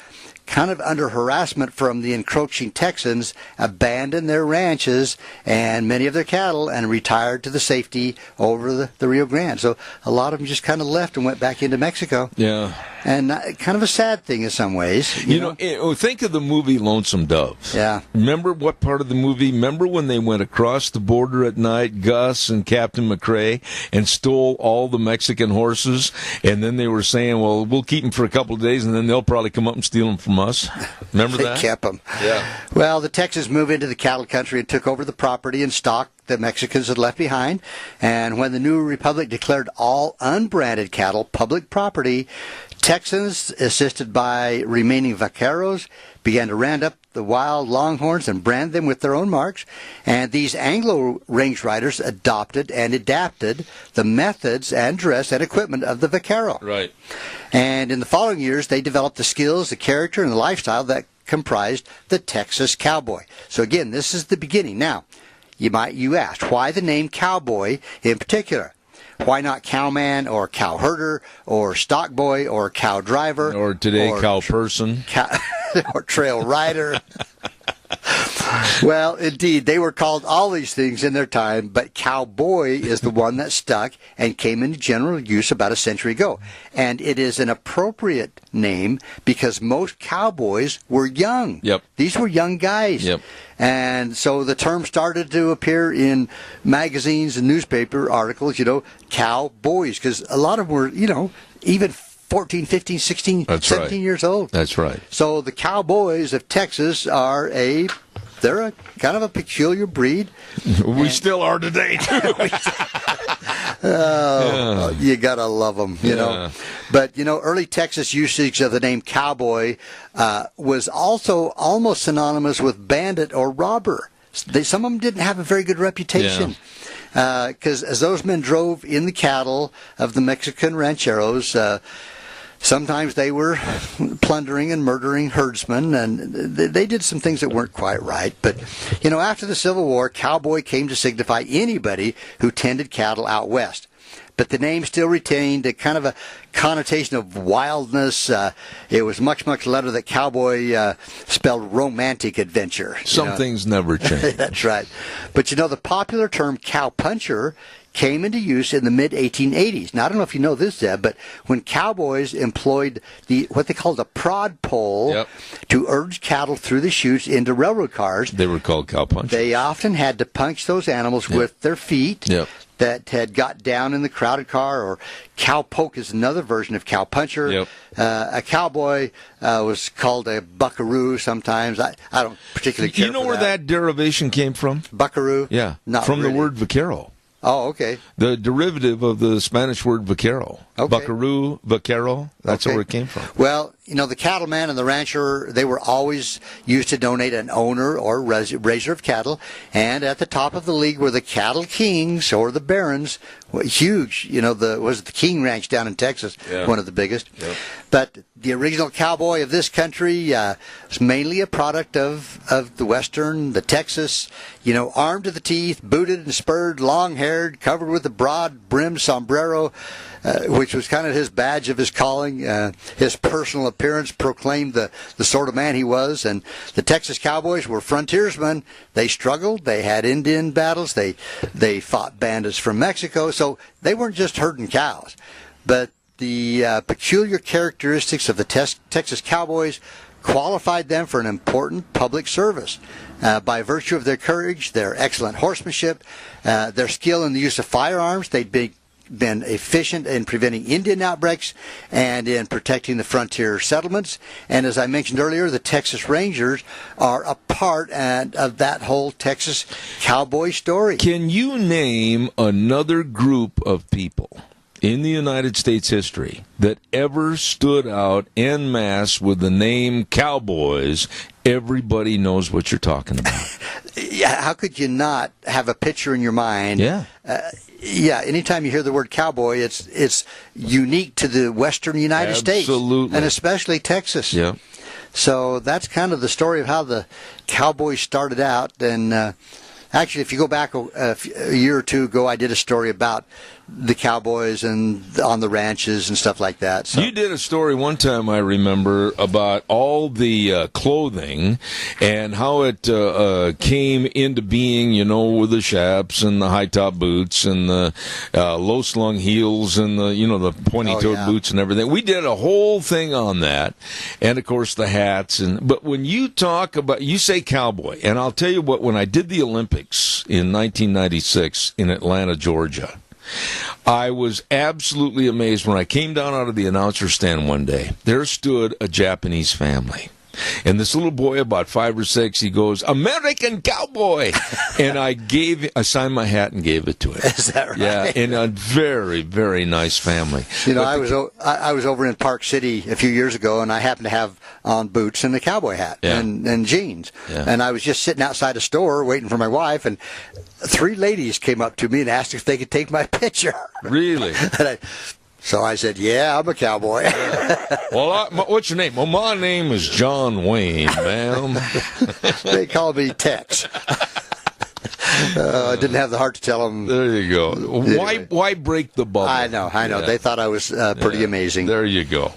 kind of under harassment from the encroaching Texans, abandoned their ranches and many of their cattle and retired to the safety over the Rio Grande. So a lot of them just kind of left and went back into Mexico. Yeah. And kind of a sad thing in some ways. You know, think of the movie Lonesome Dove. Yeah. Remember what part of the movie? Remember when they went across the border at night, Gus and Captain McCrae, and stole all the Mexican horses? And then they were saying, well, we'll keep them for a couple of days, and then they'll probably come up and steal them from us. Remember that? They kept them. Yeah. Well, the Texans moved into the cattle country and took over the property and stock the Mexicans had left behind. And when the new republic declared all unbranded cattle public property, Texans, assisted by remaining vaqueros, began to round up the wild longhorns and brand them with their own marks. And these Anglo range riders adopted and adapted the methods and dress and equipment of the vaquero. Right. And in the following years, they developed the skills, the character, and the lifestyle that comprised the Texas cowboy. So again, this is the beginning. Now, you asked, why the name cowboy in particular? Why not cowman or cow herder or stock boy or cow driver? Or today, cow person. Or trail rider. Well, indeed, they were called all these things in their time, but cowboy is the one that stuck and came into general use about a century ago. And it is an appropriate name because most cowboys were young. Yep. These were young guys. Yep. And so the term started to appear in magazines and newspaper articles, cowboys, because a lot of them were, even 14, 15, 16, That's 17 right. years old. That's right. So the cowboys of Texas are they're a kind of a peculiar breed. We still are today, too. You gotta love them, you know. But early Texas usage of the name cowboy was also almost synonymous with bandit or robber. Some of them didn't have a very good reputation. Because as those men drove in the cattle of the Mexican rancheros, sometimes they were plundering and murdering herdsmen, and they did some things that weren't quite right. But, after the Civil War, cowboy came to signify anybody who tended cattle out west. But the name still retained a kind of a connotation of wildness. It was much, much later that cowboy spelled romantic adventure. Some things never change. That's right. But the popular term cowpuncher came into use in the mid-1880s. Now, I don't know if you know this, Zeb, but when cowboys employed what they called a prod pole to urge cattle through the chutes into railroad cars, they were called cowpunchers. They often had to punch those animals with their feet that had got down in the crowded car, or cowpoke is another version of cowpuncher. A cowboy was called a buckaroo sometimes. I don't particularly care You know for where that derivation came from? Buckaroo? Yeah, Not from really. the word vaquero. Oh, okay. The derivative of the Spanish word vaquero. Okay. Buckaroo, vaquero, that's Okay. where it came from. Well, the cattleman and the rancher, they were always used to donate an owner or raiser of cattle. And at the top of the league were the cattle kings or the barons. Huge. Was the King Ranch down in Texas, one of the biggest. But the original cowboy of this country was mainly a product of the Western, the Texas, armed to the teeth, booted and spurred, long-haired, covered with a broad-brimmed sombrero, which was kind of his badge of his calling. His personal appearance proclaimed the sort of man he was. And the Texas cowboys were frontiersmen. They struggled. They had Indian battles. They fought bandits from Mexico. So they weren't just herding cows. But the peculiar characteristics of the Texas cowboys qualified them for an important public service. By virtue of their courage, their excellent horsemanship, their skill in the use of firearms, they'd been efficient in preventing Indian outbreaks and in protecting the frontier settlements. And as I mentioned earlier, the Texas Rangers are a part of that whole Texas cowboy story. Can you name another group of people in the United States history that ever stood out en masse with the name cowboys? Everybody knows what you're talking about. Yeah, how could you not have a picture in your mind? Yeah, anytime you hear the word cowboy, it's unique to the western United States. Absolutely. And especially Texas. Yeah. So that's kind of the story of how the cowboys started out. And actually, if you go back a year or two ago, I did a story about the cowboys and on the ranches and stuff like that. So. You did a story one time, I remember, about all the clothing and how it came into being, with the chaps and the high-top boots and the low-slung heels and the pointy-toed boots and everything. We did a whole thing on that, and, of course, the hats. But when you talk about, you say cowboy, and I'll tell you what, when I did the Olympics in 1996 in Atlanta, Georgia, I was absolutely amazed when I came down out of the announcer stand one day. There stood a Japanese family. And this little boy, about 5 or 6, he goes, "American cowboy!" And I signed my hat and gave it to him. Is that right? Yeah, and a very, very nice family. I was over in Park City a few years ago, and I happened to have on boots and a cowboy hat and jeans. Yeah. And I was just sitting outside a store waiting for my wife, and 3 ladies came up to me and asked if they could take my picture. Really? So I said, "Yeah, I'm a cowboy." Well, what's your name? Well, my name is John Wayne, ma'am. They call me Tex. I didn't have the heart to tell them. There you go. Why break the bubble? I know. Yeah. They thought I was pretty amazing. There you go.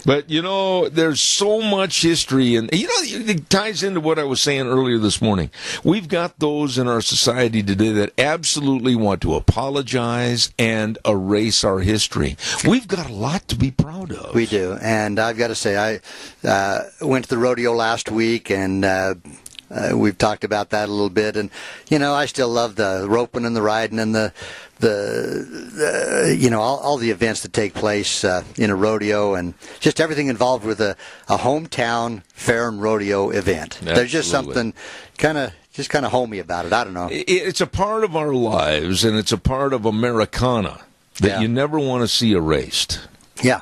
But, there's so much history, and, it ties into what I was saying earlier this morning. We've got those in our society today that absolutely want to apologize and erase our history. We've got a lot to be proud of. We do. And I've got to say, I went to the rodeo last week, and we've talked about that a little bit, and I still love the roping and the riding and the all the events that take place in a rodeo, and just everything involved with a hometown fair and rodeo event. Absolutely. There's just something kind of homey about it. I don't know. It's a part of our lives, and it's a part of Americana that you never want to see erased. Yeah.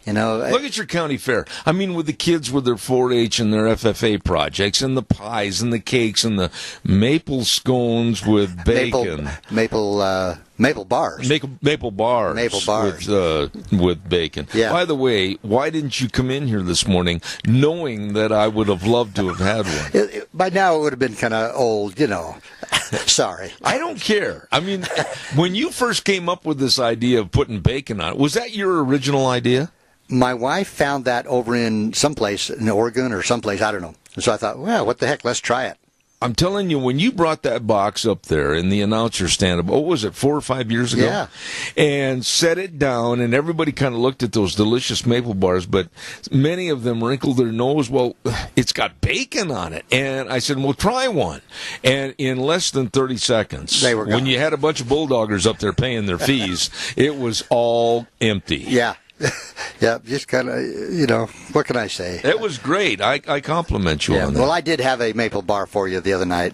Look at your county fair. I mean, with the kids with their 4-H and their FFA projects, and the pies and the cakes and the maple scones with bacon, maple bars, maple bars with bacon. Yeah. By the way, why didn't you come in here this morning, knowing that I would have loved to have had one? By now, it would have been kind of old, Sorry. I don't care. I mean, when you first came up with this idea of putting bacon on it, was that your original idea? My wife found that over in someplace in Oregon or someplace, I don't know. So I thought, well, what the heck, let's try it. I'm telling you, when you brought that box up there in the announcer stand, what was it, 4 or 5 years ago? Yeah. And set it down, and everybody kind of looked at those delicious maple bars, but many of them wrinkled their nose. Well, it's got bacon on it. And I said, well, try one. And in less than 30 seconds, they were gone. When you had a bunch of bulldoggers up there paying their fees, it was all empty. Yeah. Yeah, just kind of, what can I say? It was great. I compliment you on that. Well, I did have a maple bar for you the other night.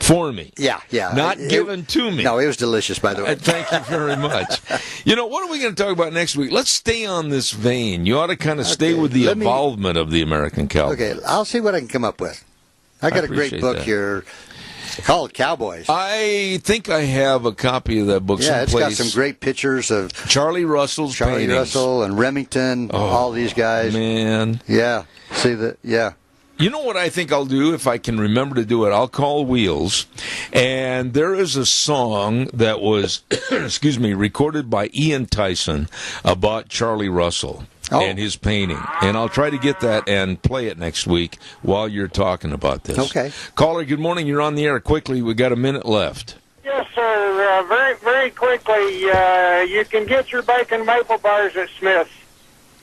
For me? Yeah. Not given to me. No, it was delicious, by the way. Thank you very much. What are we going to talk about next week? Let's stay on this vein. You ought to kind of stay with the involvement of the American cowboy. Okay, I'll see what I can come up with. I got a great book here called Cowboys. I think I have a copy of that book someplace. It's got some great pictures of Charlie Russell's paintings. Russell and Remington, all these guys. Man. Yeah. See that? Yeah. You know what I think I'll do if I can remember to do it? I'll call Wheels, and there is a song that was, recorded by Ian Tyson about Charlie Russell and his painting. And I'll try to get that and play it next week while you're talking about this. Okay. Caller, good morning. You're on the air. Quickly, we got a minute left. Yes, sir. Very, very quickly, you can get your bacon maple bars at Smith's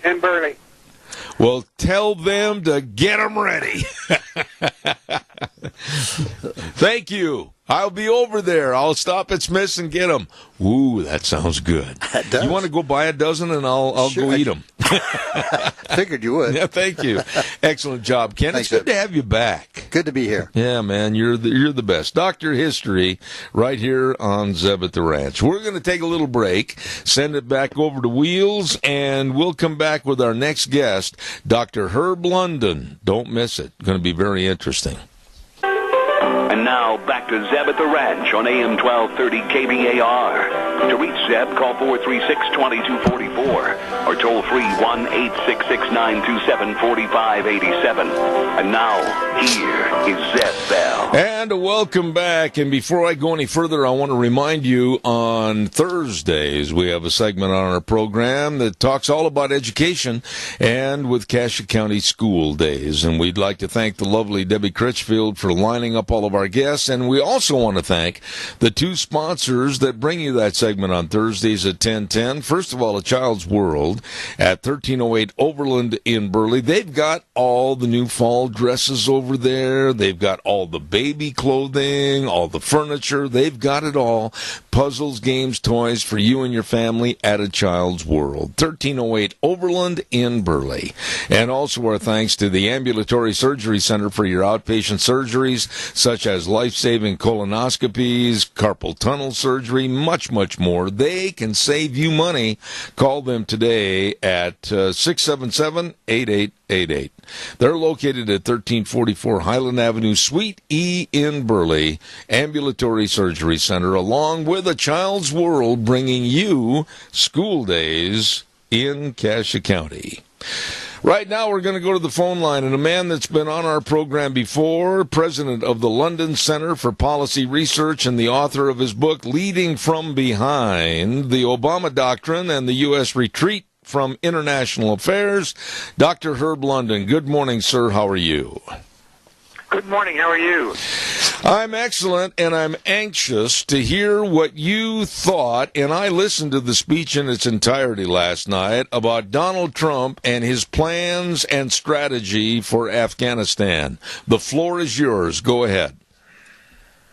in Burley. Well, tell them to get them ready. Thank you. I'll be over there. I'll stop at Smith's and get them. Ooh, that sounds good. That does. You want to go buy a dozen, and I'll go eat them. Figured you would. Yeah, thank you. Excellent job, Ken. Thanks, it's good to have you back. Good to be here. Yeah, man, you're the best. Dr. History right here on Zeb at the Ranch. We're going to take a little break, send it back over to Wheels, and we'll come back with our next guest, Dr. Herb London. Don't miss it. Going to be very interesting. And now, back to Zeb at the Ranch on AM 1230 KBAR. To reach Zeb, call 436-2244 or toll free 1-866-927-4587. And now, here is Zeb Bell. And welcome back. And before I go any further, I want to remind you on Thursdays we have a segment on our program that talks all about education and with Cassia County School Days. And we'd like to thank the lovely Debbie Critchfield for lining up all of our guests. And we also want to thank the two sponsors that bring you that segment on Thursdays at 10:10. First of all, A Child's World at 1308 Overland in Burley. They've got all the new fall dresses over there. They've got all the baby clothing, all the furniture. They've got it all. Puzzles, games, toys for you and your family at A Child's World. 1308 Overland in Burley. And also our thanks to the Ambulatory Surgery Center for your outpatient surgeries, such as life-saving colonoscopies, carpal tunnel surgery, much, much more. They can save you money. Call them today at 677-8888. They're located at 1344 Highland Avenue, Suite E in Burley. Ambulatory Surgery Center, along with A Child's World, bringing you School Days in Cassia County. Right now, we're going to go to the phone line, and a man that's been on our program before, president of the London Center for Policy Research and the author of his book, Leading from Behind, the Obama Doctrine and the U.S. Retreat from International Affairs, Dr. Herb London. Good morning, sir. How are you? Good morning. How are you? I'm excellent, and I'm anxious to hear what you thought, and I listened to the speech in its entirety last night about Donald Trump and his plans and strategy for Afghanistan. The floor is yours. Go ahead.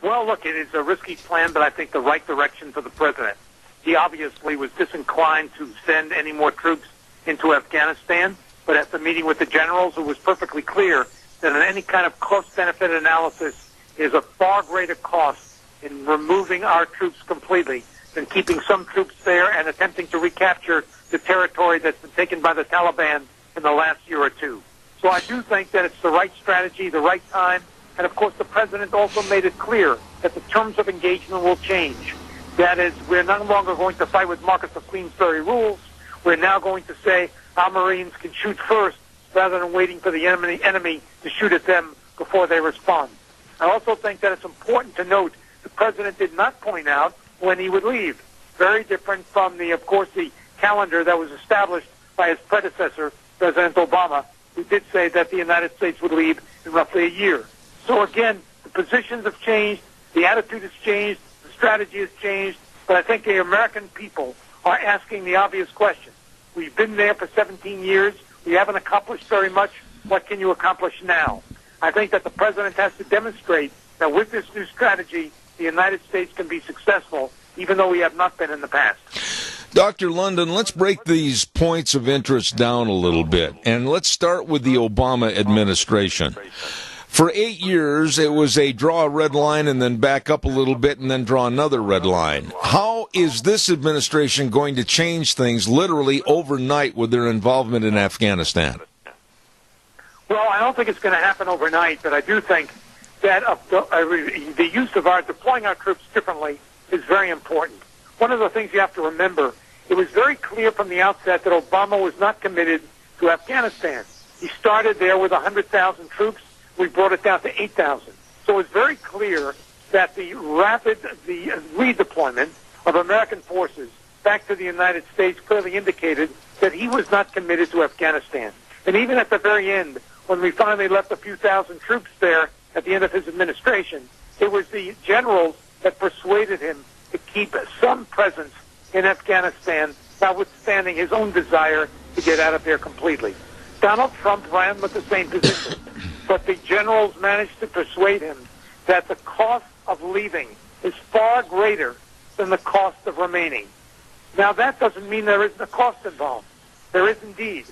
Well, look, it is a risky plan, but I think the right direction for the president. He obviously was disinclined to send any more troops into Afghanistan, but at the meeting with the generals, it was perfectly clear that in any kind of cost-benefit analysis is a far greater cost in removing our troops completely than keeping some troops there and attempting to recapture the territory that's been taken by the Taliban in the last year or two. So I do think that it's the right strategy, the right time, and of course the president also made it clear that the terms of engagement will change. That is, we're no longer going to fight with Marcus of Queensberry rules. We're now going to say our Marines can shoot first rather than waiting for the enemy to shoot at them before they respond. I also think that it's important to note the president did not point out when he would leave. Very different from the calendar that was established by his predecessor, President Obama, who did say that the United States would leave in roughly a year. So again, the positions have changed, the attitude has changed, the strategy has changed, but I think the American people are asking the obvious question. We've been there for 17 years. We haven't accomplished very much. What can you accomplish now? I think that the president has to demonstrate that with this new strategy, the United States can be successful, even though we have not been in the past. Dr. London, let's break these points of interest down a little bit, and let's start with the Obama administration. For 8 years, it was a draw a red line and then back up a little bit and then draw another red line. How is this administration going to change things literally overnight with their involvement in Afghanistan? Well, I don't think it's going to happen overnight, but I do think that the use of deploying our troops differently is very important. One of the things you have to remember, it was very clear from the outset that Obama was not committed to Afghanistan. He started there with 100,000 troops. We brought it down to 8,000. So it's very clear that the redeployment of American forces back to the United States clearly indicated that he was not committed to Afghanistan. And even at the very end, when we finally left a few thousand troops there at the end of his administration, it was the generals that persuaded him to keep some presence in Afghanistan, notwithstanding his own desire to get out of there completely. Donald Trump ran with the same position, but the generals managed to persuade him that the cost of leaving is far greater than the cost of remaining. Now, that doesn't mean there isn't a cost involved. There is indeed.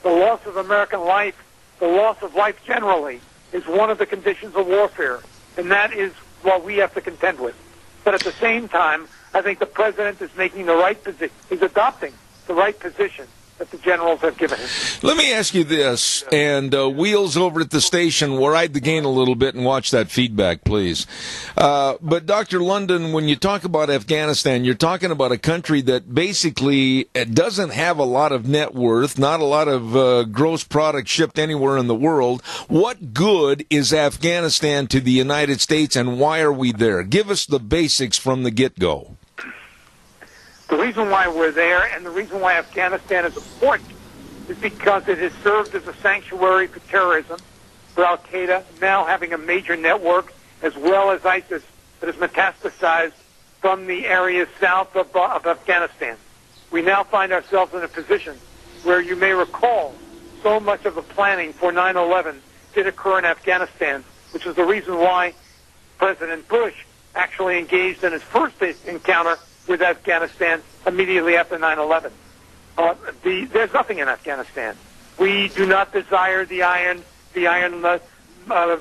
The loss of American life, the loss of life generally, is one of the conditions of warfare, and that is what we have to contend with. But at the same time, I think the president is making the right position. He's adopting the right position that the generals have given him. Let me ask you this, and Wheels over at the station, we'll ride the gain a little bit and watch that feedback, please. But Dr. London, when you talk about Afghanistan, you're talking about a country that basically doesn't have a lot of net worth, not a lot of gross product shipped anywhere in the world. What good is Afghanistan to the United States, and why are we there? Give us the basics from the get-go. The reason why we're there and the reason why Afghanistan is important is because it has served as a sanctuary for terrorism, for Al-Qaeda, now having a major network, as well as ISIS that has metastasized from the areas south of Afghanistan. We now find ourselves in a position where you may recall so much of the planning for 9/11 did occur in Afghanistan, which is the reason why President Bush actually engaged in his first encounter with Afghanistan immediately after 9/11. There's nothing in Afghanistan. We do not desire the iron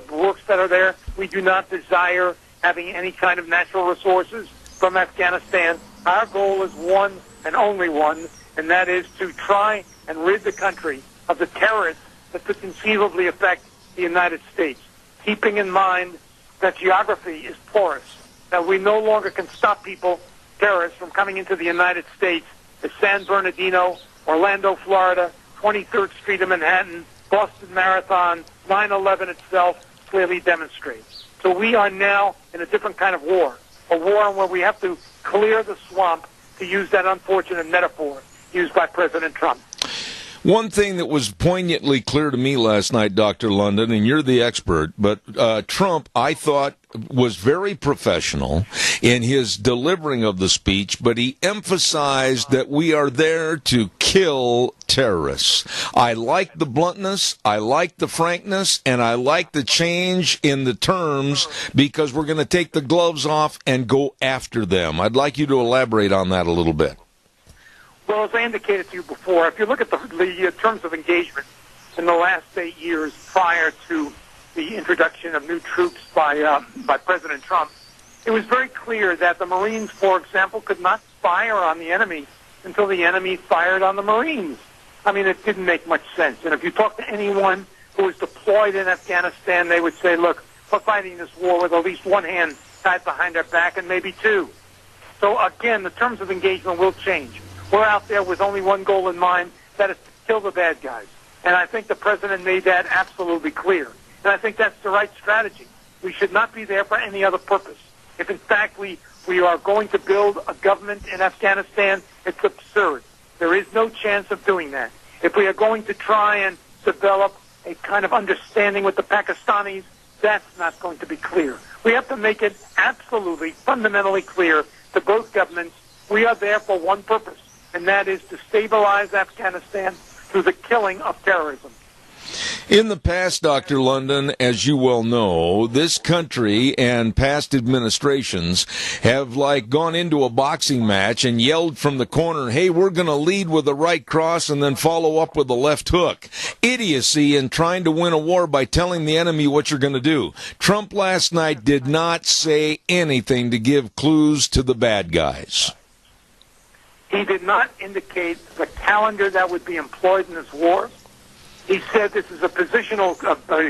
works that are there. We do not desire having any kind of natural resources from Afghanistan. Our goal is one and only one, and that is to try and rid the country of the terrorists that could conceivably affect the United States, keeping in mind that geography is porous, that we no longer can stop terrorists from coming into the United States as San Bernardino, Orlando, Florida, 23rd Street in Manhattan, Boston Marathon, 9/11 itself clearly demonstrates. So we are now in a different kind of war, a war where we have to clear the swamp, to use that unfortunate metaphor used by President Trump. One thing that was poignantly clear to me last night, Dr. London, and you're the expert, but Trump, I thought, was very professional in his delivering of the speech, but he emphasized that we are there to kill terrorists. I like the bluntness, I like the frankness, and I like the change in the terms because we're going to take the gloves off and go after them. I'd like you to elaborate on that a little bit. Well, as I indicated to you before, if you look at the terms of engagement in the last 8 years prior to the introduction of new troops by President Trump, it was very clear that the Marines, for example, could not fire on the enemy until the enemy fired on the Marines. I mean, it didn't make much sense. And if you talk to anyone who was deployed in Afghanistan, they would say, look, we're fighting this war with at least one hand tied behind our back and maybe two. So, again, the terms of engagement will change. We're out there with only one goal in mind, that is to kill the bad guys. And I think the president made that absolutely clear. And I think that's the right strategy. We should not be there for any other purpose. If, in fact, we are going to build a government in Afghanistan, it's absurd. There is no chance of doing that. If we are going to try and develop a kind of understanding with the Pakistanis, that's not going to be clear. We have to make it absolutely, fundamentally clear to both governments we are there for one purpose, and that is to stabilize Afghanistan through the killing of terrorism. In the past, Dr. London, as you well know, this country and past administrations have gone into a boxing match and yelled from the corner, hey, we're going to lead with the right cross and then follow up with the left hook. Idiocy in trying to win a war by telling the enemy what you're going to do. Trump last night did not say anything to give clues to the bad guys. He did not indicate the calendar that would be employed in this war. He said this is a positional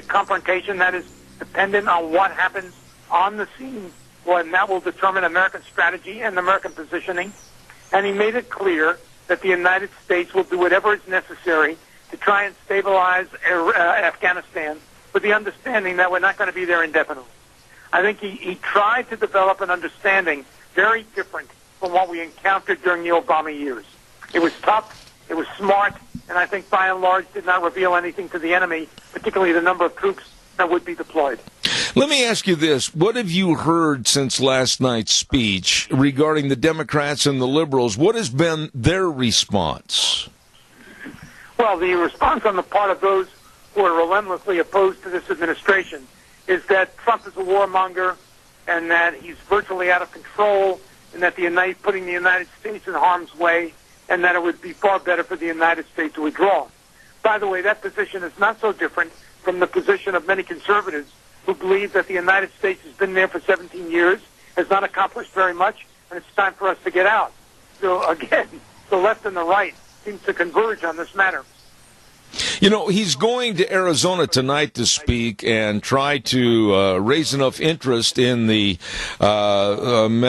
confrontation that is dependent on what happens on the scene, and that will determine American strategy and American positioning. And he made it clear that the United States will do whatever is necessary to try and stabilize Afghanistan with the understanding that we're not going to be there indefinitely. I think he tried to develop an understanding very different from what we encountered during the Obama years. It was tough, it was smart, and I think by and large did not reveal anything to the enemy, particularly the number of troops that would be deployed. Let me ask you this. What have you heard since last night's speech regarding the Democrats and the liberals? What has been their response? Well, the response on the part of those who are relentlessly opposed to this administration is that Trump is a warmonger and that he's virtually out of control and that putting the United States in harm's way, and that it would be far better for the United States to withdraw. By the way, that position is not so different from the position of many conservatives who believe that the United States has been there for 17 years, has not accomplished very much, and it's time for us to get out. So, again, the left and the right seem to converge on this matter. You know, he's going to Arizona tonight to speak and try to raise enough interest in the I'm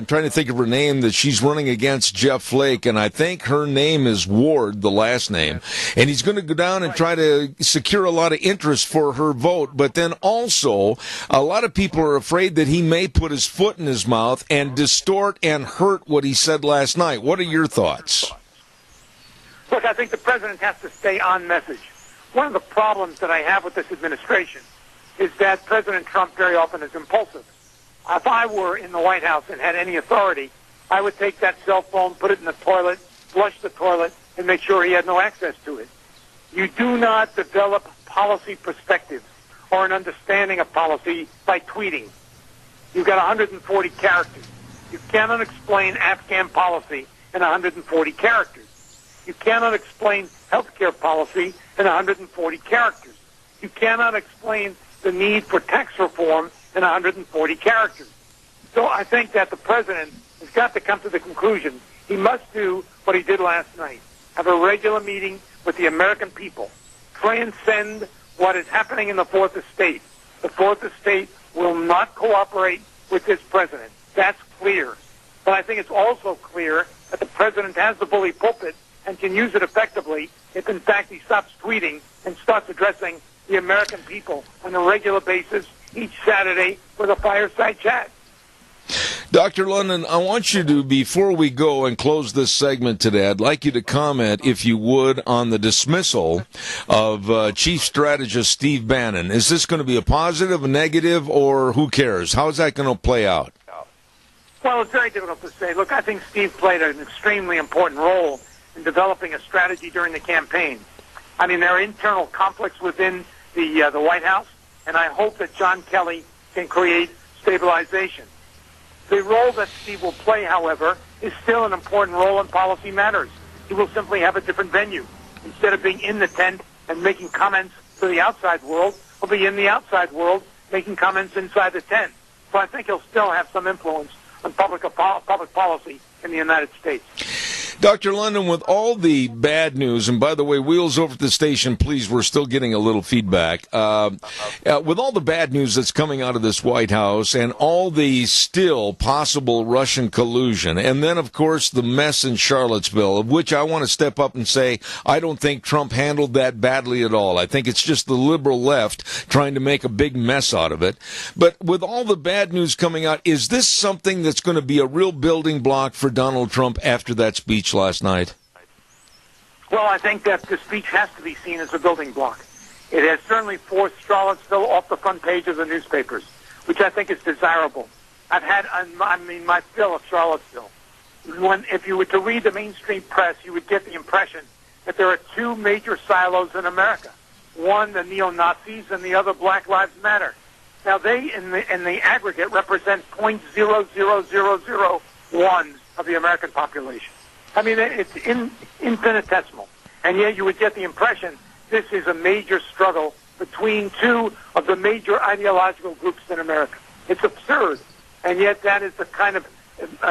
trying to think of her name, that she's running against Jeff Flake, and I think her name is Ward, the last name. And he's going to go down and try to secure a lot of interest for her vote. But then also, a lot of people are afraid that he may put his foot in his mouth and distort and hurt what he said last night. What are your thoughts? Look, I think the president has to stay on message. One of the problems that I have with this administration is that President Trump very often is impulsive. If I were in the White House and had any authority, I would take that cell phone, put it in the toilet, flush the toilet, and make sure he had no access to it. You do not develop policy perspectives or an understanding of policy by tweeting. You've got 140 characters. You cannot explain Afghan policy in 140 characters. You cannot explain healthcare policy in 140 characters. You cannot explain the need for tax reform in 140 characters. So I think that the president has got to come to the conclusion he must do what he did last night, have a regular meeting with the American people, transcend what is happening in the Fourth Estate. The Fourth Estate will not cooperate with this president. That's clear. But I think it's also clear that the president has the bully pulpit and can use it effectively if, in fact, he stops tweeting and starts addressing the American people on a regular basis each Saturday with a fireside chat. Dr. London, I want you to, before we go and close this segment today, I'd like you to comment, if you would, on the dismissal of Chief Strategist Steve Bannon. Is this going to be a positive, a negative, or who cares? How is that going to play out? Well, it's very difficult to say. Look, I think Steve played an extremely important role in developing a strategy during the campaign. I mean, there are internal conflicts within the White House, and I hope that John Kelly can create stabilization. The role that Steve will play, however, is still an important role in policy matters. He will simply have a different venue. Instead of being in the tent and making comments to the outside world, he'll be in the outside world making comments inside the tent. So I think he'll still have some influence on public policy in the United States. Dr. London, with all the bad news, and by the way, wheels over at the station, please, we're still getting a little feedback. With all the bad news that's coming out of this White House and all the still possible Russian collusion, and then, of course, the mess in Charlottesville, of which I want to step up and say I don't think Trump handled that badly at all. I think it's just the liberal left trying to make a big mess out of it. But with all the bad news coming out, is this something that's going to be a real building block for Donald Trump after that speech last night? Well, I think that the speech has to be seen as a building block. It has certainly forced Charlottesville off the front page of the newspapers, which I think is desirable. I've had, my fill of Charlottesville. If you were to read the mainstream press, you would get the impression that there are two major silos in America. One, the neo-Nazis, and the other, Black Lives Matter. Now, they, in the aggregate, represent 0.0001 of the American population. I mean, it's infinitesimal. And yet you would get the impression this is a major struggle between two of the major ideological groups in America. It's absurd. And yet that is the kind of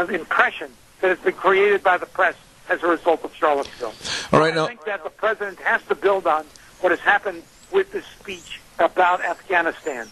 impression that has been created by the press as a result of Charlottesville. All right, now, I think that the president has to build on what has happened with this speech about Afghanistan.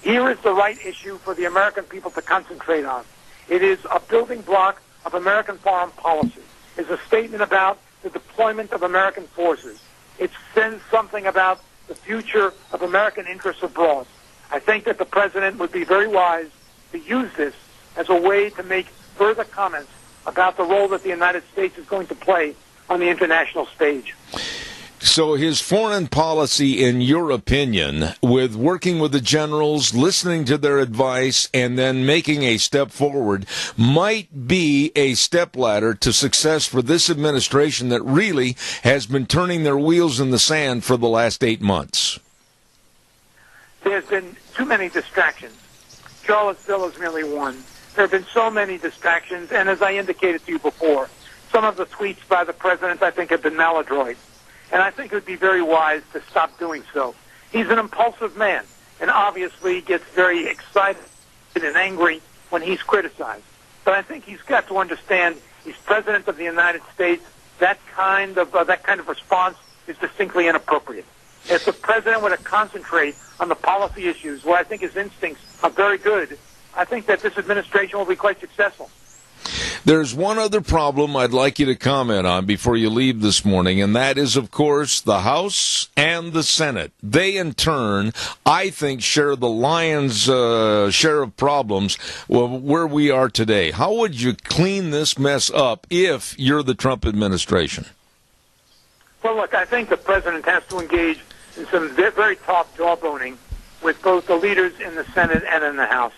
Here is the right issue for the American people to concentrate on. It is a building block of American foreign policy. It's a statement about the deployment of American forces. It sends something about the future of American interests abroad. I think that the president would be very wise to use this as a way to make further comments about the role that the United States is going to play on the international stage. So his foreign policy, in your opinion, with working with the generals, listening to their advice, and then making a step forward, might be a stepladder to success for this administration that really has been turning their wheels in the sand for the last 8 months. There's been too many distractions. Charlottesville is merely one. There have been so many distractions, and as I indicated to you before, some of the tweets by the president, I think, have been maladroit. And I think it would be very wise to stop doing so. He's an impulsive man, and obviously gets very excited and angry when he's criticized. But I think he's got to understand he's president of the United States. That kind of response is distinctly inappropriate. If the president were to concentrate on the policy issues, where I think his instincts are very good, I think that this administration will be quite successful. There's one other problem I'd like you to comment on before you leave this morning, and that is, of course, the House and the Senate. They, in turn, I think, share the lion's share of problems where we are today. How would you clean this mess up if you're the Trump administration? Well, look, I think the president has to engage in some very tough jawboning with both the leaders in the Senate and in the House.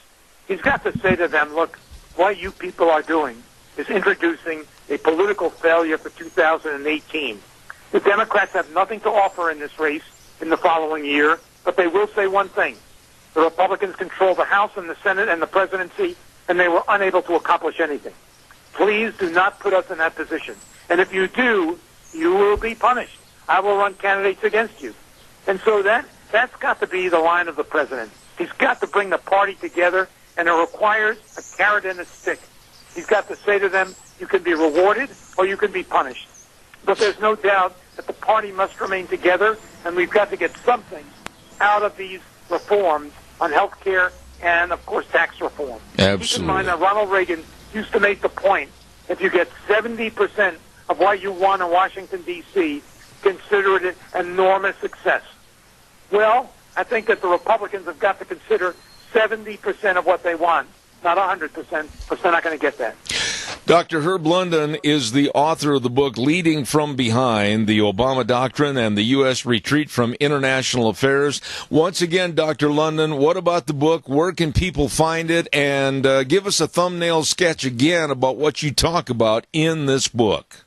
He's got to say to them, look, what you people are doing is introducing a political failure for 2018. The Democrats have nothing to offer in this race in the following year, but they will say one thing. The Republicans control the House and the Senate and the presidency, and they were unable to accomplish anything. Please do not put us in that position. And if you do, you will be punished. I will run candidates against you. And so that's got to be the line of the president. He's got to bring the party together, and it requires a carrot and a stick. He's got to say to them, you can be rewarded or you can be punished. But there's no doubt that the party must remain together, and we've got to get something out of these reforms on health care and, of course, tax reform. Absolutely. Keep in mind that Ronald Reagan used to make the point, if you get 70% of what you want in Washington, D.C., consider it an enormous success. Well, I think that the Republicans have got to consider 70% of what they want, not 100%, because they're not going to get that. Dr. Herb London is the author of the book Leading from Behind, the Obama Doctrine and the U.S. Retreat from International Affairs. Once again, Dr. London, what about the book? Where can people find it? And give us a thumbnail sketch again about what you talk about in this book.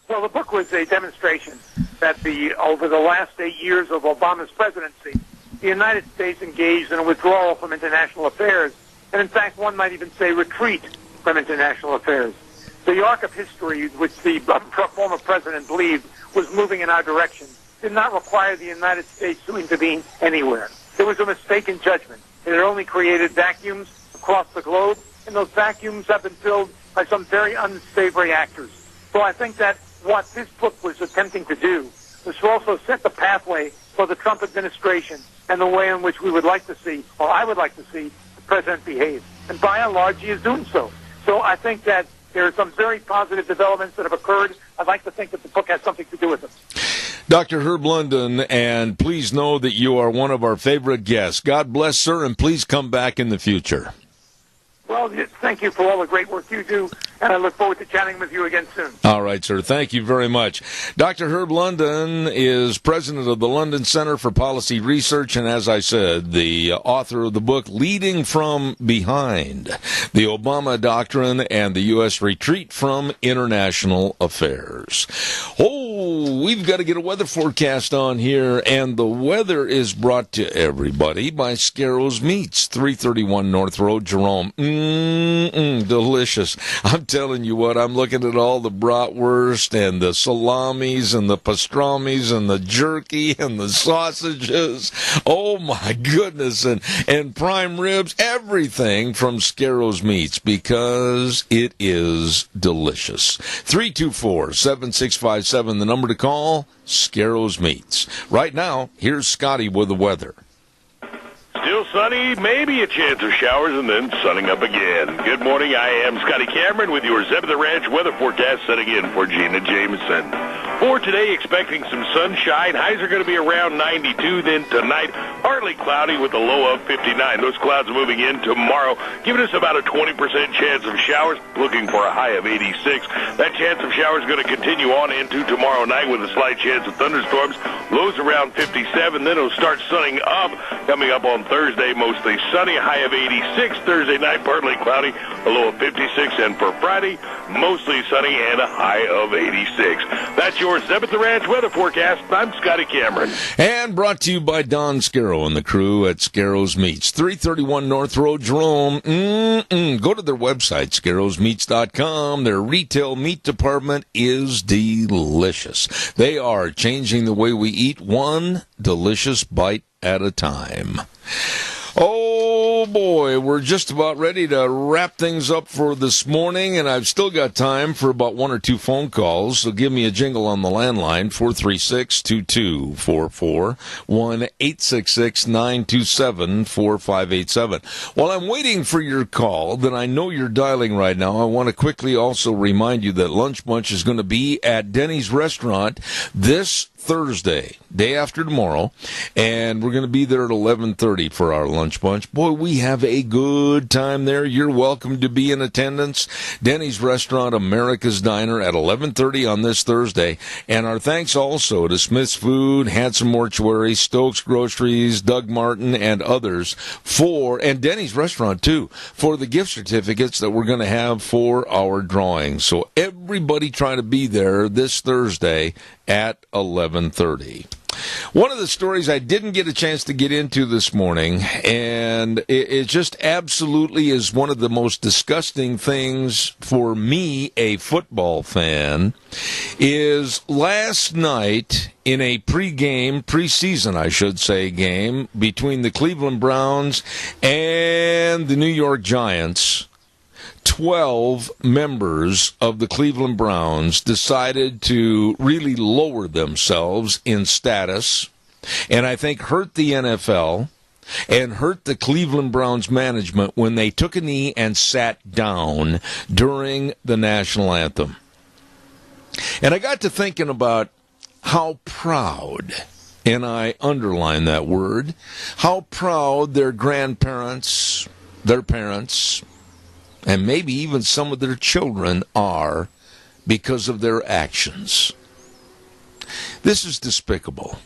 Well, the book was a demonstration that over the last 8 years of Obama's presidency, the United States engaged in a withdrawal from international affairs, and in fact, one might even say retreat from international affairs. The arc of history, which the former president believed was moving in our direction, did not require the United States to intervene anywhere. It was a mistaken judgment. It had only created vacuums across the globe, and those vacuums have been filled by some very unsavory actors. So I think that what this book was attempting to do was to also set the pathway for the Trump administration and the way in which we would like to see, or I would like to see, the president behave. And by and large, he is doing so. So I think that there are some very positive developments that have occurred. I'd like to think that the book has something to do with them. Dr. Herb London, and please know that you are one of our favorite guests. God bless, sir, and please come back in the future. Well, thank you for all the great work you do, and I look forward to chatting with you again soon. All right, sir. Thank you very much. Dr. Herb London is president of the London Center for Policy Research, and as I said, the author of the book, Leading from Behind, the Obama Doctrine and the U.S. Retreat from International Affairs. Oh, we've got to get a weather forecast on here, and the weather is brought to everybody by Scarrows Meats, 331 North Road, Jerome. Delicious. I'm telling you what, I'm looking at all the bratwurst and the salamis and the pastrami's and the jerky and the sausages. Oh my goodness. And prime ribs, everything from Scarrows Meats, because it is delicious. 324-7657, the number to call, Scarrows Meats. Right now, here's Scotty with the weather. Still sunny, maybe a chance of showers, and then sunning up again. Good morning, I am Scotty Cameron with your Zeb of the Ranch weather forecast setting in for Gina Jameson. For today, expecting some sunshine. Highs are going to be around 92. Then tonight, partly cloudy with a low of 59. Those clouds moving in tomorrow, giving us about a 20% chance of showers, looking for a high of 86. That chance of showers is going to continue on into tomorrow night with a slight chance of thunderstorms. Lows around 57. Then it'll start sunning up, coming up on Thursday, mostly sunny, a high of 86. Thursday night, partly cloudy, a low of 56. And for Friday, mostly sunny and a high of 86. That's your Zeb at the Ranch weather forecast. I'm Scotty Cameron. And brought to you by Don Scarrow and the crew at Scarrows Meats, 331 North Road, Jerome. Go to their website, scarrowsmeats.com. Their retail meat department is delicious. They are changing the way we eat, one delicious bite at a time. Oh, boy, we're just about ready to wrap things up for this morning, and I've still got time for about one or two phone calls, so give me a jingle on the landline, 436-2244, 1-866-927-4587. While I'm waiting for your call that I know you're dialing right now, I want to quickly also remind you that Lunch Bunch is going to be at Denny's Restaurant this Thursday, day after tomorrow, and we're going to be there at 11:30 for our lunch bunch. Boy, we have a good time there. You're welcome to be in attendance. Denny's Restaurant, America's Diner at 11:30 on this Thursday. And our thanks also to Smith's Food, Hanson Mortuary, Stokes Groceries, Doug Martin, and others and Denny's Restaurant too, for the gift certificates that we're going to have for our drawing. So everybody try to be there this Thursday at 11:30. One of the stories I didn't get a chance to get into this morning, and it just absolutely is one of the most disgusting things for me, a football fan, is last night in a preseason, I should say, game between the Cleveland Browns and the New York Giants, 12 members of the Cleveland Browns decided to really lower themselves in status, and I think hurt the NFL and hurt the Cleveland Browns management when they took a knee and sat down during the national anthem. And I got to thinking about how proud, and I underline that word, how proud their grandparents, their parents, and maybe even some of their children are because of their actions. This is despicable.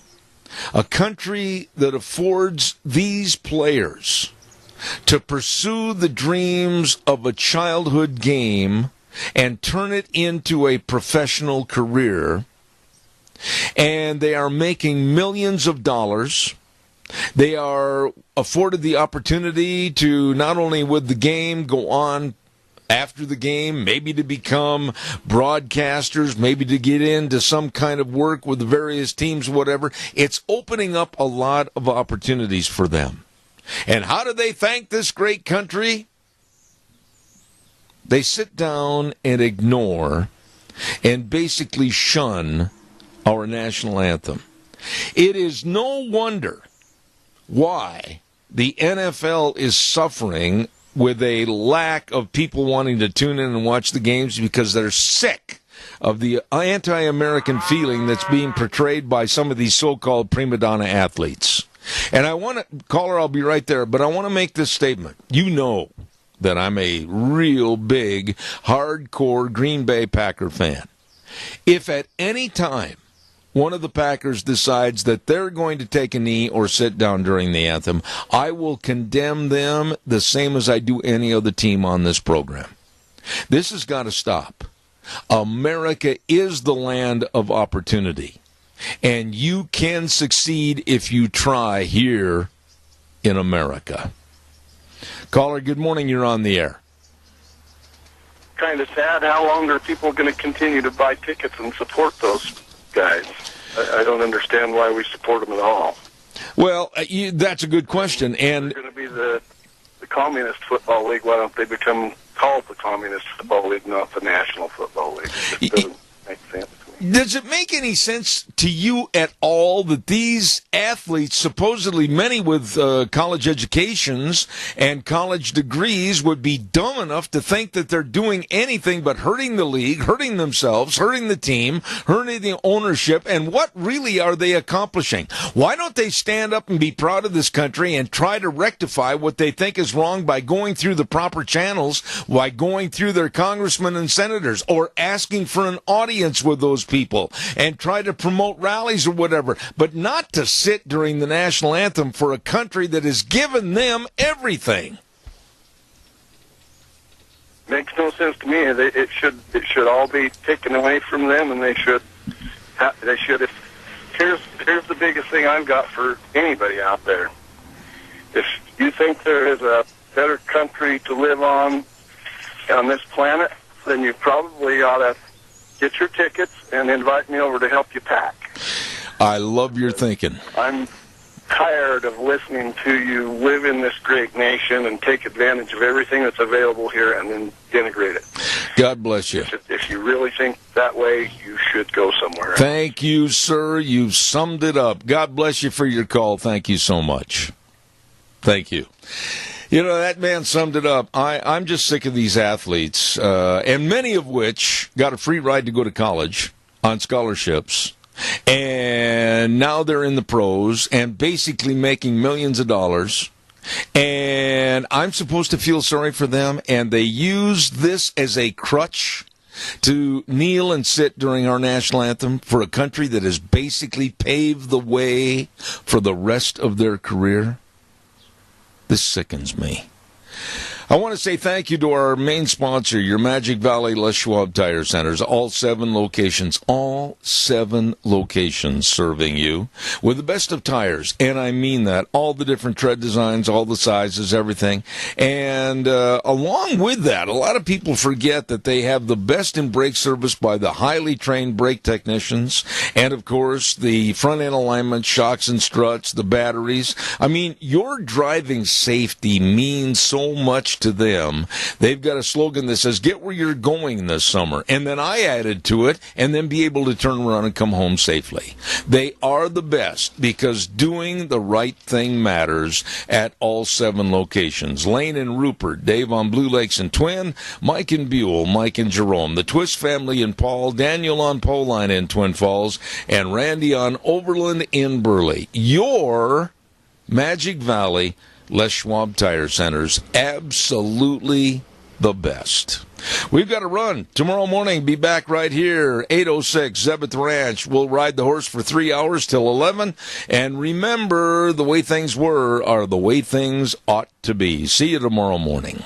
A country that affords these players to pursue the dreams of a childhood game and turn it into a professional career. And they are making millions of dollars. They are afforded the opportunity to not only with the game go on after the game, maybe to become broadcasters, maybe to get into some kind of work with the various teams, whatever. It's opening up a lot of opportunities for them. And how do they thank this great country? They sit down and ignore and basically shun our national anthem. It is no wonder why the NFL is suffering with a lack of people wanting to tune in and watch the games, because they're sick of the anti-American feeling that's being portrayed by some of these so-called prima donna athletes. And I want to, caller, I'll be right there, but I want to make this statement. You know that I'm a real big, hardcore Green Bay Packer fan. If at any time one of the Packers decides that they're going to take a knee or sit down during the anthem, I will condemn them the same as I do any other team on this program. This has got to stop. America is the land of opportunity, and you can succeed if you try here in America. Caller, good morning. You're on the air. Kind of sad. How long are people going to continue to buy tickets and support those guys? I don't understand why we support them at all. Well, that's a good question. And they're going to be the Communist Football League. Why don't they become called the Communist Football League, not the National Football League? It just doesn't make sense. Does it make any sense to you at all that these athletes, supposedly many with college educations and college degrees, would be dumb enough to think that they're doing anything but hurting the league, hurting themselves, hurting the team, hurting the ownership? And what really are they accomplishing? Why don't they stand up and be proud of this country and try to rectify what they think is wrong by going through the proper channels, by going through their congressmen and senators, or asking for an audience with those people and try to promote rallies or whatever, but not to sit during the national anthem for a country that has given them everything. Makes no sense to me. It should all be taken away from them, and they should. Here's the biggest thing I've got for anybody out there. If you think there is a better country to live on this planet, then you probably ought to get your tickets and invite me over to help you pack. I love your thinking. I'm tired of listening to you live in this great nation and take advantage of everything that's available here and then denigrate it. God bless you. If you really think that way, you should go somewhere else. Thank you, sir. You've summed it up. God bless you for your call. Thank you so much. Thank you. You know, that man summed it up. I'm just sick of these athletes, and many of which got a free ride to go to college on scholarships, and now they're in the pros and basically making millions of dollars, and I'm supposed to feel sorry for them, and they use this as a crutch to kneel and sit during our national anthem for a country that has basically paved the way for the rest of their career. This sickens me. I want to say thank you to our main sponsor, your Magic Valley Les Schwab Tire Centers. All 7 locations serving you with the best of tires. And I mean that. All the different tread designs, all the sizes, everything. And along with that, a lot of people forget that they have the best in brake service by the highly trained brake technicians. And, of course, the front end alignment, shocks and struts, the batteries. I mean, your driving safety means so much to them. They've got a slogan that says, get where you're going this summer. And then I added to it, and then be able to turn around and come home safely. They are the best because doing the right thing matters at all 7 locations. Lane and Rupert, Dave on Blue Lakes and Twin, Mike and Buell, Mike and Jerome, the Twist family in Paul, Daniel on Poline in Twin Falls, and Randy on Overland in Burley. Your Magic Valley Les Schwab Tire Centers, absolutely the best. We've got to run. Tomorrow morning, be back right here, 8:06, Zeb at the Ranch. We'll ride the horse for 3 hours till 11. And remember, the way things were are the way things ought to be. See you tomorrow morning.